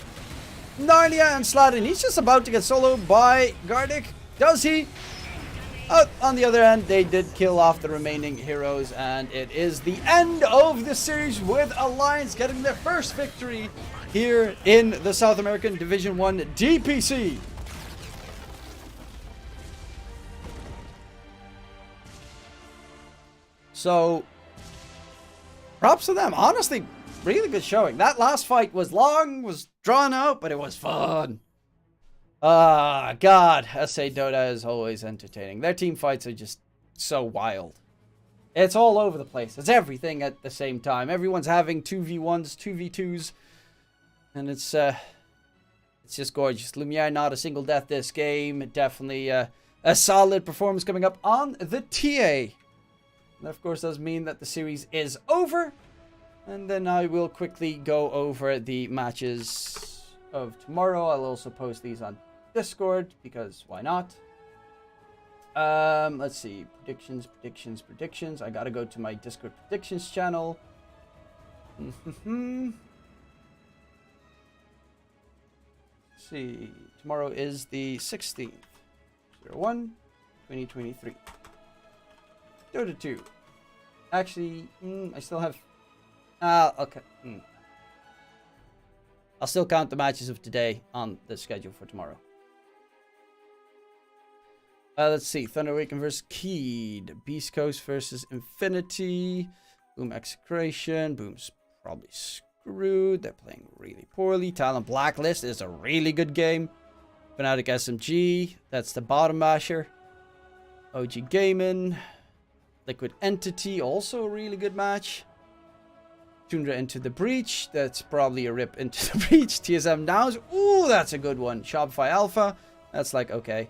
Narnia, and SLATAM. He's just about to get soloed by Gardic. Does he? On the other hand, they did kill off the remaining heroes, and it is the end of the series with Alliance getting their first victory here in the South American Division 1 DPC. So, props to them. Honestly, really good showing. That last fight was long, was drawn out, but it was fun. Ah, God. SA Dota is always entertaining. Their team fights are just so wild. It's all over the place. It's everything at the same time. Everyone's having 2v1s, 2v2s. And it's just gorgeous. Lumiere, not a single death this game. Definitely a solid performance coming up on the TA. That, of course, does mean that the series is over. And then I will quickly go over the matches of tomorrow. I'll also post these on Discord, because why not? Let's see. Predictions. I gotta go to my Discord predictions channel. Let's see. Tomorrow is the 16th. 01. 2023. Dota 2. Actually, I still have... okay. I'll still count the matches of today on the schedule for tomorrow. Let's see. Thunder Awaken versus Keed. Beast Coast versus Infinity. Boom Execration. Boom's probably screwed. They're playing really poorly. Talent Blacklist is a really good game. Fnatic SMG. That's the bottom masher. OG Gaming. Liquid Entity. Also a really good match. Tundra Into the Breach. That's probably a rip into the breach. TSM Nows. Ooh, that's a good one. Shopify Alpha. That's like, okay.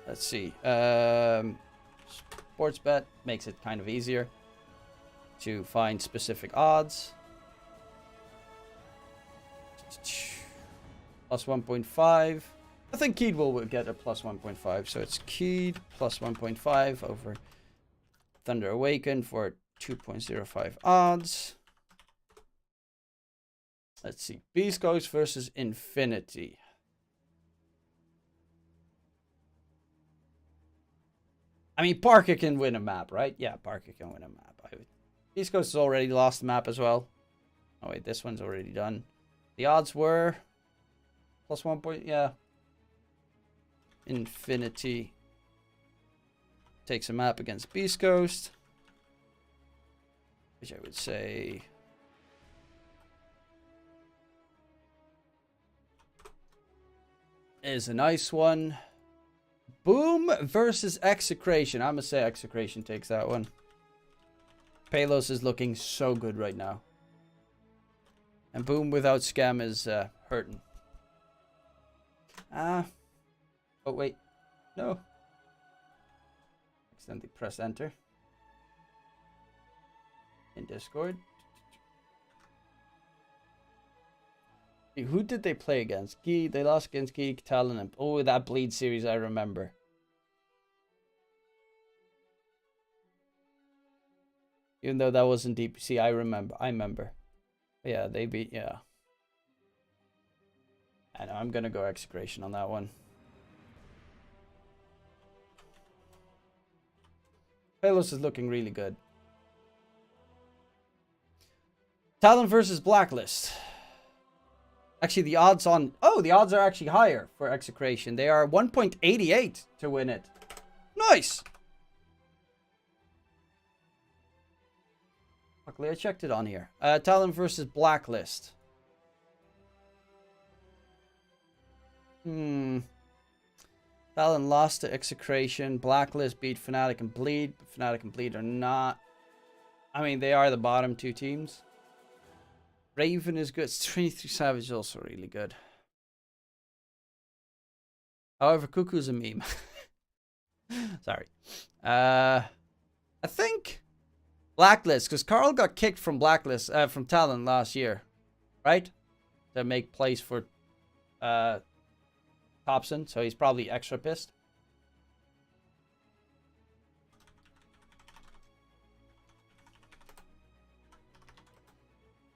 Let's see. Sportsbet makes it kind of easier to find specific odds. Plus 1.5. I think Keed will get a plus 1.5. So it's Keed plus 1.5 over Thunder Awaken for 2.05 odds. Let's see. Beast Coast versus Infinity. I mean, Parker can win a map, right? Yeah, Parker can win a map. East Coast has already lost the map as well. Oh, wait, this one's already done. The odds were plus 1 point. Yeah. Infinity takes a map against Beast Coast, which I would say is a nice one. Boom versus Execration. I'm going to say Execration takes that one. Palos is looking so good right now. And Boom without Scam is hurting. Oh, wait. No. Accidentally press enter. In Discord. Who did they play against? Geek. They lost against Geek, Talon, and... Oh, that Bleed series I remember. Even though that wasn't DPC, I remember. Yeah, they beat... Yeah. I know, I'm gonna go Execration on that one. Palos is looking really good. Talon versus Blacklist. Actually, the odds on... Oh, the odds are actually higher for Execration. They are 1.88 to win it. Nice! Luckily, I checked it on here. Talon versus Blacklist. Talon lost to Execration. Blacklist beat Fnatic and Bleed. Fnatic and Bleed are not... I mean, they are the bottom two teams. Raven is good. 23 Savage is also really good. However, Cuckoo's a meme. Sorry. I think Blacklist, because Carl got kicked from Blacklist, from Talon last year, right? To make place for Thompson, so he's probably extra pissed.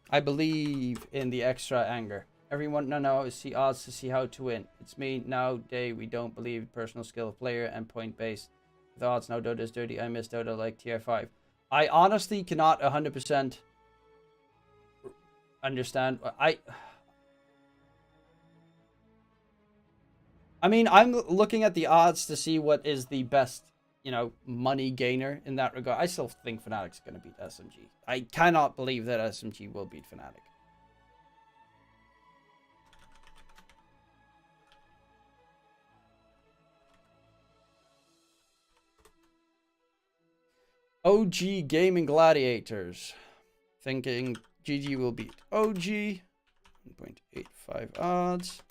I believe in the extra anger. Everyone no see odds to see how to win. It's me nowadays. We don't believe personal skill of player and point based. With odds now Dota is dirty. I miss Dota like tier 5. I honestly cannot 100% understand. I mean, I'm looking at the odds to see what is the best, you know, money gainer in that regard. I still think Fnatic's going to beat SMG. I cannot believe that SMG will beat Fnatic. OG Gaming Gladiators. Thinking GG will beat OG. 1.85 odds.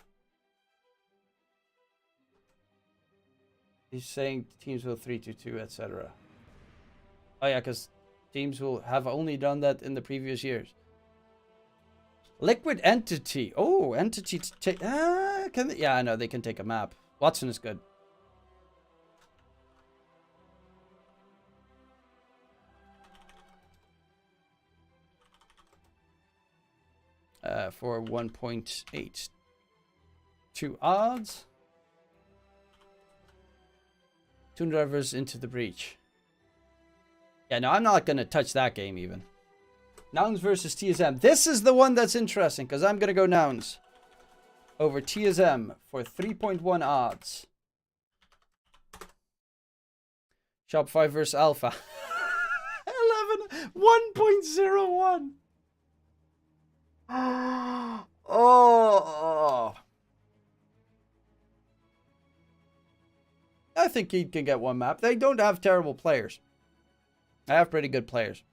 He's saying teams will 3-2-2, etc. Oh yeah, because teams will have only done that in the previous years. Liquid Entity. Oh, Entity to take... can they? Yeah, I know, they can take a map. Watson is good. For 1.82 odds. Toon Drivers Into the Breach. Yeah, no, I'm not going to touch that game even. Nouns versus TSM. This is the one that's interesting because I'm going to go Nouns over TSM for 3.1 odds. Shopify versus Alpha. 1.01. Oh. I think he can get one map. They don't have terrible players. They have pretty good players.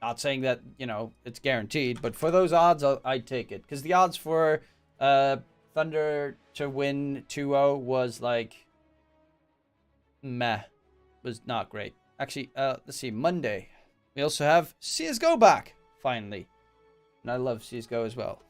Not saying that, you know, it's guaranteed, but for those odds, I'd take it. Because the odds for Thunder to win 2-0 was like, meh. Was not great. Actually, let's see, Monday. We also have CSGO back, finally. And I love CSGO as well.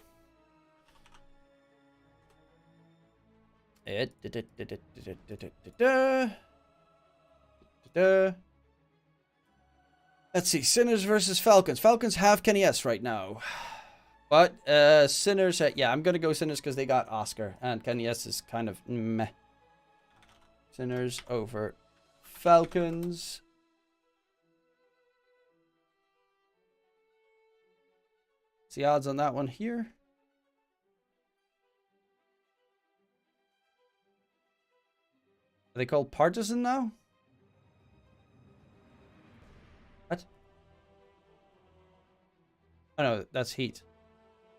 Let's see, Sinners versus Falcons. Falcons have Kenny S right now. But Sinners, yeah, I'm going to go Sinners because they got Oscar. And Kenny S is kind of meh. Sinners over Falcons. The odds on that one here. Are they called Partisan now? What? Oh no, that's Heat.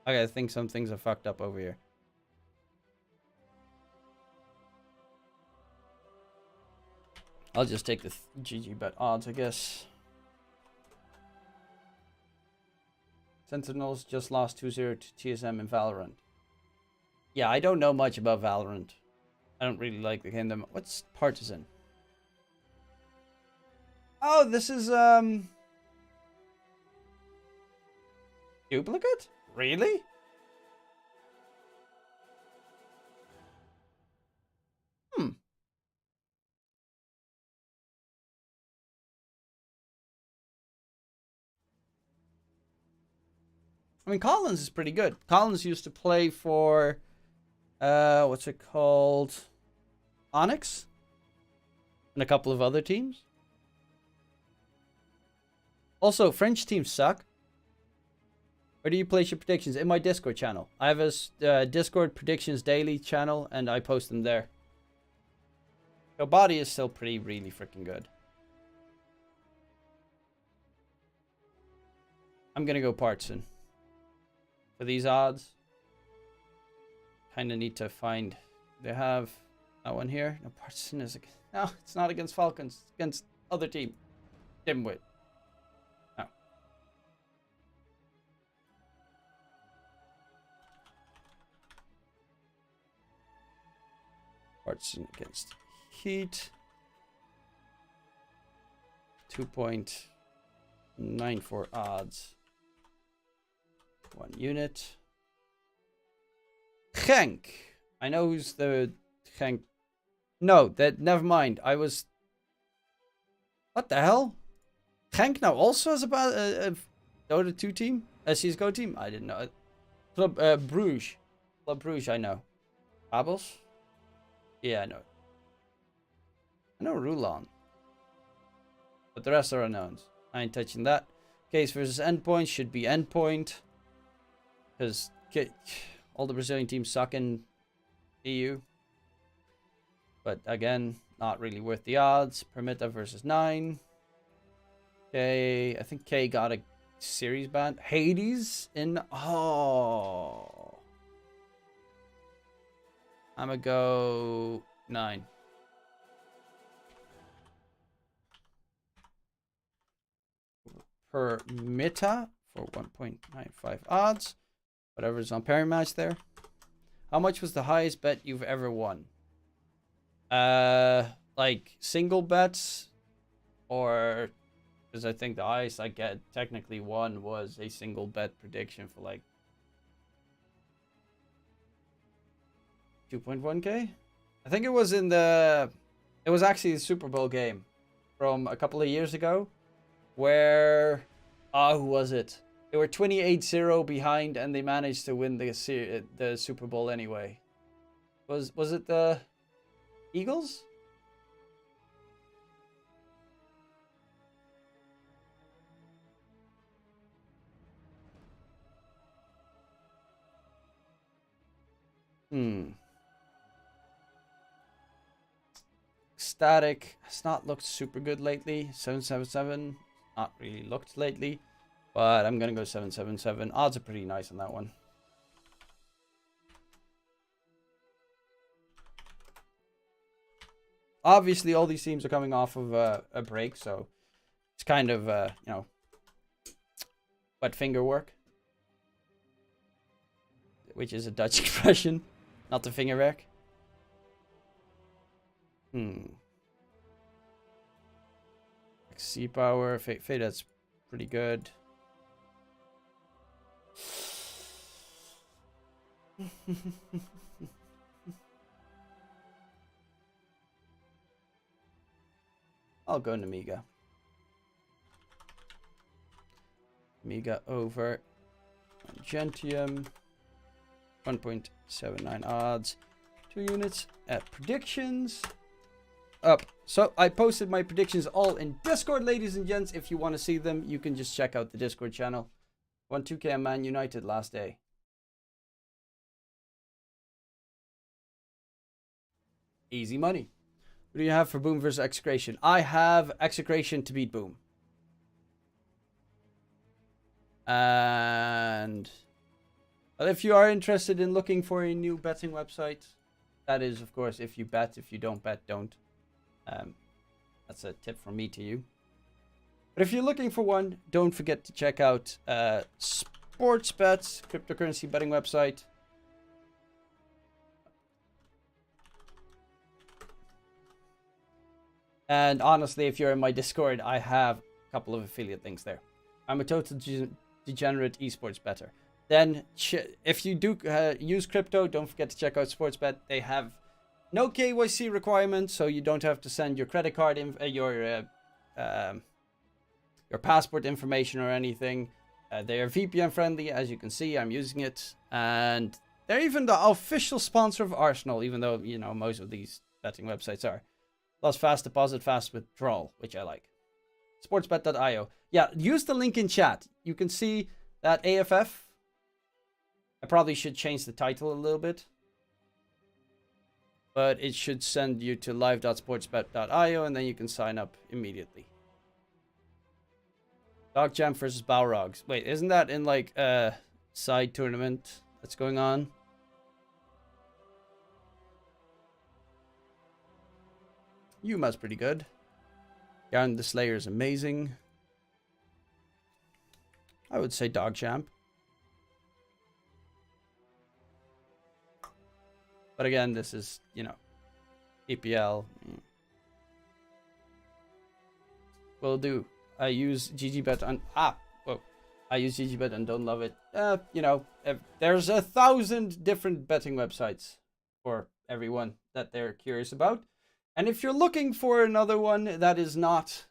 Okay, I think some things are fucked up over here. I'll just take the GG bet odds, I guess. Sentinels just lost 2-0 to TSM in Valorant. Yeah, I don't know much about Valorant. I don't really like the game. What's Partisan? Oh, this is duplicate? Really? I mean, Collins is pretty good. Collins used to play for, what's it called? Onyx? And a couple of other teams. Also, French teams suck. Where do you place your predictions? In my Discord channel. I have a Discord predictions daily channel, and I post them there. Your body is still really freaking good. I'm gonna go Partisan. For these odds, kind of need to find. They have that one here. No, Partisan is against. No, it's not against Falcons. It's against other team. Dimwit. No. Partisan against Heat. 2.94 odds. 1 unit. Genk. I know who's the Genk. No, never mind. I was. What the hell? Genk now also has about a Dota 2 team? A CSGO team? I didn't know. Club Bruges. Club Bruges, I know. Abels? Yeah, I know. I know Rulon. But the rest are unknowns. I ain't touching that. Case versus Endpoint should be Endpoint. Because all the Brazilian teams suck in EU. But again, not really worth the odds. Permita versus 9. Okay, I think K got a series ban. Hades in... Oh. I'm going to go 9. Permita for 1.95 odds. Whatever's on pairing match there. How much was the highest bet you've ever won? Like single bets, or because I think the highest I get technically won was a single bet prediction for like 2.1k. I think it was in the. It was actually the Super Bowl game from a couple of years ago, where who was it? They were 28-0 behind, and they managed to win the Super Bowl anyway. Was it the Eagles? Static has not looked super good lately. 777 not really looked lately, but I'm gonna go 777. Odds are pretty nice on that one. Obviously, all these teams are coming off of a break, so it's kind of you know, wet finger work, which is a Dutch expression, not the finger wreck. Sea power, fate, that's pretty good. I'll go into Amiga. Amiga over Gentium. 1.79 odds. 2 units at predictions. Up. So I posted my predictions all in Discord, ladies and gents. If you want to see them, you can just check out the Discord channel. 1-2K Man United last day. Easy money. What do you have for Boom versus Execration? I have Execration to beat Boom. And well, if you are interested in looking for a new betting website, that is, of course, if you bet. If you don't bet, don't. That's a tip from me to you. But if you're looking for one, don't forget to check out Sportsbet's cryptocurrency betting website. And honestly, if you're in my Discord, I have a couple of affiliate links there. I'm a total degenerate esports better. Then, if you do use crypto, don't forget to check out Sportsbet. They have no KYC requirements, so you don't have to send your credit card, your passport information or anything. They are VPN friendly, as you can see. I'm using it, and they're even the official sponsor of Arsenal, even though, you know, most of these betting websites are. Plus fast deposit, fast withdrawal, which I like. Sportsbet.io. Yeah, use the link in chat. You can see that AFF. I probably should change the title a little bit. But it should send you to live.sportsbet.io, and then you can sign up immediately. Dog Jam versus Balrogs. Wait, isn't that in like a side tournament that's going on? Yuma's pretty good. Garen the Slayer is amazing. I would say Dog Champ. But again, this is, you know, EPL. Will do. I use GGBet on... I use GGBet and don't love it. You know, there's 1,000 different betting websites for everyone that they're curious about. And if you're looking for another one that is not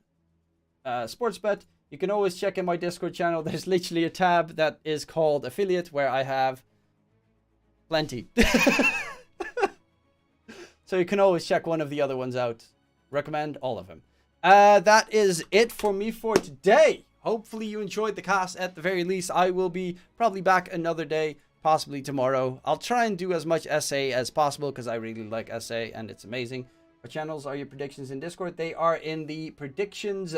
Sportsbet, you can always check in my Discord channel. There's literally a tab that is called Affiliate, where I have plenty. So you can always check one of the other ones out. Recommend all of them. That is it for me for today. Hopefully you enjoyed the cast at the very least. I will be probably back another day, possibly tomorrow. I'll try and do as much SA as possible because I really like SA and it's amazing. What channels are your predictions in Discord? They are in the predictions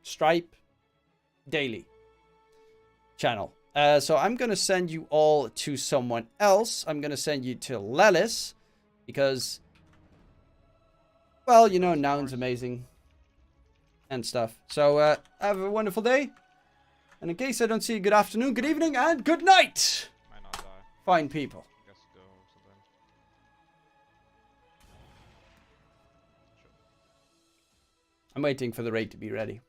Stripe Daily channel. So I'm going to send you all to someone else. I'm going to send you to Lelis because, well, you know, Noun's amazing and stuff. So have a wonderful day. And in case I don't see you, good afternoon, good evening, and good night. Might not die. Fine people. Guess go or something. I'm waiting for the raid to be ready.